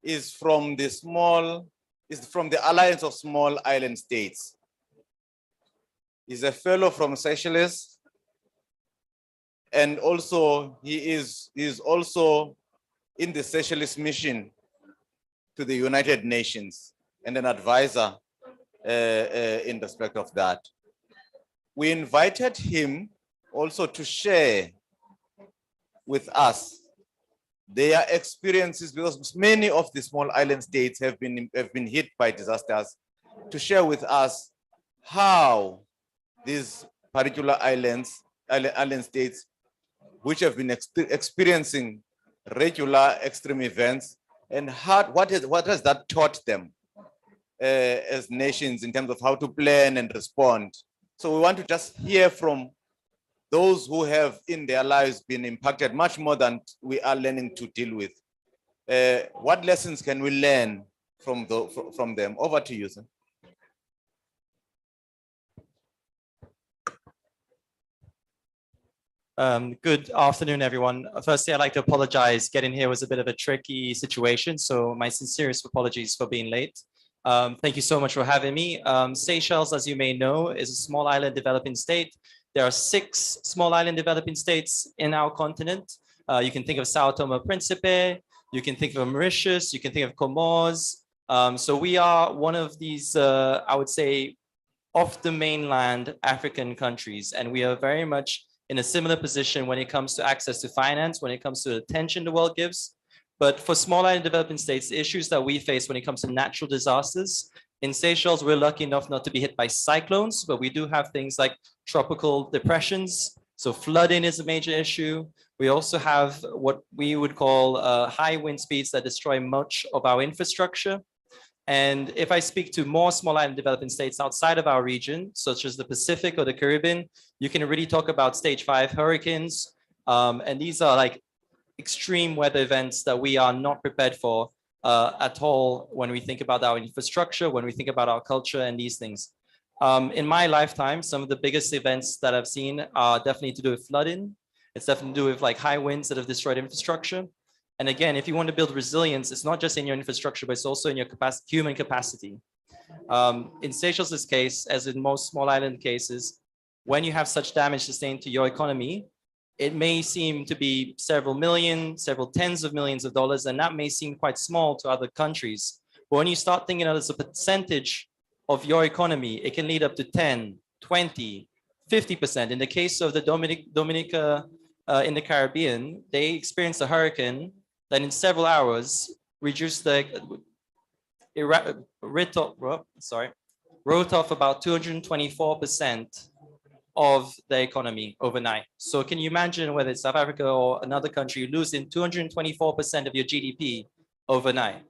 [SPEAKER 13] is from the Alliance of Small Island States. He's a fellow from Seychelles, and also he is also in the Seychelles mission to the United Nations and an advisor in respect of that. We invited him also to share with us their experiences, because many of the small island states have been hit by disasters, to share with us how these particular island states, which have been experiencing regular extreme events, and what has that taught them as nations in terms of how to plan and respond. So we want to just hear from those who have in their lives been impacted much more than we are learning to deal with. What lessons can we learn from them? Over to you, sir.
[SPEAKER 19] Good afternoon, everyone. Firstly, I'd like to apologize. Getting here was a bit of a tricky situation, so my sincerest apologies for being late. Thank you so much for having me. Seychelles, as you may know, is a small island developing state. There are 6 small island developing states in our continent. You can think of Sao Tome and Principe, you can think of Mauritius, you can think of Comoros, So we are one of these, I would say, off the mainland African countries, and we are very much in a similar position when it comes to access to finance, when it comes to the attention the world gives. But for small island developing states, the issues that we face when it comes to natural disasters, in Seychelles, we're lucky enough not to be hit by cyclones, but we do have things like tropical depressions. So flooding is a major issue. We also have what we would call high wind speeds that destroy much of our infrastructure. And if I speak to more small island developing states outside of our region, such as the Pacific or the Caribbean, you can really talk about stage 5 hurricanes. And these are like extreme weather events that we are not prepared for at all when we think about our infrastructure, when we think about our culture and these things. In my lifetime, some of the biggest events that I've seen are definitely to do with flooding. It's definitely to do with like high winds that have destroyed infrastructure. And again, if you want to build resilience, it's not just in your infrastructure, but it's also in your human capacity. In Seychelles' case, as in most small island cases, when you have such damage sustained to your economy, it may seem to be several million, several tens of millions of dollars, and that may seem quite small to other countries. But when you start thinking of it as a percentage of your economy, it can lead up to 10, 20, 50%. In the case of the Dominica in the Caribbean, they experienced a hurricane that in several hours reduced the wrote off about 224% of the economy overnight. So can you imagine whether it's South Africa or another country losing 224% of your GDP overnight?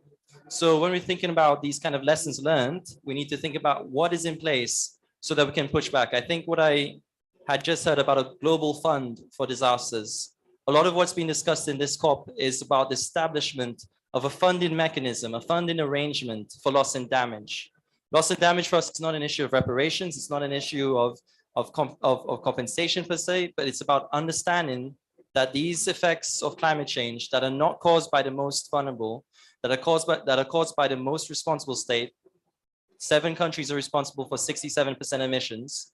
[SPEAKER 19] So when we're thinking about these kind of lessons learned, we need to think about what is in place so that we can push back. I think what I had just heard about a global fund for disasters. A lot of what's been discussed in this COP is about the establishment of a funding mechanism, a funding arrangement for loss and damage. Loss and damage for us is not an issue of reparations. It's not an issue of compensation per se, but it's about understanding that these effects of climate change that are not caused by the most vulnerable, that are caused by the most responsible state. 7 countries are responsible for 67% emissions.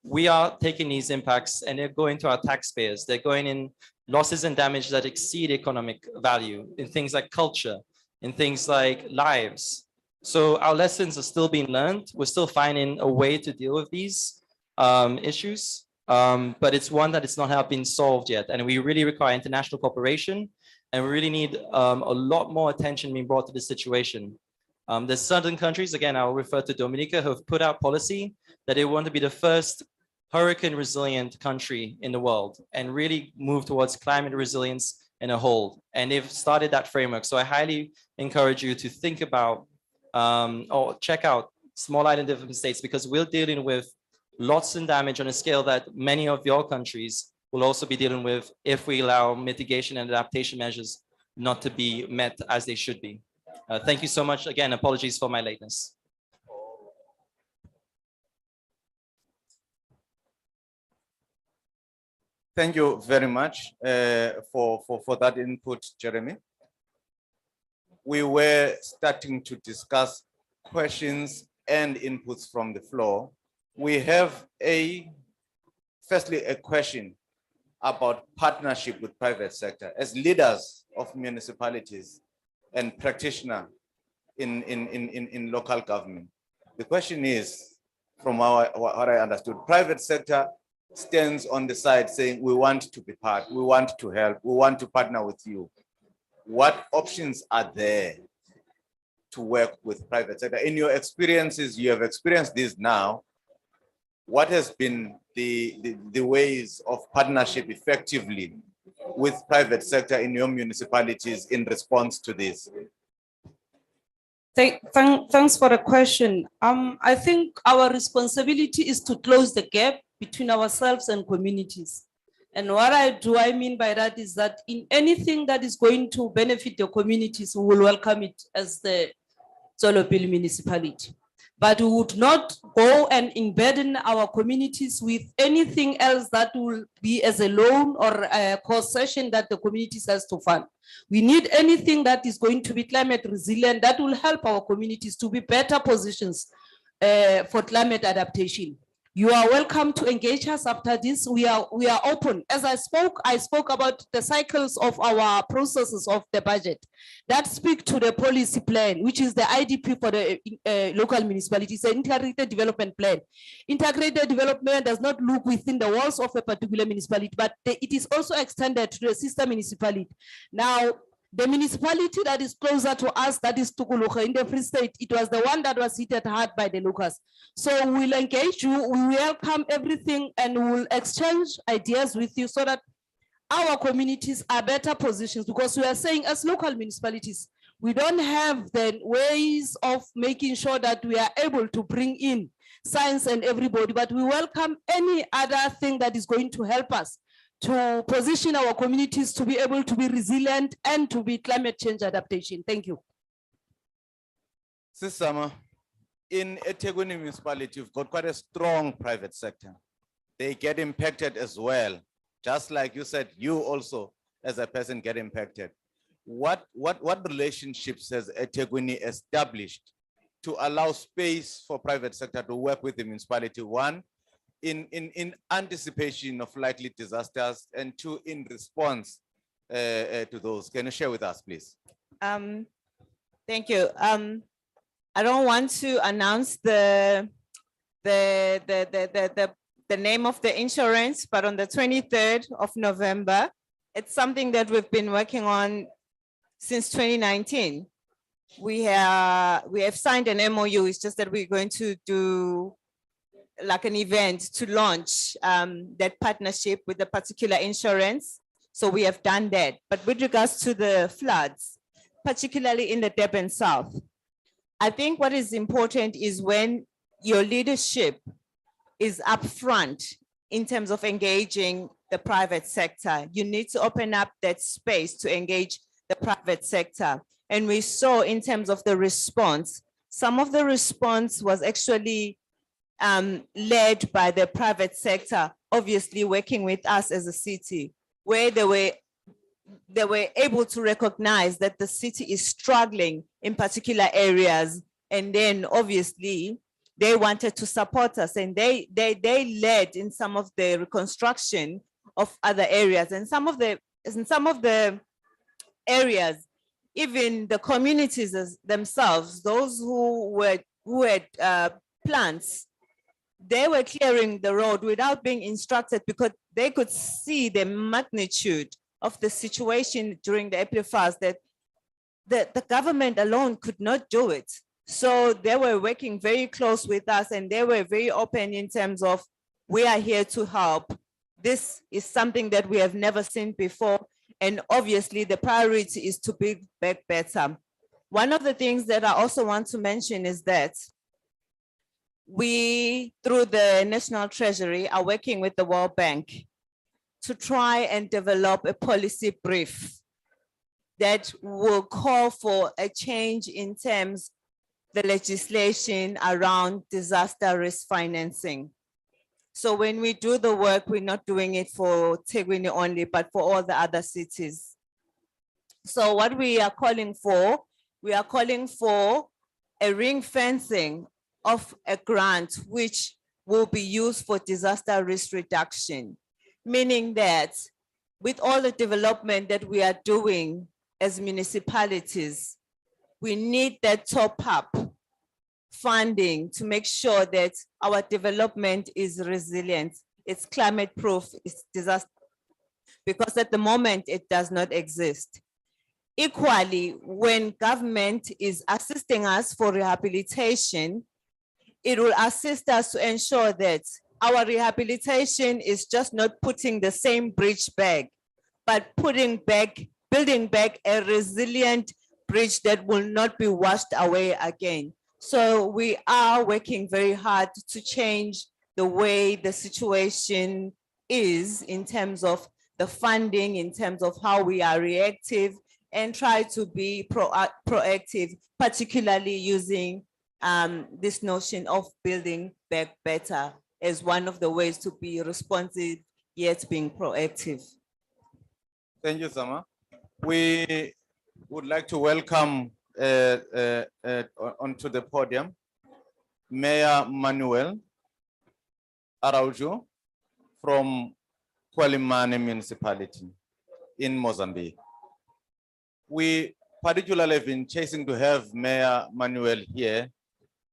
[SPEAKER 19] We are taking these impacts and they're going to our taxpayers. They're going in losses and damage that exceed economic value in things like culture, in things like lives. So our lessons are still being learned. We're still finding a way to deal with these issues, but it's one that it's not been solved yet. And we really require international cooperation, and we really need a lot more attention being brought to this situation. There's certain countries, again, I'll refer to Dominica, who have put out policy that they want to be the first hurricane resilient country in the world and really move towards climate resilience in a whole. And they've started that framework. So I highly encourage you to think about or check out small island developing states, because we're dealing with lots and damage on a scale that many of your countries will also be dealing with if we allow mitigation and adaptation measures not to be met as they should be. Thank you so much. Again, apologies for my lateness.
[SPEAKER 13] Thank you very much for that input, Jeremy. We were starting to discuss questions and inputs from the floor. We have firstly a question about partnership with private sector as leaders of municipalities and practitioner in local government. The question is, from what I understood, private sector stands on the side saying, we want to be part, we want to help, we want to partner with you. What options are there to work with private sector? In your experiences, you have experienced this now. What has been the ways of partnership effectively with private sector in your municipalities in response to this?
[SPEAKER 16] Thanks for the question. I think our responsibility is to close the gap between ourselves and communities. And what I mean by that is that in anything that is going to benefit the communities, we will welcome it as the Tswelopele municipality. But we would not go and burden our communities with anything else that will be as a loan or a concession that the communities has to fund. We need anything that is going to be climate resilient that will help our communities to be better positions for climate adaptation. You are welcome to engage us after this. We are open. As I spoke about the cycles of our processes of the budget that speak to the policy plan, which is the IDP for the local municipalities, the integrated development plan. Integrated development does not look within the walls of a particular municipality, but it is also extended to the sister municipality. Now, the municipality that is closer to us, that is Tukuluka in the Free State, it was the one that was hit hard by the locusts. So we'll engage you, we welcome everything, and we'll exchange ideas with you so that our communities are better positioned, because we are saying as local municipalities, we don't have the ways of making sure that we are able to bring in science and everybody, but we welcome any other thing that is going to help us to position our communities to be able to be resilient and to be climate change adaptation. Thank you.
[SPEAKER 13] Sisama, in eThekwini municipality, you've got quite a strong private sector. They get impacted as well. Just like you said, you also as a person get impacted. What relationships has eThekwini established to allow space for private sector to work with the municipality? One, in anticipation of likely disasters, and two, in response to those. Can you share with us, please?
[SPEAKER 15] Thank you. I don't want to announce the name of the insurance, but on the 23rd of November, it's something that we've been working on since 2019. We have signed an MOU. It's just that we're going to do like an event to launch that partnership with a particular insurance. So we have done that. But with regards to the floods, particularly in the Durban South, I think what is important is when your leadership is upfront in terms of engaging the private sector, you need to open up that space to engage the private sector. And we saw in terms of the response, some of the response was actually led by the private sector, obviously working with us as a city, where they were able to recognize that the city is struggling in particular areas. And then obviously they wanted to support us, and they led in some of the reconstruction of other areas. And some of the areas, even the communities themselves, those who had plants, they were clearing the road without being instructed, because they could see the magnitude of the situation during the April fast, that the government alone could not do it. So they were working very close with us, and they were very open in terms of, we are here to help. This is something that we have never seen before. And obviously the priority is to build back better. One of the things that I also want to mention is that we, through the National Treasury, are working with the World Bank to try and develop a policy brief that will call for a change in terms of the legislation around disaster risk financing. So when we do the work, we're not doing it for eThekwini only, but for all the other cities. So what we are calling for a ring fencing of a grant which will be used for disaster risk reduction, meaning that with all the development that we are doing as municipalities, we need that top-up funding to make sure that our development is resilient, it's climate proof, it's disaster, because at the moment it does not exist. Equally, when government is assisting us for rehabilitation, it will assist us to ensure that our rehabilitation is just not putting the same bridge back, but building back a resilient bridge that will not be washed away again. So we are working very hard to change the way the situation is in terms of the funding, in terms of how we are reactive, and try to be proactive, particularly using this notion of building back better as one of the ways to be responsive yet being proactive.
[SPEAKER 13] Thank you, Sama. We would like to welcome onto the podium Mayor Manuel Araujo from Kwalimane municipality in Mozambique. We particularly have been chasing to have Mayor Manuel here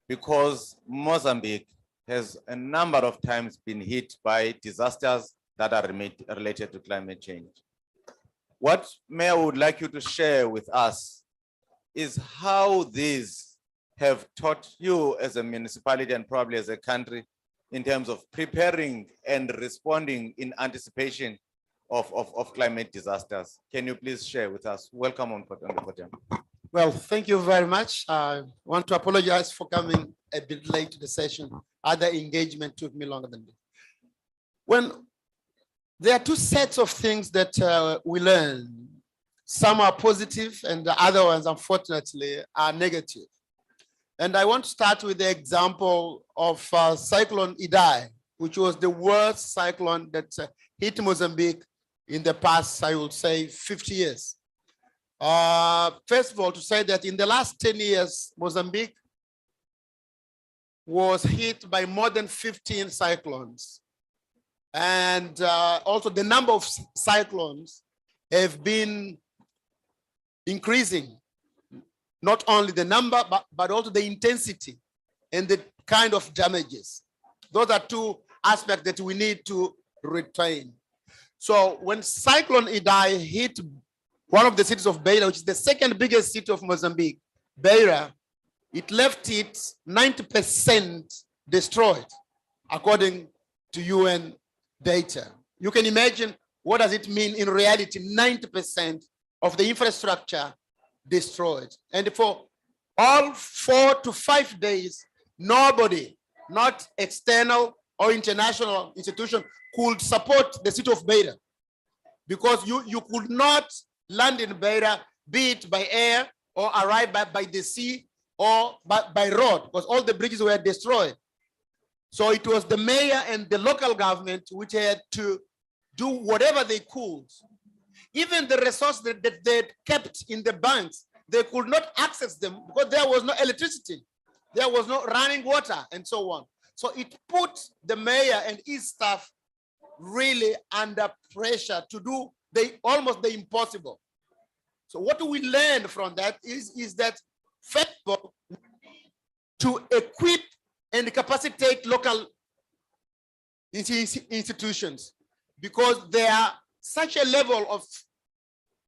[SPEAKER 13] because Mozambique has a number of times been hit by disasters that are related to climate change. What Mayor would like you to share with us is how these have taught you as a municipality and probably as a country in terms of preparing and responding in anticipation of climate disasters. Can you please share with us? Welcome on the podium.
[SPEAKER 20] Well, thank you very much. I want to apologize for coming a bit late to the session. Other engagement took me longer than this. When there are two sets of things that we learn. Some are positive and the other ones, unfortunately, are negative. And I want to start with the example of Cyclone Idai, which was the worst cyclone that hit Mozambique in the past, I would say, 50 years. First of all, to say that in the last 10 years, Mozambique was hit by more than 15 cyclones. And also the number of cyclones have been increasing. Not only the number, but also the intensity and the kind of damages. Those are two aspects that we need to retain. So when Cyclone Idai hit one of the cities of Beira, which is the second biggest city of Mozambique, Beira, it left it 90% destroyed, according to UN data. You can imagine what does it mean in reality, 90% of the infrastructure destroyed. And for all 4 to 5 days, nobody, not external or international institution, could support the city of Beira, because you could not land in Beira, be it by air or arrive by the sea or by road, because all the bridges were destroyed. So it was the mayor and the local government which had to do whatever they could. Even the resources that they kept in the banks, they could not access them because there was no electricity, there was no running water, and so on. So it put the mayor and his staff really under pressure to do almost the impossible. So what do we learn from that is that first of all, to equip and capacitate local institutions, because there are such a level of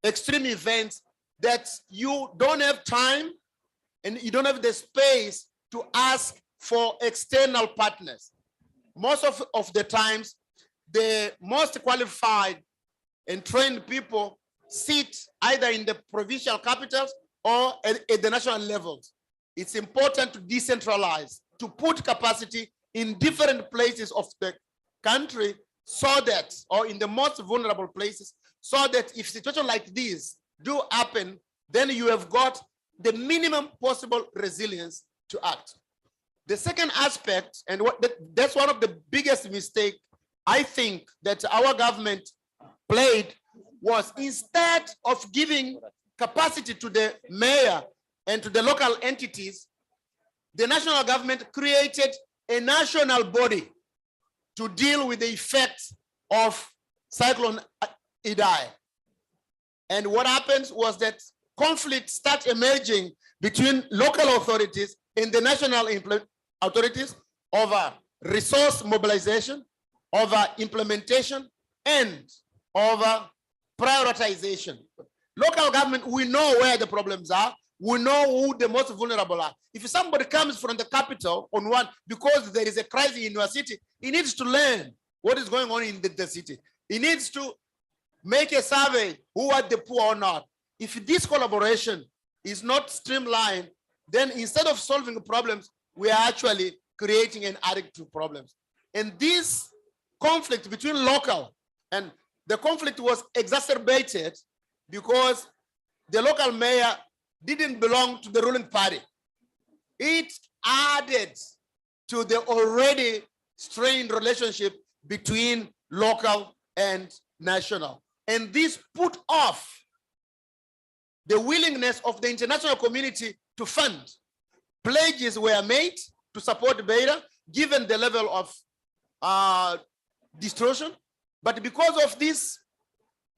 [SPEAKER 20] extreme events that you don't have time and you don't have the space to ask for external partners. Most of the times, the most qualified and trained people sit either in the provincial capitals or at the national levels. It's important to decentralize, to put capacity in different places of the country so that, or in the most vulnerable places, so that if situations like these do happen, then you have got the minimum possible resilience to act. The second aspect, and that's one of the biggest mistakes I think that our government played, was instead of giving capacity to the mayor and to the local entities, the national government created a national body to deal with the effects of Cyclone Idai. And what happens was that conflicts start emerging between local authorities and the national authorities over resource mobilization, over implementation, and over prioritization. Local government, we know where the problems are. We know who the most vulnerable are. If somebody comes from the capital on one, because there is a crisis in your city, he needs to learn what is going on in the city. He needs to make a survey who are the poor or not. If this collaboration is not streamlined, then instead of solving problems, we are actually creating and adding to problems. And this conflict between local, and the conflict was exacerbated because the local mayor didn't belong to the ruling party. It added to the already strained relationship between local and national. And this put off the willingness of the international community to fund. Pledges were made to support Beira, given the level of distortion, but because of this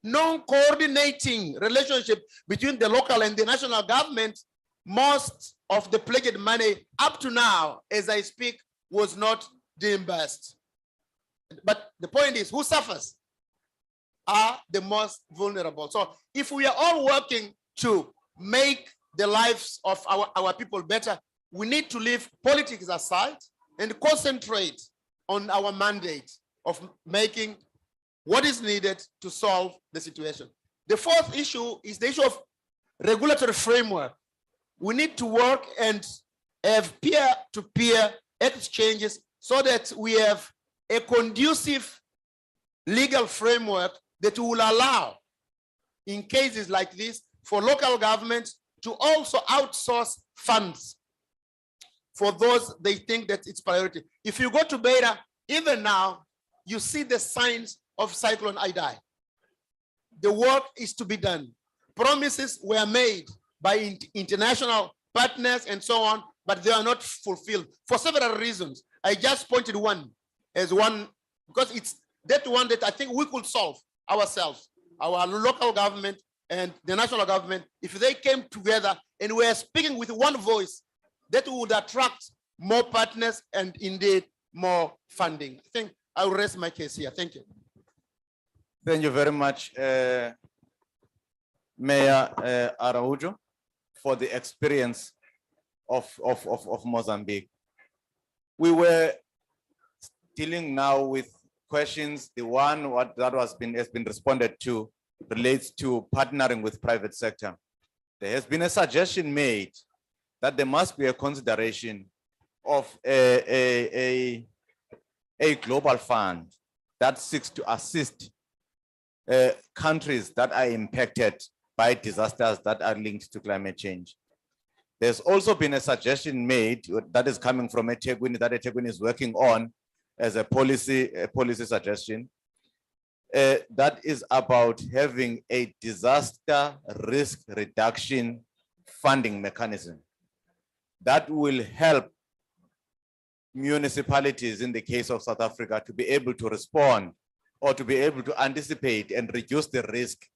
[SPEAKER 20] non-coordinating relationship between the local and the national government, most of the pledged money up to now, as I speak, was not reimbursed. But the point is, who suffers are the most vulnerable. So if we are all working to make the lives of our people better, we need to leave politics aside and concentrate on our mandate of making what is needed to solve the situation. The fourth issue is the issue of regulatory framework. We need to work and have peer-to-peer exchanges so that we have a conducive legal framework that will allow, in cases like this, for local governments to also outsource funds for those they think that it's priority. If you go to Beira, even now, you see the signs of Cyclone Idai. The work is to be done. Promises were made by international partners and so on, but they are not fulfilled for several reasons. I just pointed one as one, because it's that one that I think we could solve ourselves, our local government and the national government, if they came together and were speaking with one voice, that would attract more partners and indeed more funding. I think I will rest my case here. Thank you.
[SPEAKER 13] Thank you very much, Mayor Araujo, for the experience of Mozambique. We were dealing now with questions. The one that has been responded to relates to partnering with private sector. There has been a suggestion made that there must be a consideration of a global fund that seeks to assist countries that are impacted by disasters that are linked to climate change. There's also been a suggestion made that is coming from eThekwini, that eThekwini is working on as a policy suggestion that is about having a disaster risk reduction funding mechanism that will help municipalities in the case of South Africa to be able to respond or to be able to anticipate and reduce the risk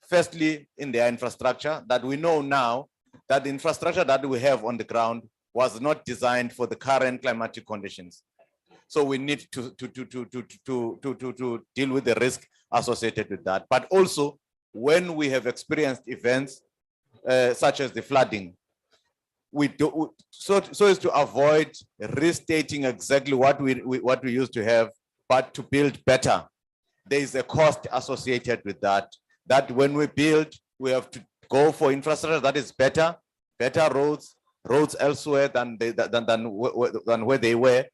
[SPEAKER 13] firstly in their infrastructure, that we know now that the infrastructure that we have on the ground was not designed for the current climatic conditions. So we need to deal with the risk associated with that. But also when we have experienced events such as the flooding, so as to avoid restating exactly what we used to have, but to build better. There is a cost associated with that. That when we build, we have to go for infrastructure that is better roads elsewhere than where they were,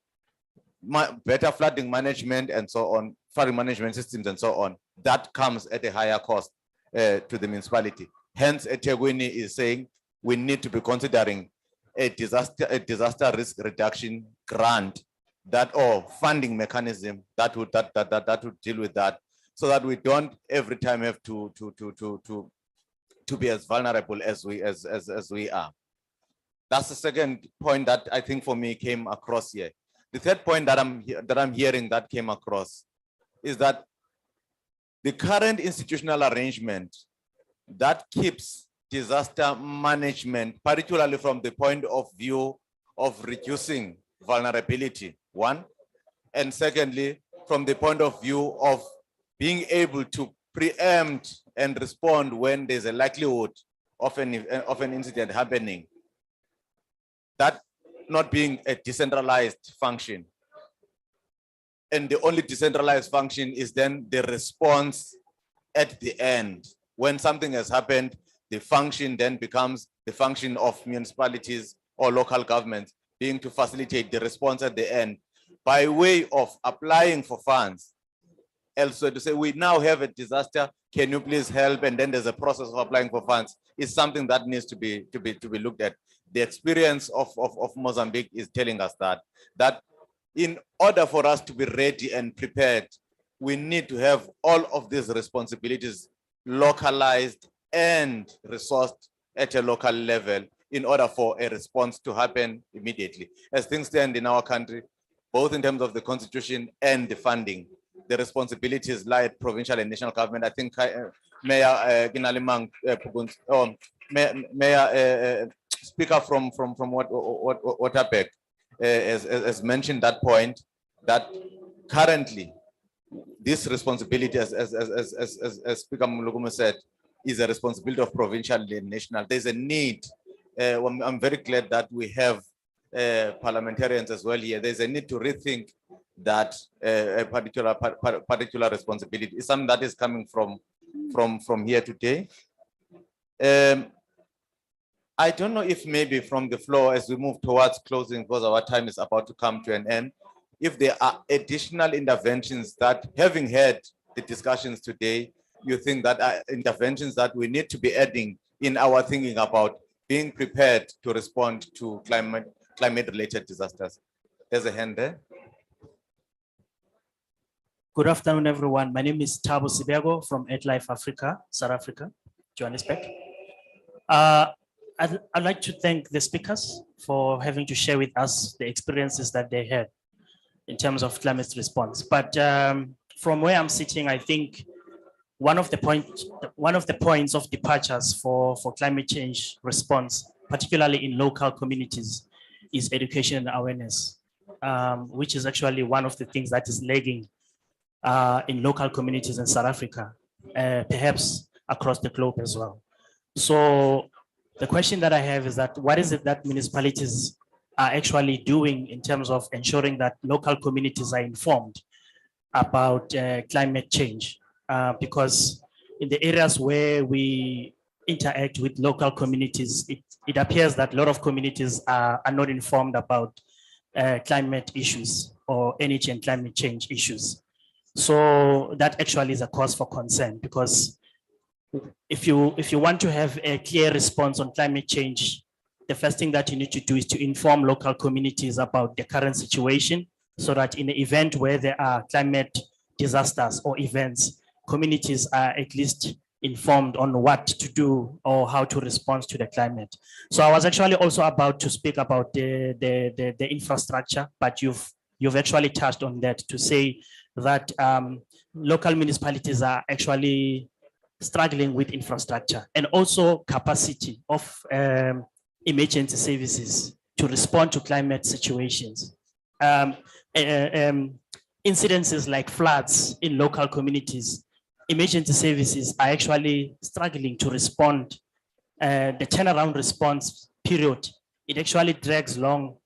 [SPEAKER 13] better flooding management and so on, flooding management systems and so on. That comes at a higher cost to the municipality. Hence, eThekwini is saying we need to be considering a disaster risk reduction grant or funding mechanism that would deal with that, so that we don't every time have to be as vulnerable as we are. That's the second point that I think for me came across here. The third point that I'm hearing that came across is that the current institutional arrangement that keeps disaster management, particularly from the point of view of reducing vulnerability, one, and secondly, from the point of view of being able to preempt and respond when there's a likelihood of an incident happening, that not being a decentralized function. And the only decentralized function is then the response at the end. When something has happened, the function then becomes the function of municipalities or local governments, being to facilitate the response at the end by way of applying for funds. Also to say, we now have a disaster, can you please help? And then there's a process of applying for funds. It's something that needs to be looked at. The experience of Mozambique is telling us that in order for us to be ready and prepared, we need to have all of these responsibilities localized and resourced at a local level in order for a response to happen immediately. As things stand in our country, both in terms of the constitution and the funding. The responsibilities lie at provincial and national government. I think Mayor Kinalimang, Mayor Speaker from Waterberg has mentioned that point, that currently this responsibility, as Speaker Mulugumu said, is a responsibility of provincial and national. There's a need. I'm very glad that we have parliamentarians as well here. There's a need to rethink that a particular responsibility is something that is coming from here today. I don't know if maybe from the floor, as we move towards closing, because our time is about to come to an end, if there are additional interventions that, having had the discussions today, you think that are interventions that we need to be adding in our thinking about being prepared to respond to climate-related disasters. There's a hand there.
[SPEAKER 21] Good afternoon, everyone. My name is Thabo Sibego from AdLife Africa, South Africa, Johannesburg. I'd like to thank the speakers for having to share with us the experiences that they had in terms of climate response. But from where I'm sitting, I think one of the points of departures for climate change response, particularly in local communities, is education and awareness, which is actually one of the things that is lagging in local communities in South Africa, perhaps across the globe as well. So the question that I have is that what is it that municipalities are actually doing in terms of ensuring that local communities are informed about climate change? Because in the areas where we interact with local communities, it appears that a lot of communities are not informed about climate issues or energy and climate change issues. So that actually is a cause for concern, because if you want to have a clear response on climate change, the first thing that you need to do is to inform local communities about the current situation, so that in the event where there are climate disasters or events, communities are at least informed on what to do or how to respond to the climate. So I was actually also about to speak about the infrastructure, but you've actually touched on that to say that local municipalities are actually struggling with infrastructure and also capacity of emergency services to respond to climate situations. Incidences like floods in local communities, emergency services are actually struggling to respond. The turnaround response period, it actually drags long,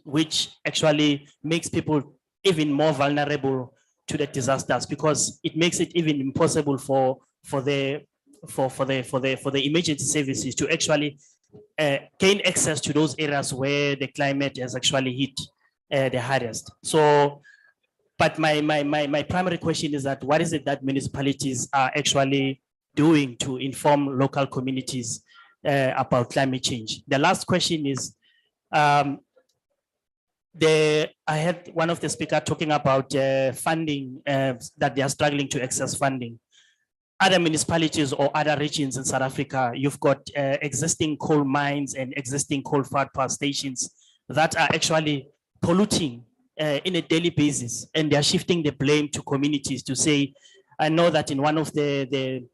[SPEAKER 21] which actually makes people even more vulnerable to the disasters, because it makes it even impossible for the emergency services to actually gain access to those areas where the climate has actually hit the hardest. So, but my primary question is that what is it that municipalities are actually doing to inform local communities about climate change? The last question is, I had one of the speakers talking about funding, that they are struggling to access funding. Other municipalities or other regions in South Africa, you've got existing coal mines and existing coal-fired power stations that are actually polluting in a daily basis, and they are shifting the blame to communities to say, I know that in one of the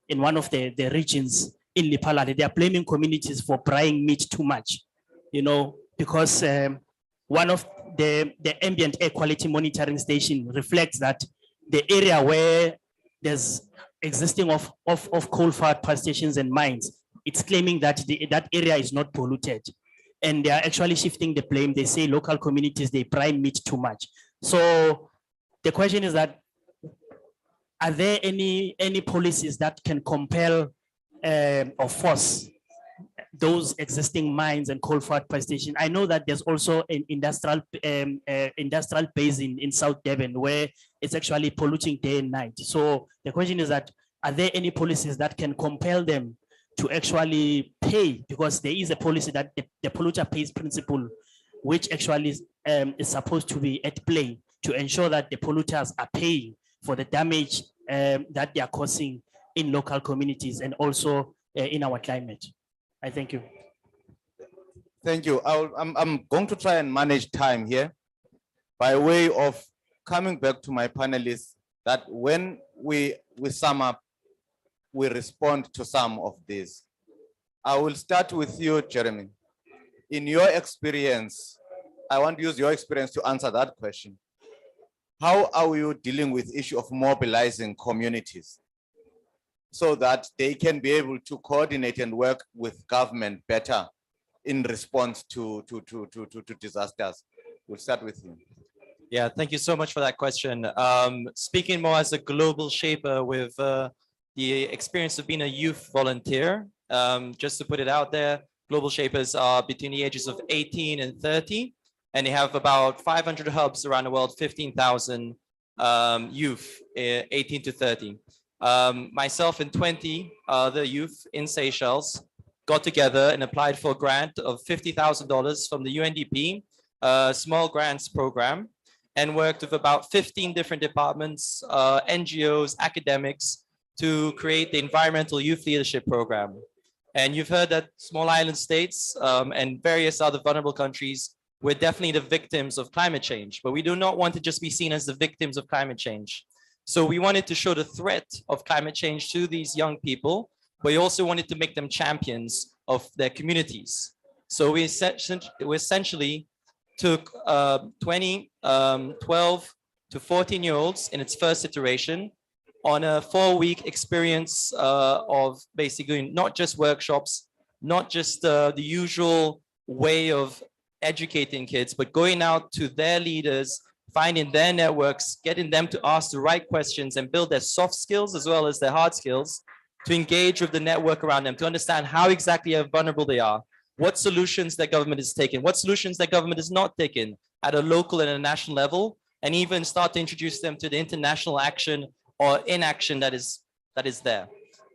[SPEAKER 21] regions in Lephalale, they are blaming communities for frying meat too much, you know, because one of the ambient air quality monitoring station reflects that the area where there's existing of coal-fired power stations and mines, it's claiming that that area is not polluted. And they are actually shifting the blame. They say local communities, they fry meat too much. So the question is that, are there any policies that can compel or force those existing mines and coal-fired power stations? I know that there's also an industrial base in South Durban where it's actually polluting day and night. So the question is that, are there any policies that can compel them to actually pay? Because there is a policy that the polluter pays principle, which actually is supposed to be at play to ensure that the polluters are paying for the damage that they are causing in local communities and also in our climate. I thank you.
[SPEAKER 13] Thank you. I'm going to try and manage time here. by way of coming back to my panelists, that when we sum up, we respond to some of these. I will start with you, Jeremy. In your experience, I want to use your experience to answer that question. How are you dealing with the issue of mobilizing communities so that they can be able to coordinate and work with government better in response to disasters? We'll start with you.
[SPEAKER 19] Yeah, thank you so much for that question. Speaking more as a global shaper with the experience of being a youth volunteer, just to put it out there, global shapers are between the ages of 18 and 30, and they have about 500 hubs around the world, 15,000 youth, 18 to 30. Myself and 20 other youth in Seychelles got together and applied for a grant of $50,000 from the UNDP, small grants program, and worked with about 15 different departments, NGOs, academics, to create the Environmental Youth Leadership Program. And you've heard that small island states and various other vulnerable countries, we're definitely the victims of climate change, but we do not want to just be seen as the victims of climate change. So we wanted to show the threat of climate change to these young people, but we also wanted to make them champions of their communities. So we essentially took 12 to 14-year-olds in its first iteration on a 4-week experience of basically not just workshops, not just the usual way of educating kids, but going out to their leaders, finding their networks, getting them to ask the right questions and build their soft skills as well as their hard skills to engage with the network around them, to understand how exactly vulnerable they are, what solutions their government is taking, what solutions their government is not taking at a local and a national level, and even start to introduce them to the international action or inaction that is there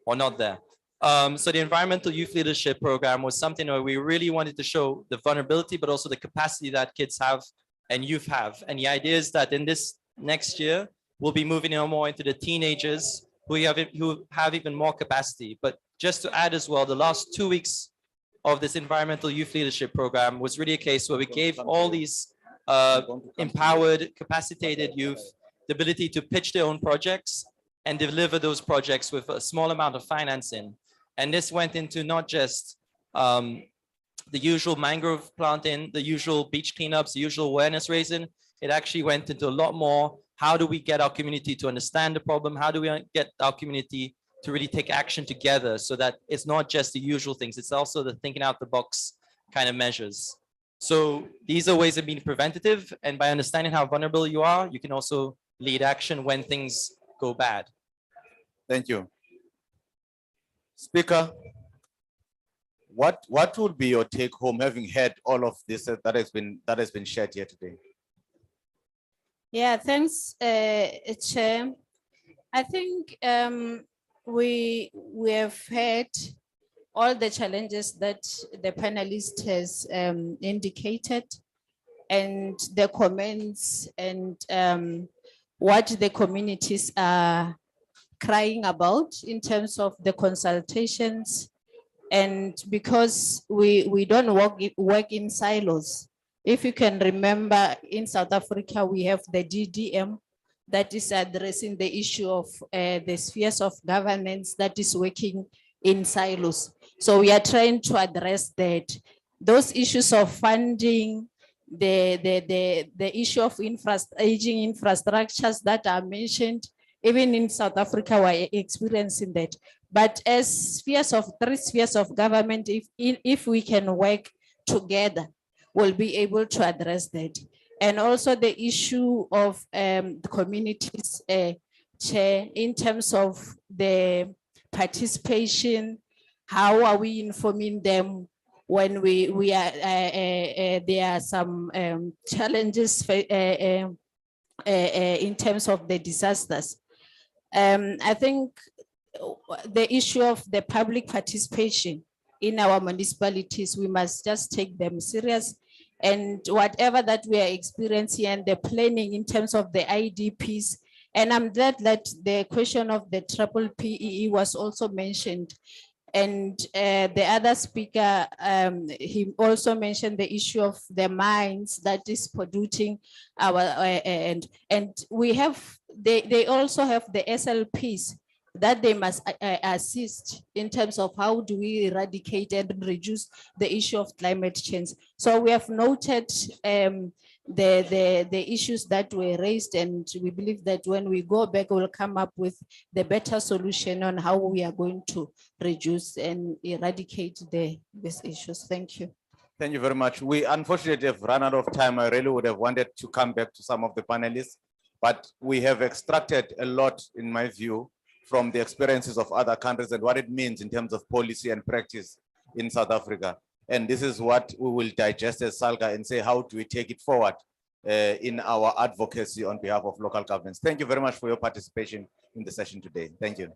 [SPEAKER 19] or not there. So the Environmental Youth Leadership Program was something where we really wanted to show the vulnerability, but also the capacity that kids have and youth have. And the idea is that in this next year, we'll be moving more into the teenagers who have even more capacity. But just to add as well, the last 2 weeks of this Environmental Youth Leadership Program was really a case where we gave all these empowered, capacitated youth the ability to pitch their own projects and deliver those projects with a small amount of financing. And this went into not just the usual mangrove planting, the usual beach cleanups, the usual awareness raising. It actually went into a lot more. How do we get our community to understand the problem? How do we get our community to really take action together so that it's not just the usual things, it's also the thinking out the box kind of measures. So these are ways of being preventative, and by understanding how vulnerable you are, you can also lead action when things go bad.
[SPEAKER 13] Thank you. Speaker, what would be your take home having heard all of this that has been shared here today?
[SPEAKER 14] Yeah, thanks, Chair. I think we have heard all the challenges that the panelist has indicated, and the comments and what the communities are crying about in terms of the consultations. And because we don't work in silos. If you can remember, in South Africa, we have the DDM that is addressing the issue of the spheres of governance that is working in silos. So we are trying to address that. Those issues of funding, the issue of aging infrastructures that are mentioned, even in South Africa, we're experiencing that. But as three spheres of government, if we can work together, we'll be able to address that. And also the issue of the communities, Chair, in terms of the participation, how are we informing them when we are, there are some challenges in terms of the disasters. I think the issue of the public participation in our municipalities, we must just take them serious. And whatever that we are experiencing and the planning in terms of the IDPs, and I'm glad that the question of the triple PEE was also mentioned. And the other speaker, he also mentioned the issue of the mines that is polluting our, and we have, they also have the SLPs that they must assist in terms of how do we eradicate and reduce the issue of climate change. So we have noted the issues that were raised, and we believe that when we go back, we'll come up with the better solution on how we are going to reduce and eradicate these issues. Thank you.
[SPEAKER 13] Thank you very much. We unfortunately have run out of time. I really would have wanted to come back to some of the panelists, but we have extracted a lot, in my view, from the experiences of other countries and what it means in terms of policy and practice in South Africa. And this is what we will digest as SALGA and say, how do we take it forward in our advocacy on behalf of local governments? Thank you very much for your participation in the session today. Thank you.